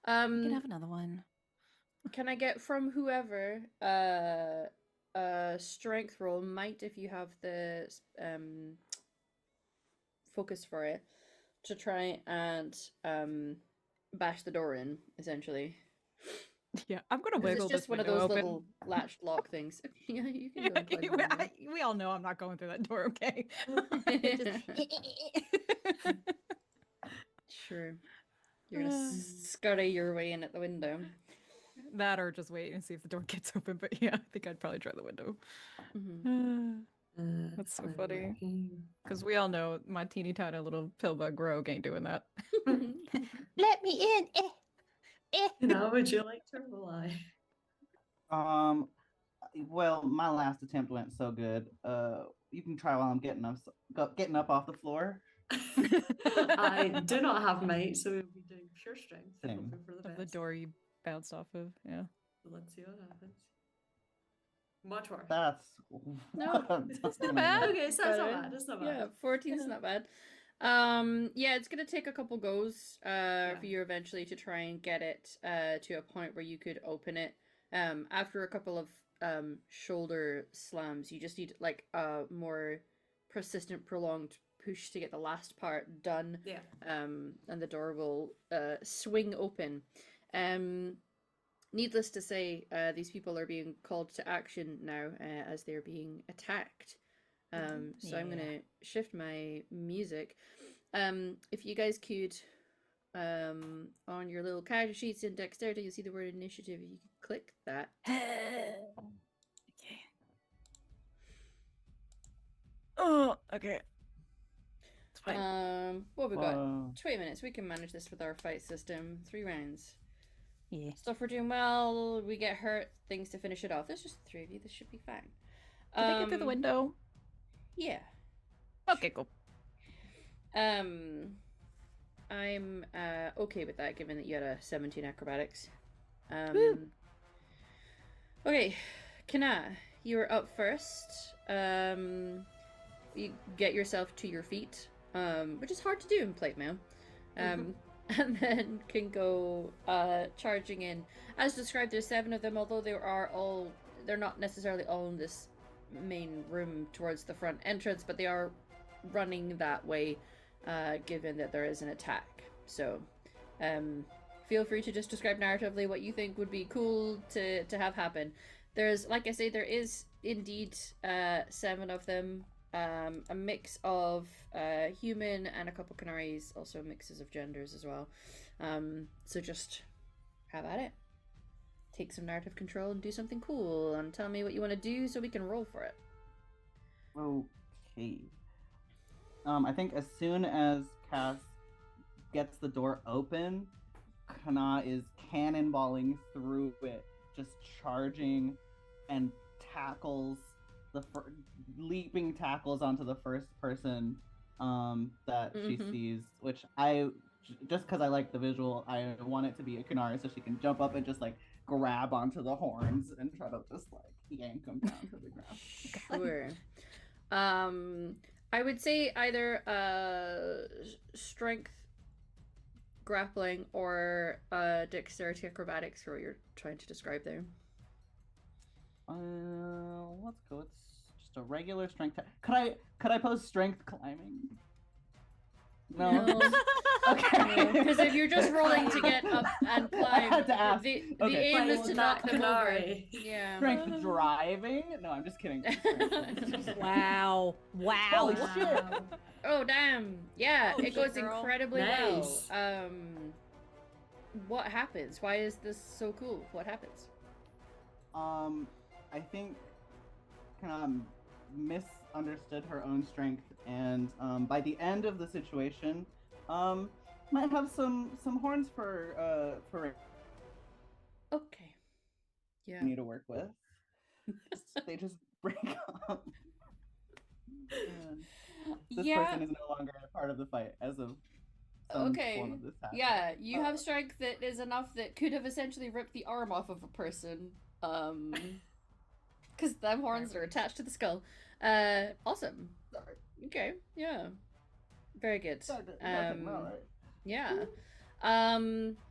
You can have another one. Can I get from whoever strength roll, might, if you have the focus for it, to try and bash the door in, essentially. Yeah, I'm gonna 'Cause wiggle it's just this one of window those open. little latched lock things. Yeah, you can go and play we, the window. we all know I'm not going through that door, okay? Sure. You're gonna scurry your way in at the window. That or just wait and see if the door gets open. But yeah, I think I'd probably try the window. That's so I'm funny. looking. Because we all know my teeny tiny little pillbug rogue ain't doing that. Let me in. Now, would you like to rely? Well, my last attempt went so good. You can try while I'm getting up off the floor. I do not have might, so we'll be doing pure strength and Same. hoping for the Of best. the door you bounced off of, yeah. So let's see what happens. Much worse. That's No, that's not bad. Okay, so that's not Better. bad. That's not bad. Yeah, 14 is not bad. Yeah, it's gonna take a couple goes for you eventually to try and get it to a point where you could open it. After a couple of shoulder slams, you just need like a more persistent, prolonged push to get the last part done. Yeah. And the door will swing open. Needless to say, these people are being called to action now as they're being attacked. So I'm gonna shift my music. If you guys could, on your little character sheets in Dexterity, you'll see the word initiative. You could click that. Okay. Oh, okay. It's fine. What have we got? Whoa. 20 minutes. We can manage this with our fight system. 3 rounds. Yeah. Stuff we're doing well. We get hurt. Things to finish it off. There's just 3 of you. This should be fine. Did they get through the window? Yeah. Okay, cool. I'm okay with that, given that you had a 17 acrobatics. Woo. Okay, Kana, you're up first. You get yourself to your feet, which is hard to do in plate mail. And then can go charging in. As described, there's 7 of them, although they're not necessarily all in this main room towards the front entrance, but they are running that way, given that there is an attack. So feel free to just describe narratively what you think would be cool to have happen. There's, like I say, there is indeed 7 of them. A mix of human and a couple canaries, also mixes of genders as well. So just have at it. Take some narrative control and do something cool, and tell me what you want to do so we can roll for it. Okay. I think as soon as Cass gets the door open, Kana is cannonballing through it, just charging and leaping tackles onto the first person that she sees, which just because I like the visual, I want it to be a Kanari so she can jump up and just like grab onto the horns and try to just like yank them down to the ground. Sure. I would say either strength grappling or dexterity acrobatics for what you're trying to describe there. Let's go. It's just a regular strength. Could I pose strength climbing? No. Okay. Because if you're just rolling to get up and climb, I had to ask. the Okay. aim is to knock them over. Canary. Yeah. Strength driving? No, I'm just kidding. Wow. Wow. Holy shit. Oh damn! Yeah, Oh, it goes shit, girl. incredibly Nice. well. What happens? Why is this so cool? What happens? I think kind of misunderstood her own strength, and by the end of the situation, might have some horns for Okay. Yeah. me to work with. They just break up. And this person is no longer a part of the fight as of some form of this happening. Yeah, you have strength that is enough that could have essentially ripped the arm off of a person. Because them horns are attached to the skull. Awesome. Sorry. Okay, yeah. Very good. Right. Yeah.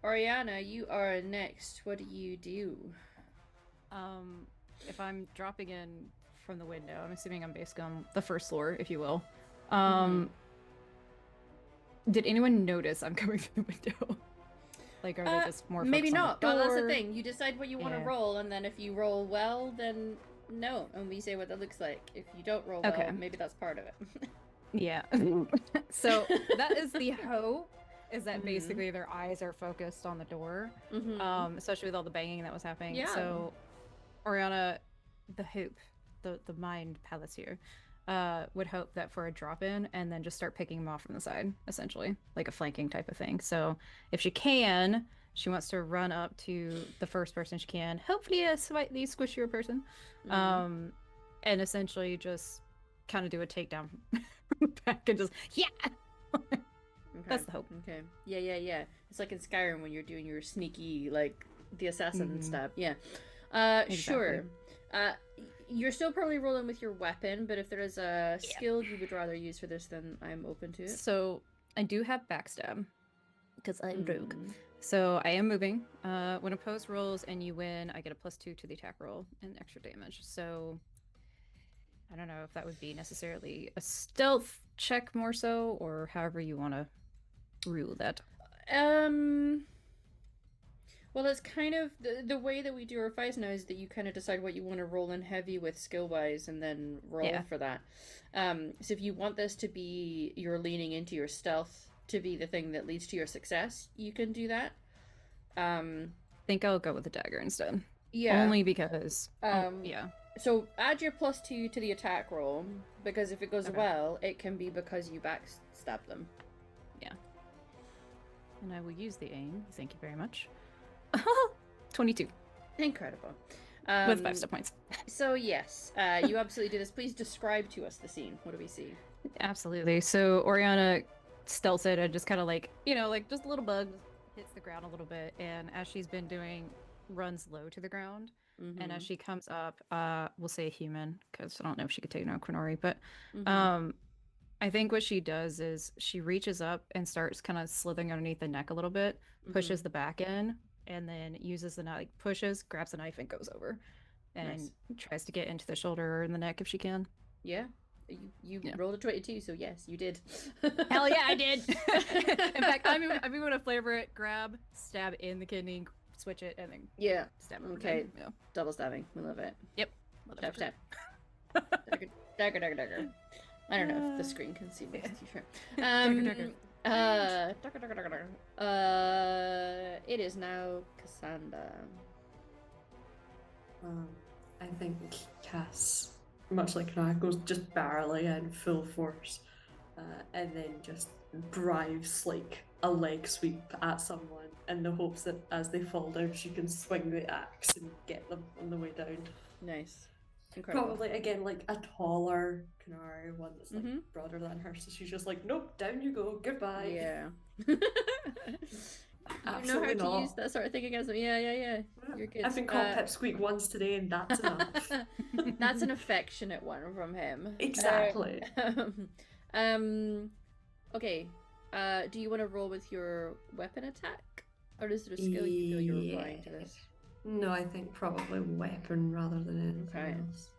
Orianna, you are next. What do you do? If I'm dropping in from the window, I'm assuming I'm basically on the first floor, if you will. Did anyone notice I'm coming through the window? Like, are they just more maybe focused on not, the but that's the door? thing. You decide what you want to Yeah. roll, and then if you roll well, then no, and we say what that looks like. If you don't roll Okay. well, maybe that's part of it. Yeah. So that is the hope, is that Mhm. basically their eyes are focused on the door, Mhm. especially with all the banging that was happening. Yeah. So, Orianna, the hope, the mind palace here, would hope that for a drop in and then just start picking them off from the side, essentially, like a flanking type of thing. So if she can, she wants to run up to the first person she can, hopefully a slightly squishier person, and essentially just kind of do a takedown from the back and just, yeah! Okay. That's the hope. Okay. Yeah. It's like in Skyrim when you're doing your sneaky, like, the assassin stab. Yeah. Sure. You're still probably rolling with your weapon, but if there is a skill you would rather use for this, then I'm open to it. So I do have backstab because I'm rogue. So I am moving. When opposed rolls and you win, I get a +2 to the attack roll and extra damage. So I don't know if that would be necessarily a stealth check more so, or however you want to rule that. Well, it's kind of the way that we do our fights now is that you kind of decide what you want to roll in heavy with skill wise and then roll for that. So if you want this to be you're leaning into your stealth to be the thing that leads to your success, you can do that. I think I'll go with the dagger instead. Yeah. Only because So add your +2 to the attack roll, because if it goes well, it can be because you backstab them. Yeah. And I will use the aim. Thank you very much. 22. Incredible. With 5 step points. So yes, you absolutely do this. Please describe to us the scene. What do we see? Absolutely. So Orianna stealths it and just kind of like, like just a little bug hits the ground a little bit. And as she's been doing, runs low to the ground. And as she comes up, we'll say a human, because I don't know if she could take no Quinori, but I think what she does is she reaches up and starts kind of slithering underneath the neck a little bit, pushes the back in, and then uses the knife, pushes, grabs the knife, and goes over. And tries to get into the shoulder or in the neck if she can. Yeah. You rolled a 22, so yes, you did. Hell yeah, I did! In fact, I'm even going to flavor it, grab, stab in the kidney, switch it, and then stab it. Okay. Yeah. Double stabbing. We love it. Yep. Stab. Dagger. I don't know if the screen can see my t-shirt. It is now Cassandra. I think Cass, much like Kana, goes just barreling in full force, and then just drives like a leg sweep at someone in the hopes that as they fall down, she can swing the axe and get them on the way down. Nice. Incredible. Probably again like a taller Canary one that's like broader than her, so she's just like, nope, down you go, goodbye. Yeah. You know how to use that sort of thing against them. Yeah. You're good. I've been called Pipsqueak once today, and that's enough. That's an affectionate one from him. Exactly. Okay. Do you want to roll with your weapon attack, or is there a skill you feel you're applying to this? No, I think probably weapon rather than anything else.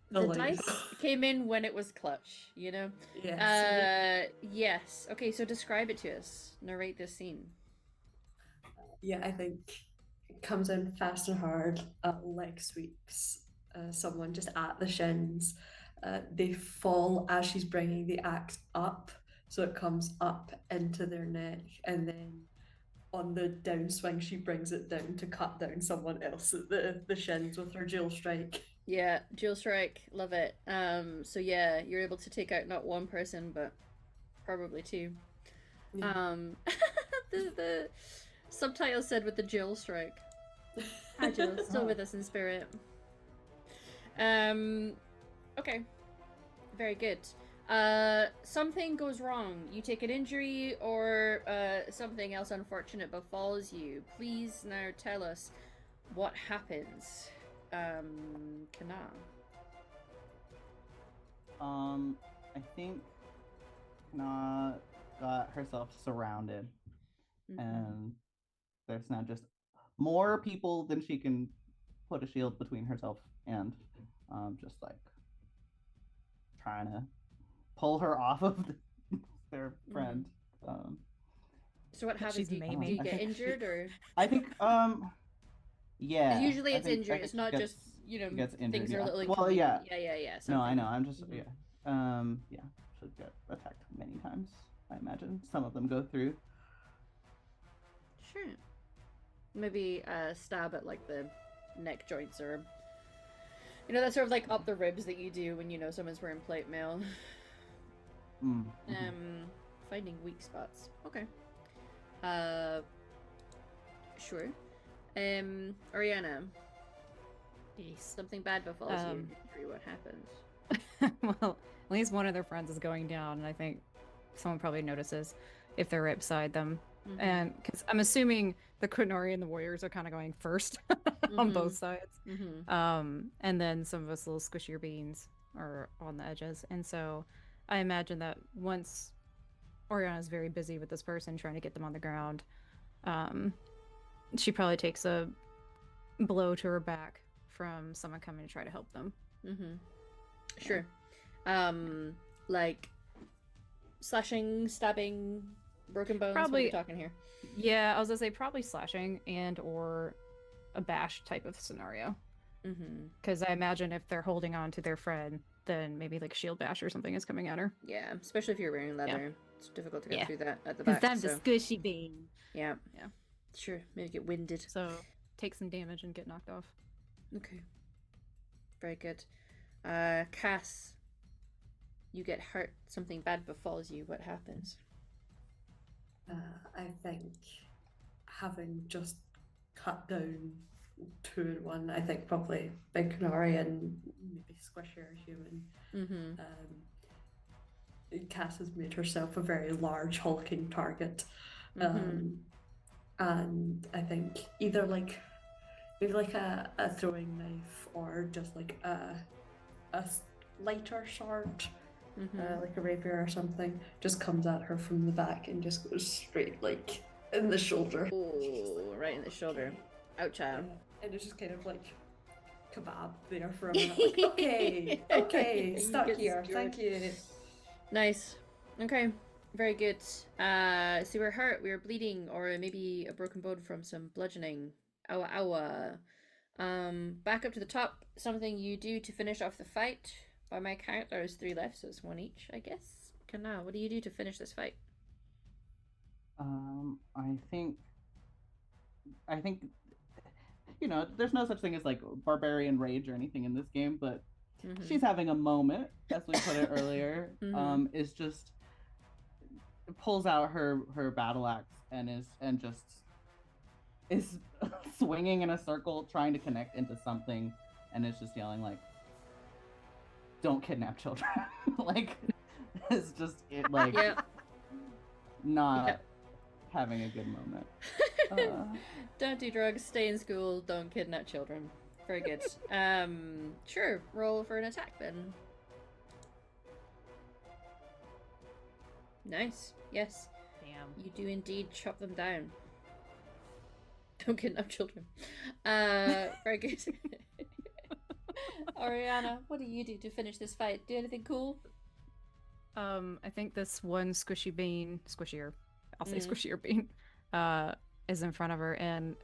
The dice came in when it was clutch, Yes. Yes. Okay, so describe it to us. Narrate this scene. Yeah, I think it comes in fast and hard. Leg sweeps someone just at the shins. They fall as she's bringing the axe up. So it comes up into their neck, and then on the downswing, she brings it down to cut down someone else at the shins with her dual strike. Yeah, dual strike, love it. So yeah, you're able to take out not one person, but probably two. Yeah. The subtitle said with the dual strike. Hi, Jill, still with us in spirit. Okay, very good. Something goes wrong. You take an injury or something else unfortunate befalls you. Please now tell us what happens. Kana. I think Kana got herself surrounded, and there's now just more people than she can put a shield between herself and just like trying to pull her off of their friend. So what happens? Do you get injured, or? I think yeah. Usually it's injury. It's not just gets injured, things are a little. Well, yeah. Yeah. No, I know. I'm just She'll get attacked many times. I imagine some of them go through. Sure. Maybe stab at like the neck joints, or that sort of like up the ribs that you do when someone's wearing plate mail. Finding weak spots. Okay. Sure. Orianna, Yes. something bad befalls you. What happens? Well, at least one of their friends is going down, and I think someone probably notices if they're right beside them. Mhm. And because I'm assuming the Kunori and the warriors are kind of going first on both sides. And then some of us little squishier beans are on the edges. And so I imagine that once Oriana's very busy with this person trying to get them on the ground, she probably takes a blow to her back from someone coming to try to help them. Sure. Like slashing, stabbing, broken bones. Probably- What are we talking here? Yeah, I was gonna say probably slashing and or a bash type of scenario. Because I imagine if they're holding on to their friend, then maybe like shield bash or something is coming at her. Yeah, especially if you're wearing leather. It's difficult to get Yeah. through that at the Because back. I'm the So squishy bean. yeah. Yeah. Sure. Maybe get winded. So take some damage and get knocked off. Okay. Very good. Cass, you get hurt. Something bad befalls you. What happens? I think having just cut down 2 in 1, I think probably Big Canary and maybe Squishier Human. Cass has made herself a very large hulking target. And I think either like maybe like a throwing knife or just like a lighter sword, like a rapier or something, just comes at her from the back and just goes straight like in the shoulder. Oh, right in the shoulder. Ouch. And it's just kind of like kebab there for a minute. Like, okay, You stuck get here. skewered. Thank you. Nice. Okay. Very good. So we're hurt, we're bleeding, or maybe a broken bone from some bludgeoning. Owa owa. Back up to the top. Something you do to finish off the fight. By my count, there's 3 left, so it's 1 each, I guess. Kana, what do you do to finish this fight? I think there's no such thing as like barbarian rage or anything in this game, but she's having a moment, as we put it earlier. Is just pulls out her battle axe and is swinging in a circle trying to connect into something, and is just yelling like, "Don't kidnap children!" Like it's just like not having a good moment. Don't do drugs, stay in school, don't kidnap children. Very good. Sure, roll for an attack then. Nice. Yes. Damn. You do indeed chop them down. Don't kidnap children. Very good. Orianna, what do you do to finish this fight? Do anything cool? I think this one squishier, I'll say squishier bean, is in front of her, and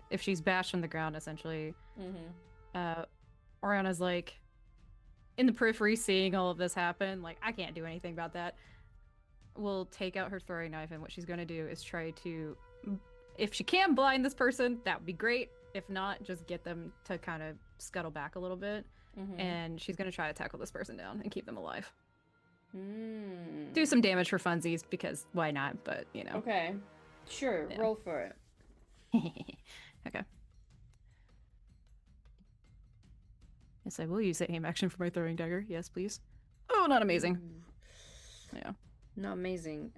if she's bashed on the ground, essentially, Oriana's like in the periphery, seeing all of this happen. Like, I can't do anything about that. Will take out her throwing knife, and what she's going to do is try to, if she can blind this person, that would be great. If not, just get them to kind of scuttle back a little bit, and she's going to try to tackle this person down and keep them alive. Do some damage for funsies, because why not? But Okay, sure. Yeah. Roll for it. Okay. Yes, I will use the aim action for my throwing dagger. Yes, please. Oh, not amazing. Ooh. Yeah. Not amazing.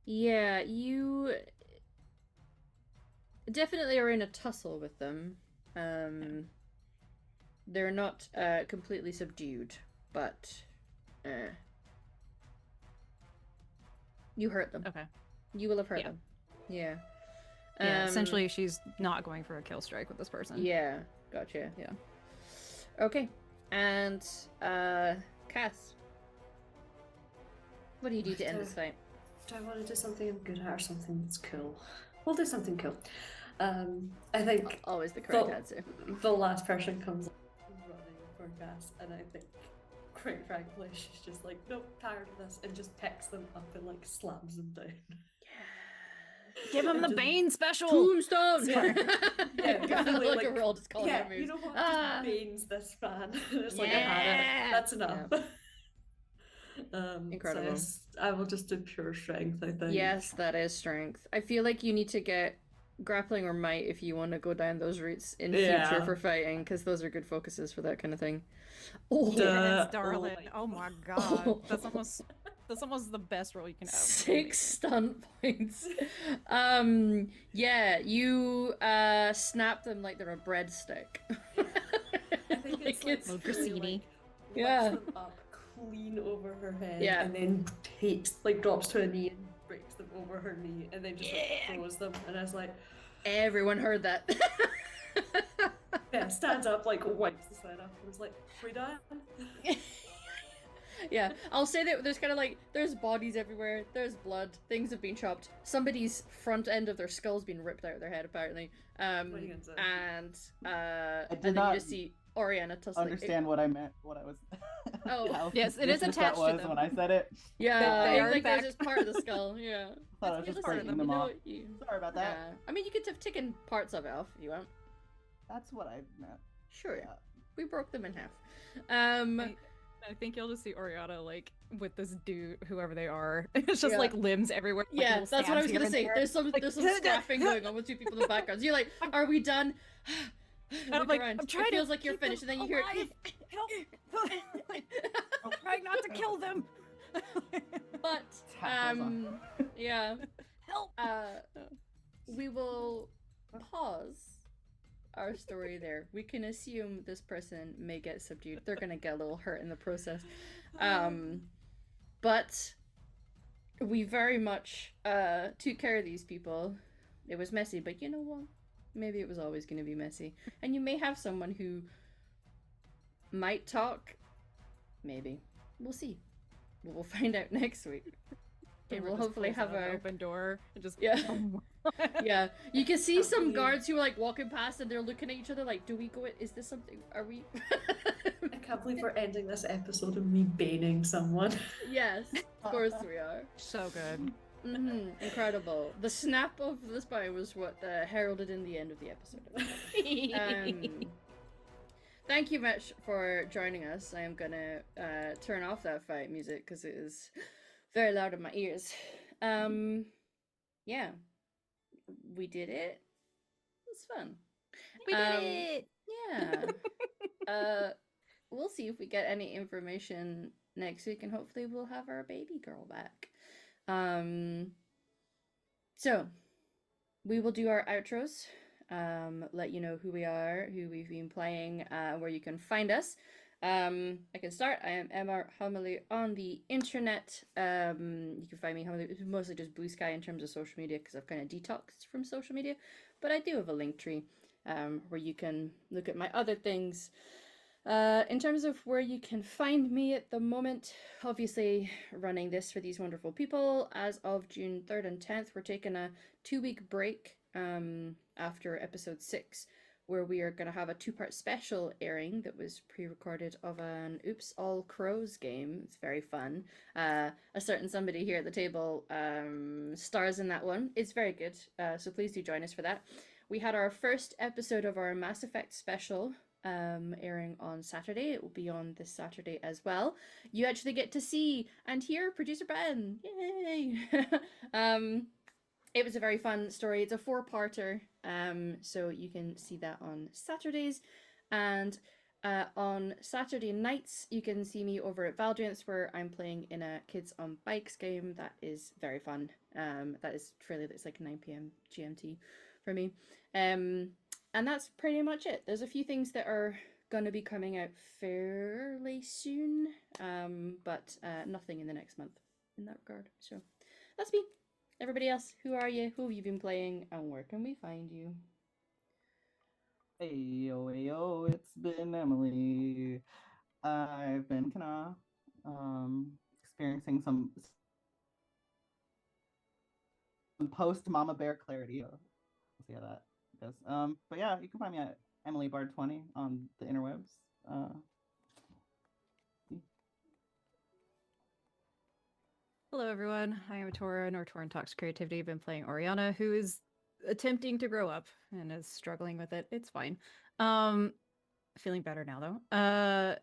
Yeah, you definitely are in a tussle with them. They're not completely subdued, but you hurt them. Okay. You will have hurt Yeah. them. Yeah. Yeah, essentially, she's not going for a kill strike with this person. Yeah, gotcha. Yeah. Okay, and Cass, what do you do to end this fight? Do I want to do something I'm good at or something that's cool? We'll do something cool. I think Always the correct answer. the last person comes running for Cass, and I think, quite frankly, she's just like, nope, tired of this, and just picks them up and like slams them down. Give him the Just- Bane special. Tombstone. Yeah. Yeah, God, definitely, look, like, we're all just calling yeah, out moves. you know what? Ah. Just Bane's this fan. It's like I had Yeah. it. That's enough. Incredible. So yes, I will just do pure strength, I think. Yes, that is strength. I feel like you need to get grappling or might if you want to go down those routes in future Yeah. for fighting, because those are good focuses for that kind of thing. Oh, Duh. Yes, Oh darling. my Oh my god. That's almost the best roll you can have. 6 stunt points. Yeah, you snap them like they're a breadstick. I think it's like Little Tilly, grissini. like, Yeah. lifts them up clean over her head, Yeah. and then drops to a knee and breaks them over her knee, and then just like Yeah. throws them, and I was like, Everyone heard that. yeah, stands up, like wipes the sweat off, and was like, we done? Yeah, I'll say that there's kind of like, there's bodies everywhere, there's blood, things have been chopped, somebody's front end of their skull's been ripped out of their head apparently, and What are you gonna say? and then not you just see Orianna tussling. Understand what I meant, what I was. Oh. how Yes, it is vicious attached that to was them. when I said it. Yeah, They it's are, in like there's fact. just part of the skull, yeah. I thought I was It's just part of breaking them, them you know off. what you- Sorry about that. I mean, you could have taken parts of it off if you want. That's what I meant. Sure, Yeah. we broke them in half. I think you'll just see Oriana like with this dude, whoever they are. It's just Yeah. like limbs everywhere. like, Yeah, little that's what I stabs was here gonna and say. there. There's some Like, scrapping going on with two people in the background. So you're like, are we done? I'm Look like, around. I'm trying It feels to like you're keep them finished, and then you hear alive. Help! I'm trying not to kill them. but Tap goes on. yeah. Help! We will pause our story there. We can assume this person may get subdued. They're gonna get a little hurt in the process. But we very much took care of these people. It was messy, but you know what? Maybe it was always going to be messy. And you may have someone who might talk. Maybe. We'll see. We'll find out next week. And we'll hopefully have an our open door and just Yeah. Yeah, you can see Can't some believe- guards who are like walking past and they're looking at each other like, do we go? Is this something? Are we? I can't believe we're ending this episode of me baning someone. Yes, of course we are. So good. Incredible. The snap of the spine was what heralded in the end of the episode. Thank you much for joining us. I am gonna turn off that fight music because it is very loud in my ears. Yeah, we did it. It was fun. We did it! Yeah. We'll see if we get any information next week, and hopefully we'll have our baby girl back. So we will do our outros. Let you know who we are, who we've been playing, where you can find us. I can start. I am Emma Humley on the internet. You can find me Humley. It's mostly just Blue Sky in terms of social media because I've kind of detoxed from social media, but I do have a link tree where you can look at my other things. In terms of where you can find me at the moment, obviously running this for these wonderful people. As of June 3rd and 10th, we're taking a 2-week break after episode 6, where we are going to have a 2-part special airing that was pre-recorded of an Oops All Crows game. It's very fun. A certain somebody here at the table stars in that one. It's very good, so please do join us for that. We had our first episode of our Mass Effect special airing on Saturday. It will be on this Saturday as well. You actually get to see and hear producer Ben. Yay! It was a very fun story. It's a 4-parter, so you can see that on Saturdays. And on Saturday nights, you can see me over at Valdriance, where I'm playing in a Kids on Bikes game. That is very fun. That is it's like 9 p.m. GMT for me. And that's pretty much it. There's a few things that are going to be coming out fairly soon, but nothing in the next month in that regard. So that's me. Everybody else, who are you? Who have you been playing? And where can we find you? Hey yo, it's been Emily. I've been kinda experiencing some post Mama Bear clarity. We'll see how that goes. But yeah, you can find me at Emily Bard 20 on the interwebs. Hello, everyone. I am Tora, Nortoran Talks Creativity. I've been playing Oriana, who is attempting to grow up and is struggling with it. It's fine. Feeling better now, though.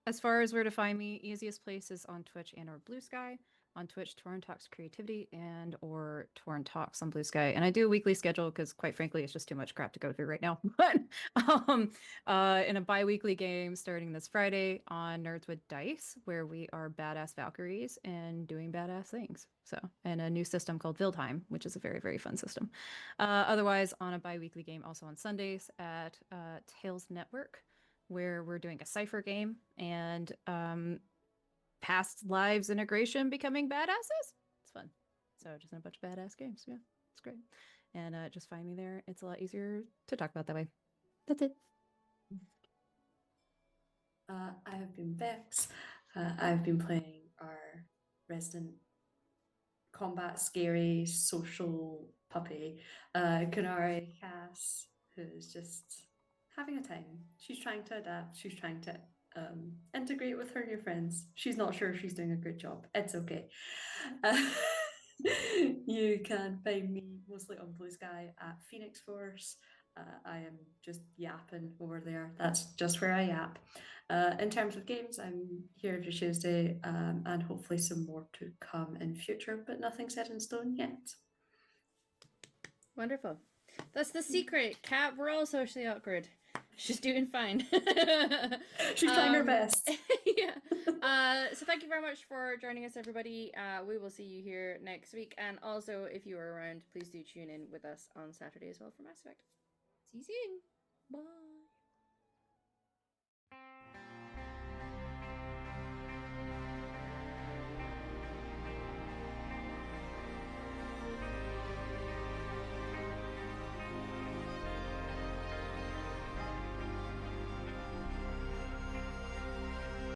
As far as where to find me, easiest place is on Twitch and or Blue Sky. On Twitch, Torrent Talks Creativity and or Torrent Talks on Blue Sky. And I do a weekly schedule because, quite frankly, it's just too much crap to go through right now. But in a bi-weekly game starting this Friday on Nerds with Dice, where we are badass Valkyries and doing badass things. So, and a new system called Vildheim, which is a very, very fun system. Otherwise, on a bi-weekly game also on Sundays at Tales Network, where we're doing a cipher game and past lives integration becoming badasses. It's fun. So just in a bunch of badass games. Yeah, it's great. And just find me there. It's a lot easier to talk about that way. That's it. I have been Bex. I've been playing our resident combat scary social puppy, Kanari Cass, who's just having a time. She's trying to adapt. She's trying to integrate with her new friends. She's not sure if she's doing a good job. It's okay. You can find me mostly on Blue Sky at Phoenix Force. I am just yapping over there. That's just where I yap. In terms of games, I'm here every Tuesday, and hopefully some more to come in future, but nothing set in stone yet. Wonderful. That's the secret. Cat, we're all socially awkward. She's doing fine. She's trying her best. Yeah. So thank you very much for joining us, everybody. We will see you here next week. And also, if you are around, please do tune in with us on Saturday as well for Mass Effect. See you soon. Bye.